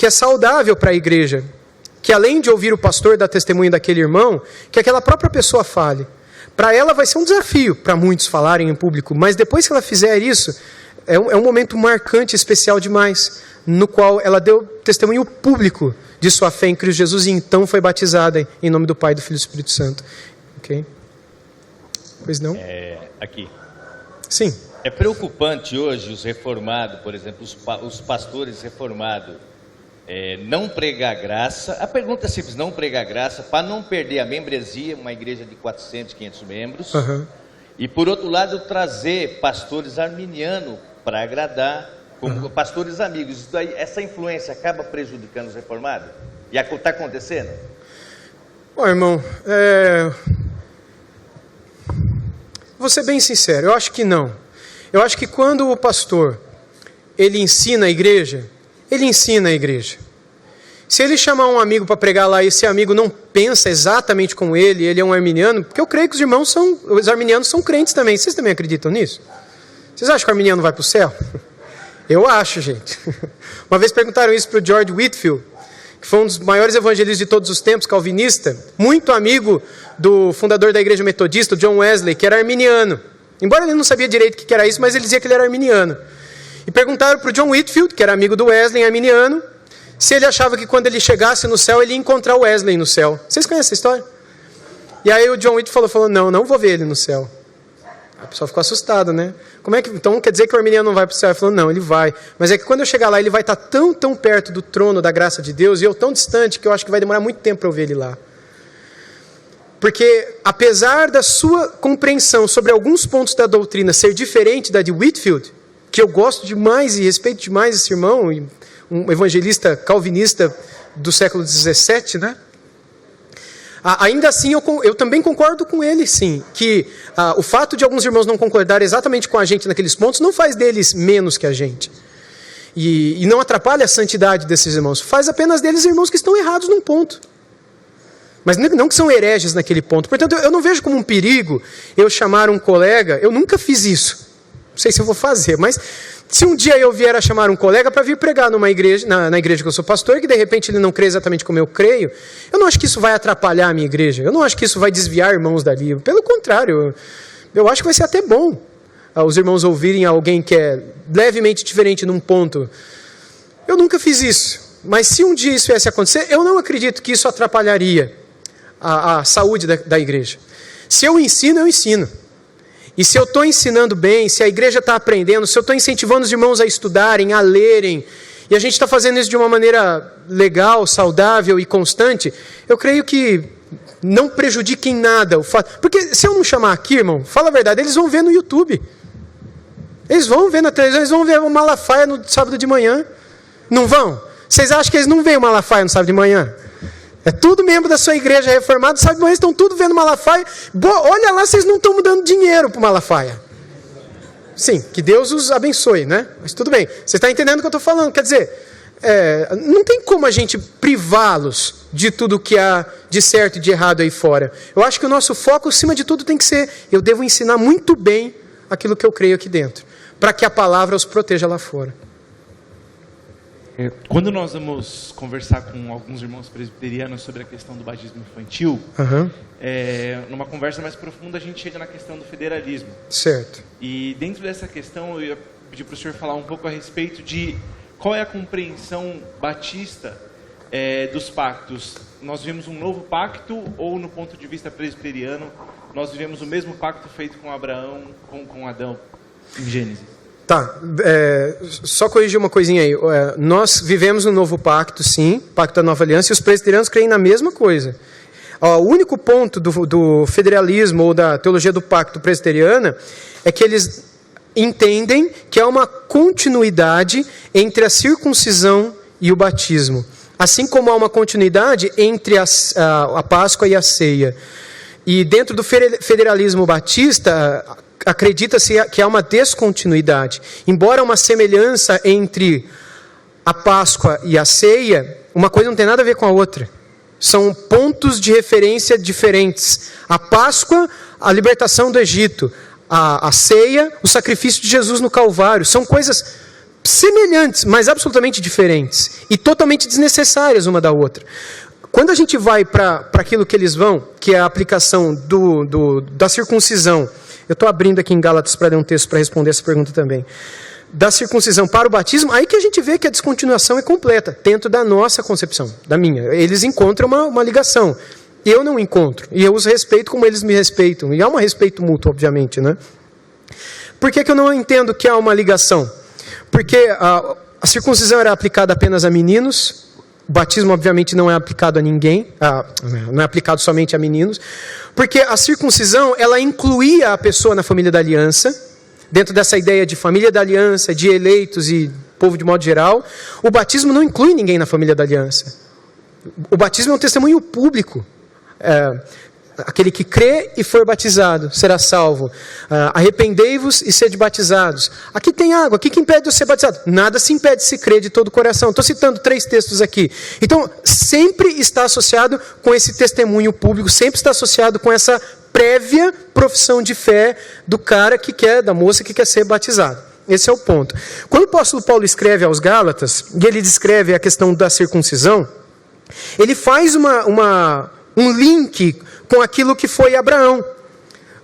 [SPEAKER 3] é saudável para a igreja, que além de ouvir o pastor dar testemunho daquele irmão, que aquela própria pessoa fale. Para ela vai ser um desafio para muitos falarem em público, mas depois que ela fizer isso, é um momento marcante, especial demais, no qual ela deu testemunho público de sua fé em Cristo Jesus e então foi batizada em nome do Pai, do Filho e do Espírito Santo. Ok? Pois não?
[SPEAKER 9] Aqui.
[SPEAKER 3] Sim.
[SPEAKER 9] É preocupante hoje os reformados, por exemplo, os pastores reformados, não pregar graça. A pergunta é simples, não pregar graça, para não perder a membresia, uma igreja de 400, 500 membros. E, por outro lado, trazer pastores arminianos para agradar, como pastores amigos. Isso daí, essa influência acaba prejudicando os reformados? E está acontecendo?
[SPEAKER 3] Bom, irmão, vou ser bem sincero, eu acho que não. Eu acho que quando o pastor, ele ensina a igreja, ele ensina a igreja. Se ele chamar um amigo para pregar lá e esse amigo não pensa exatamente como ele é um arminiano, porque eu creio que os arminianos são crentes também. Vocês também acreditam nisso? Vocês acham que o arminiano vai para o céu? Eu acho, gente. Uma vez perguntaram isso para o George Whitefield, que foi um dos maiores evangelistas de todos os tempos, calvinista, muito amigo do fundador da igreja metodista, John Wesley, que era arminiano. Embora ele não sabia direito o que era isso, mas ele dizia que ele era arminiano. E perguntaram para o John Whitefield, que era amigo do Wesley, arminiano, se ele achava que quando ele chegasse no céu, ele ia encontrar o Wesley no céu. Vocês conhecem essa história? E aí o John Whitefield falou, não vou ver ele no céu. A pessoa ficou assustada, né? Então quer dizer que o arminiano não vai para o céu? Ele falou, não, ele vai. Mas é que quando eu chegar lá, ele vai estar tão perto do trono da graça de Deus, e eu tão distante, que eu acho que vai demorar muito tempo para eu ver ele lá. Porque, apesar da sua compreensão sobre alguns pontos da doutrina ser diferente da de Whitefield, que eu gosto demais e respeito demais esse irmão, um evangelista calvinista do século XVII, né? Ainda assim, eu também concordo com ele, sim, que o fato de alguns irmãos não concordarem exatamente com a gente naqueles pontos não faz deles menos que a gente. E não atrapalha a santidade desses irmãos, faz apenas deles irmãos que estão errados num ponto. Mas não que são hereges naquele ponto. Portanto, eu não vejo como um perigo eu chamar um colega, eu nunca fiz isso, não sei se eu vou fazer, mas se um dia eu vier a chamar um colega para vir pregar numa igreja, na igreja que eu sou pastor, e que de repente ele não crê exatamente como eu creio, eu não acho que isso vai atrapalhar a minha igreja, eu não acho que isso vai desviar irmãos dali, pelo contrário, eu acho que vai ser até bom os irmãos ouvirem alguém que é levemente diferente num ponto. Eu nunca fiz isso, mas se um dia isso viesse a acontecer, eu não acredito que isso atrapalharia a saúde da igreja. Se eu ensino, eu ensino. E se eu estou ensinando bem, se a igreja está aprendendo, se eu estou incentivando os irmãos a estudarem, a lerem, e a gente está fazendo isso de uma maneira legal, saudável e constante, eu creio que não prejudica em nada o fato. Porque se eu não chamar aqui, irmão, fala a verdade, eles vão ver no YouTube. Eles vão ver na televisão, eles vão ver o Malafaia no sábado de manhã. Não vão? Vocês acham que eles não veem o Malafaia no sábado de manhã? É tudo membro da sua igreja reformada, sabe, mas estão tudo vendo Malafaia. Olha lá, vocês não estão dando dinheiro para o Malafaia. Sim, que Deus os abençoe, né? Mas tudo bem, você está entendendo o que eu estou falando. Quer dizer, não tem como a gente privá-los de tudo que há de certo e de errado aí fora. Eu acho que o nosso foco, acima de tudo, tem que ser, eu devo ensinar muito bem aquilo que eu creio aqui dentro, para que a palavra os proteja lá fora.
[SPEAKER 11] Quando nós vamos conversar com alguns irmãos presbiterianos sobre a questão do batismo infantil, numa conversa mais profunda a gente chega na questão do federalismo.
[SPEAKER 3] Certo.
[SPEAKER 11] E dentro dessa questão eu ia pedir para o senhor falar um pouco a respeito de qual é a compreensão batista dos pactos. Nós vivemos um novo pacto ou, no ponto de vista presbiteriano, nós vivemos o mesmo pacto feito com Abraão, com Adão, em Gênesis?
[SPEAKER 3] Tá, só corrigir uma coisinha aí. Nós vivemos um novo pacto, sim, pacto da nova aliança, e os presbiterianos creem na mesma coisa. O único ponto do federalismo ou da teologia do pacto presbiteriana é que eles entendem que há uma continuidade entre a circuncisão e o batismo. Assim como há uma continuidade entre a Páscoa e a ceia. E dentro do federalismo batista, acredita-se que há uma descontinuidade. Embora uma semelhança entre a Páscoa e a ceia, uma coisa não tem nada a ver com a outra. São pontos de referência diferentes. A Páscoa, a libertação do Egito. A ceia, o sacrifício de Jesus no Calvário. São coisas semelhantes, mas absolutamente diferentes. E totalmente desnecessárias uma da outra. Quando a gente vai para aquilo que eles vão, que é a aplicação da circuncisão, eu estou abrindo aqui em Gálatas para ler um texto para responder essa pergunta também, da circuncisão para o batismo, aí que a gente vê que a descontinuação é completa, dentro da nossa concepção, da minha. Eles encontram uma ligação, eu não encontro, e eu os respeito como eles me respeitam, e há um respeito mútuo, obviamente, né? Por que eu não entendo que há uma ligação? Porque a circuncisão era aplicada apenas a meninos, o batismo, obviamente, não é aplicado a ninguém, não é aplicado somente a meninos, porque a circuncisão, ela incluía a pessoa na família da aliança, dentro dessa ideia de família da aliança, de eleitos e povo de modo geral. O batismo não inclui ninguém na família da aliança. O batismo é um testemunho público. Aquele que crê e for batizado será salvo. Arrependei-vos e sede batizados. Aqui tem água, aqui que impede de eu ser batizado? Nada se impede de se crer de todo o coração. Estou citando 3 textos aqui. Então, sempre está associado com esse testemunho público, sempre está associado com essa prévia profissão de fé do cara que quer, da moça que quer ser batizado. Esse é o ponto. Quando o apóstolo Paulo escreve aos Gálatas, e ele descreve a questão da circuncisão, ele faz um link com aquilo que foi Abraão.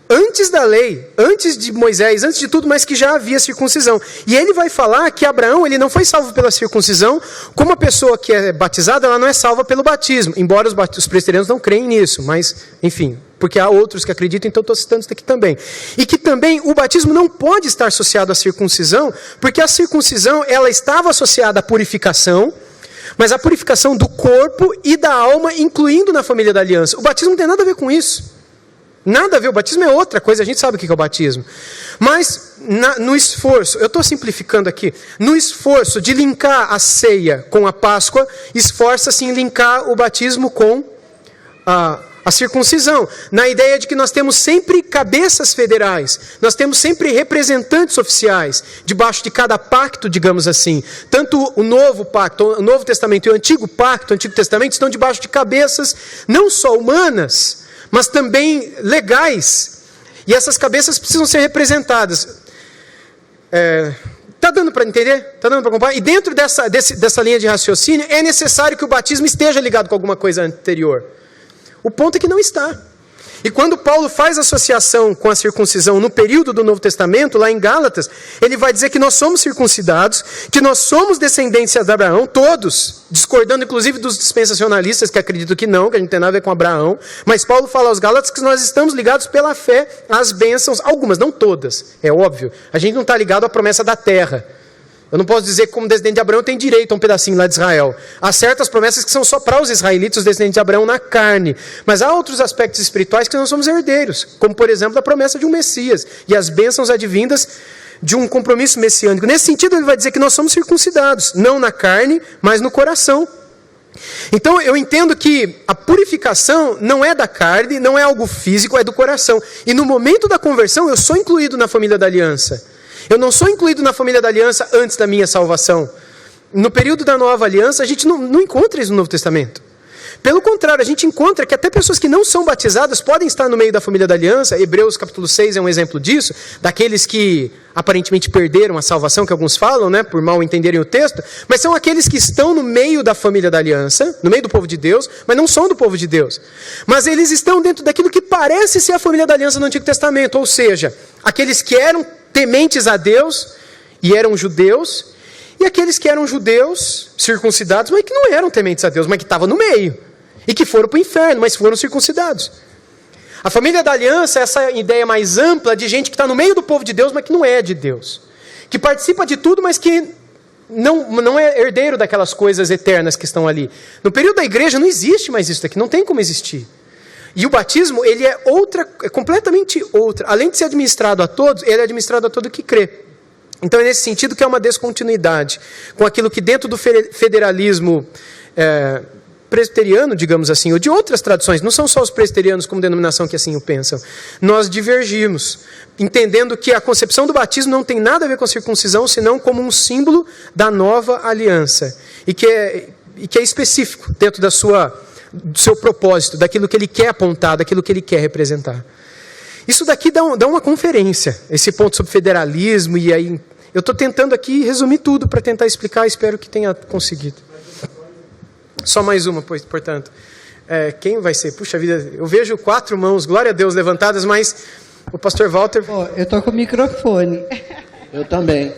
[SPEAKER 3] Antes da lei, antes de Moisés, antes de tudo, mas que já havia circuncisão. E ele vai falar que Abraão ele não foi salvo pela circuncisão, como a pessoa que é batizada, ela não é salva pelo batismo. Embora os presbiterianos não creem nisso, mas, enfim, porque há outros que acreditam, então estou citando isso aqui também. E que também o batismo não pode estar associado à circuncisão, porque a circuncisão ela estava associada à purificação, mas a purificação do corpo e da alma, incluindo na família da aliança. O batismo não tem nada a ver com isso. Nada a ver, o batismo é outra coisa, a gente sabe o que é o batismo. Mas no esforço, eu estou simplificando aqui, no esforço de linkar a ceia com a Páscoa, esforça-se em linkar o batismo com a circuncisão, na ideia de que nós temos sempre cabeças federais, nós temos sempre representantes oficiais, debaixo de cada pacto, digamos assim. Tanto o novo pacto, o Novo Testamento e o Antigo Pacto, o Antigo Testamento, estão debaixo de cabeças não só humanas, mas também legais. E essas cabeças precisam ser representadas. Está dando para entender? Está dando para acompanhar? E dentro dessa linha de raciocínio, é necessário que o batismo esteja ligado com alguma coisa anterior. O ponto é que não está. E quando Paulo faz associação com a circuncisão no período do Novo Testamento, lá em Gálatas, ele vai dizer que nós somos circuncidados, que nós somos descendência de Abraão, todos, discordando inclusive dos dispensacionalistas que acreditam que não, que a gente não tem nada a ver com Abraão. Mas Paulo fala aos Gálatas que nós estamos ligados pela fé às bênçãos, algumas, não todas, é óbvio. A gente não está ligado à promessa da terra. Eu não posso dizer que como descendente de Abraão tem direito a um pedacinho lá de Israel. Há certas promessas que são só para os israelitas, os descendentes de Abraão na carne. Mas há outros aspectos espirituais que nós somos herdeiros. Como, por exemplo, a promessa de um Messias. E as bênçãos advindas de um compromisso messiânico. Nesse sentido, ele vai dizer que nós somos circuncidados. Não na carne, mas no coração. Então, eu entendo que a purificação não é da carne, não é algo físico, é do coração. E no momento da conversão, eu sou incluído na família da aliança. Eu não sou incluído na família da aliança antes da minha salvação. No período da nova aliança, a gente não encontra isso no Novo Testamento. Pelo contrário, a gente encontra que até pessoas que não são batizadas podem estar no meio da família da aliança. Hebreus capítulo 6 é um exemplo disso, daqueles que aparentemente perderam a salvação, que alguns falam, né, por mal entenderem o texto, mas são aqueles que estão no meio da família da aliança, no meio do povo de Deus, mas não são do povo de Deus. Mas eles estão dentro daquilo que parece ser a família da aliança no Antigo Testamento, ou seja, aqueles que eram tementes a Deus e eram judeus, e aqueles que eram judeus, circuncidados, mas que não eram tementes a Deus, mas que estavam no meio, e que foram para o inferno, mas foram circuncidados. A família da aliança é essa ideia mais ampla de gente que está no meio do povo de Deus, mas que não é de Deus, que participa de tudo, mas que não é herdeiro daquelas coisas eternas que estão ali. No período da igreja não existe mais isso daqui, não tem como existir. E o batismo, ele é completamente outra. Além de ser administrado a todos, ele é administrado a todo que crê. Então é nesse sentido que é uma descontinuidade com aquilo que dentro do federalismo presbiteriano, digamos assim, ou de outras tradições, não são só os presbiterianos como denominação que assim o pensam, nós divergimos, entendendo que a concepção do batismo não tem nada a ver com a circuncisão, senão como um símbolo da nova aliança, e que é específico dentro do seu propósito, daquilo que ele quer apontar, daquilo que ele quer representar. Isso daqui dá uma conferência, esse ponto sobre federalismo, e aí eu estou tentando aqui resumir tudo para tentar explicar, espero que tenha conseguido. Só mais uma, portanto. Quem vai ser? Puxa vida, eu vejo 4 mãos, glória a Deus, levantadas, mas o pastor Walter...
[SPEAKER 12] Eu estou com o microfone.
[SPEAKER 4] Eu também.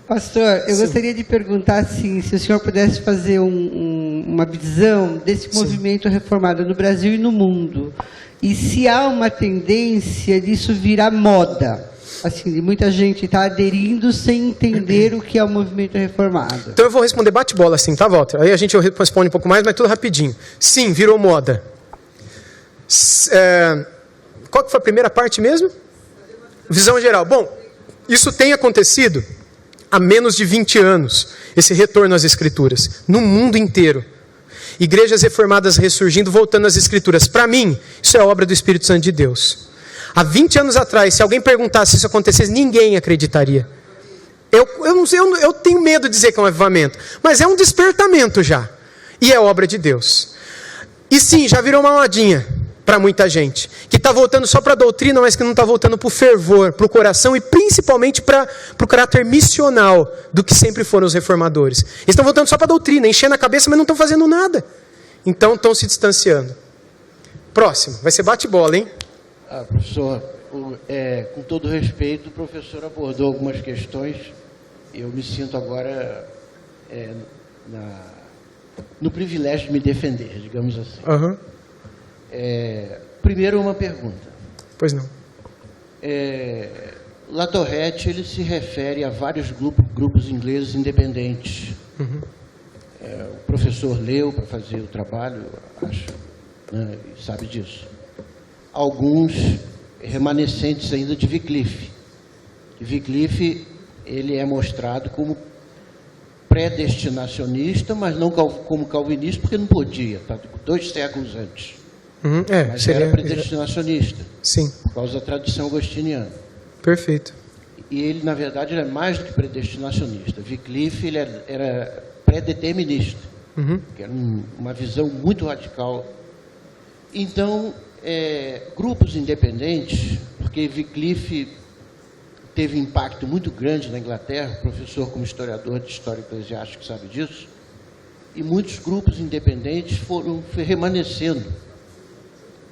[SPEAKER 12] Pastor, eu gostaria de perguntar assim, se o senhor pudesse fazer uma visão desse movimento reformado no Brasil e no mundo. E se há uma tendência disso virar moda. assim, muita gente está aderindo sem entender o que é o movimento reformado.
[SPEAKER 3] Então eu vou responder bate-bola assim, tá, Walter? Aí a gente responde um pouco mais, mas tudo rapidinho. Sim, virou moda. Qual que foi a primeira parte mesmo? Visão geral. Bom, isso tem acontecido há menos de 20 anos, esse retorno às Escrituras, no mundo inteiro. Igrejas reformadas ressurgindo, voltando às Escrituras. Para mim, isso é obra do Espírito Santo de Deus. Há 20 anos atrás, se alguém perguntasse se isso acontecesse, ninguém acreditaria. Eu tenho medo de dizer que é um avivamento, mas é um despertamento já. E é obra de Deus. E sim, já virou uma modinha para muita gente, que está voltando só para a doutrina, mas que não está voltando para o fervor, para o coração e principalmente para o caráter missional do que sempre foram os reformadores. Eles estão voltando só para a doutrina, enchendo a cabeça, mas não estão fazendo nada. Então estão se distanciando. Próximo, vai ser bate-bola, hein?
[SPEAKER 13] Professor, com todo respeito, o professor abordou algumas questões. Eu me sinto agora no privilégio de me defender, digamos assim.
[SPEAKER 3] Uhum.
[SPEAKER 13] Primeiro, uma pergunta.
[SPEAKER 3] Pois não.
[SPEAKER 13] Latourette, ele se refere a vários grupos ingleses independentes.
[SPEAKER 3] Uhum.
[SPEAKER 13] O professor leu para fazer o trabalho, acho, né, e sabe disso. Alguns remanescentes ainda de Wycliffe. Wycliffe, ele é mostrado como predestinacionista, mas não como calvinista, porque não podia, tá? 2 séculos antes. Mas era predestinacionista.
[SPEAKER 3] Sim.
[SPEAKER 13] Por causa da tradição agostiniana.
[SPEAKER 3] Perfeito.
[SPEAKER 13] E ele, na verdade, ele é mais do que predestinacionista. Wycliffe, ele era predeterminista, que era uma visão muito radical. Então, grupos independentes, porque Wycliffe teve um impacto muito grande na Inglaterra, professor como historiador de história eclesiástica sabe disso, e muitos grupos independentes foram remanescendo.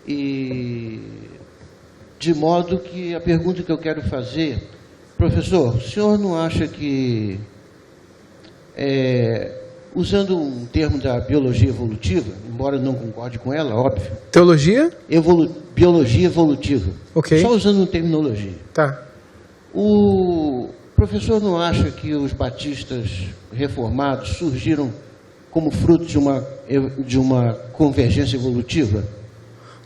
[SPEAKER 13] E de modo que a pergunta que eu quero fazer, professor, o senhor não acha que, usando um termo da biologia evolutiva, embora eu não concorde com ela, óbvio.
[SPEAKER 3] Teologia?
[SPEAKER 13] Biologia evolutiva.
[SPEAKER 3] Ok.
[SPEAKER 13] Só usando uma terminologia.
[SPEAKER 3] Tá.
[SPEAKER 13] O professor não acha que os batistas reformados surgiram como fruto de uma convergência evolutiva?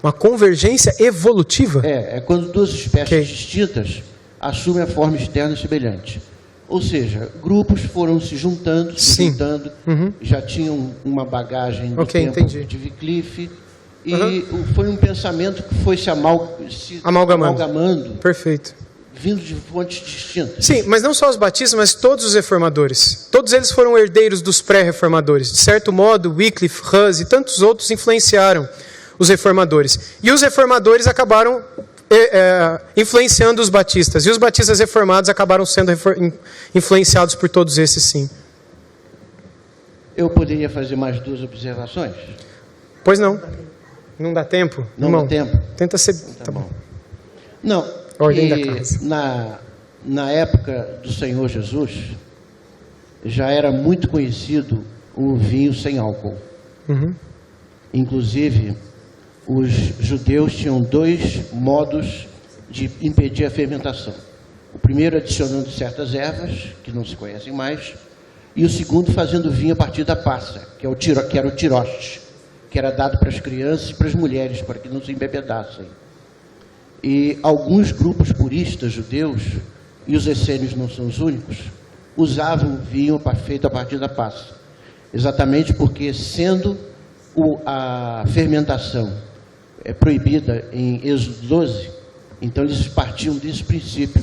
[SPEAKER 3] Uma convergência evolutiva?
[SPEAKER 13] É quando duas espécies distintas assumem a forma externa semelhante. Ou seja, grupos foram se juntando, já tinham uma bagagem do tempo de Wycliffe, e foi um pensamento que foi se amalgamando.
[SPEAKER 3] Perfeito.
[SPEAKER 13] Vindo de fontes distintas.
[SPEAKER 3] Sim, mas não só os batistas, mas todos os reformadores. Todos eles foram herdeiros dos pré-reformadores. De certo modo, Wycliffe, Hus e tantos outros influenciaram os reformadores. E os reformadores acabaram influenciando os batistas. E os batistas reformados acabaram sendo influenciados por todos esses, sim.
[SPEAKER 13] Eu poderia fazer mais 2 observações?
[SPEAKER 3] Pois não. Não dá tempo?
[SPEAKER 13] Não dá tempo?
[SPEAKER 3] Tenta ser...
[SPEAKER 13] Tá bom. Não,
[SPEAKER 3] ordem da casa.
[SPEAKER 13] Na época do Senhor Jesus, já era muito conhecido o vinho sem álcool. Inclusive, os judeus tinham 2 modos de impedir a fermentação. O primeiro adicionando certas ervas, que não se conhecem mais, e o segundo fazendo vinho a partir da passa, que era o tiroste, que era dado para as crianças e para as mulheres, para que não se embebedassem. E alguns grupos puristas judeus, e os essênios não são os únicos, usavam vinho feito a partir da passa. Exatamente porque, sendo a fermentação proibida em Êxodo 12, então eles partiam desse princípio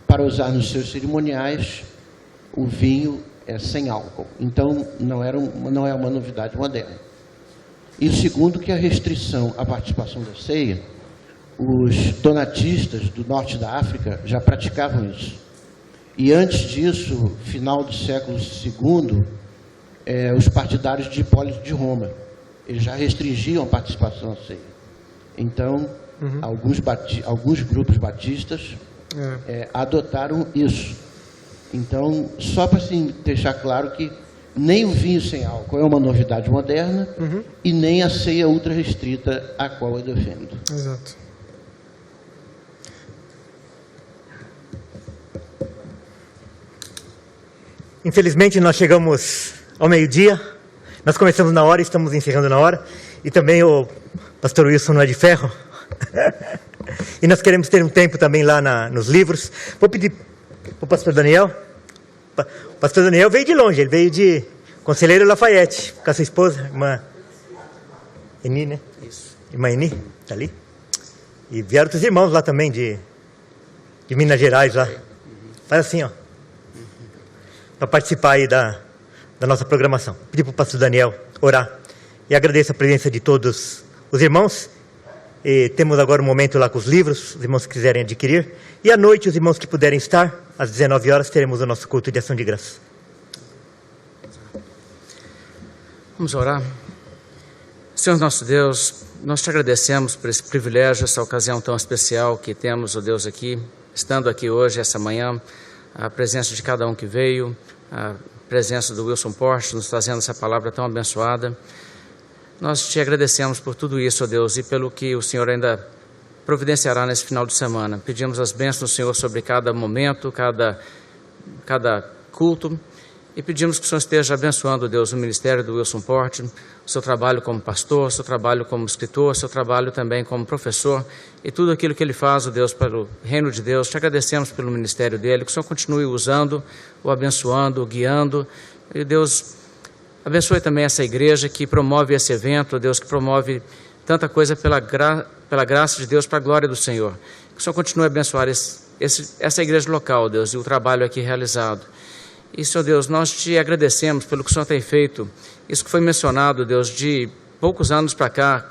[SPEAKER 13] para usar nos seus cerimoniais o vinho sem álcool. Então não é uma novidade moderna. E o segundo, que a restrição à participação da ceia, os donatistas do norte da África já praticavam isso. E antes disso, final do século II, os partidários de Hipólito de Roma, eles já restringiam a participação à ceia. Então, alguns grupos batistas adotaram isso. Então, só para assim, deixar claro que nem o vinho sem álcool é uma novidade moderna e nem a ceia ultra restrita a qual eu defendo.
[SPEAKER 3] Exato.
[SPEAKER 2] infelizmente nós chegamos ao meio-dia, nós começamos na hora e estamos encerrando na hora, e também o pastor Wilson não é de ferro, e nós queremos ter um tempo também lá nos livros. Vou pedir para o pastor Daniel. O pastor Daniel veio de longe, ele veio de Conselheiro Lafayette, com a sua esposa, irmã Eni, né? Isso. Irmã Eni, está ali. E vieram outros irmãos lá também, de Minas Gerais lá. Faz assim, ó. Para participar aí da nossa programação. Pedir para o pastor Daniel orar. E agradeço a presença de todos os irmãos. E temos agora um momento lá com os livros, os irmãos que quiserem adquirir. E à noite, os irmãos que puderem estar, às 19 horas, teremos o nosso culto de ação de graça.
[SPEAKER 14] Vamos orar. Senhor nosso Deus, nós te agradecemos por esse privilégio, essa ocasião tão especial que temos, ó Deus, aqui, estando aqui hoje, essa manhã, a presença de cada um que veio, a presença do Wilson Porte, nos trazendo essa palavra tão abençoada. Nós te agradecemos por tudo isso, ó Deus, e pelo que o Senhor ainda providenciará nesse final de semana. Pedimos as bênçãos do Senhor sobre cada momento, cada culto, e pedimos que o Senhor esteja abençoando, Deus, o ministério do Wilson Porte, o seu trabalho como pastor, o seu trabalho como escritor, o seu trabalho também como professor, e tudo aquilo que ele faz, ó Deus, pelo reino de Deus. Te agradecemos pelo ministério dele, que o Senhor continue usando, o abençoando, o guiando, e Deus, abençoe também essa igreja que promove esse evento, Deus, que promove tanta coisa pela graça de Deus, para a glória do Senhor. Que o Senhor continue a abençoar essa igreja local, Deus, e o trabalho aqui realizado. E, Senhor Deus, nós te agradecemos pelo que o Senhor tem feito. Isso que foi mencionado, Deus, de poucos anos para cá,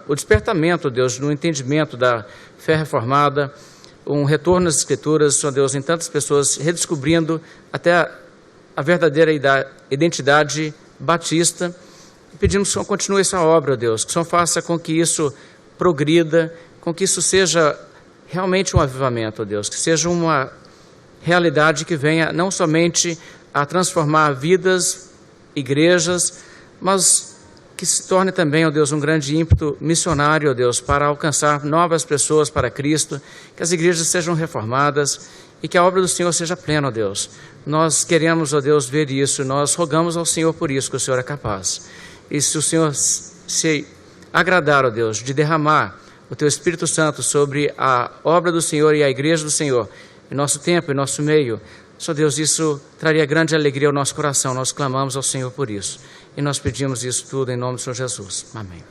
[SPEAKER 14] o despertamento, Deus, no entendimento da fé reformada, um retorno às Escrituras, Senhor Deus, em tantas pessoas redescobrindo até a verdadeira identidade batista. E pedimos que o Senhor continue essa obra, ó Deus, que o Senhor faça com que isso progrida, com que isso seja realmente um avivamento, ó Deus, que seja uma realidade que venha não somente a transformar vidas, igrejas, mas que se torne também, ó Deus, um grande ímpeto missionário, ó Deus, para alcançar novas pessoas para Cristo, que as igrejas sejam reformadas e que a obra do Senhor seja plena, ó Deus. Nós queremos, ó Deus, ver isso, nós rogamos ao Senhor por isso, que o Senhor é capaz. E se o Senhor se agradar, ó Deus, de derramar o Teu Espírito Santo sobre a obra do Senhor e a igreja do Senhor, em nosso tempo, em nosso meio, Senhor Deus, isso traria grande alegria ao nosso coração. Nós clamamos ao Senhor por isso. E nós pedimos isso tudo em nome do Senhor Jesus. Amém.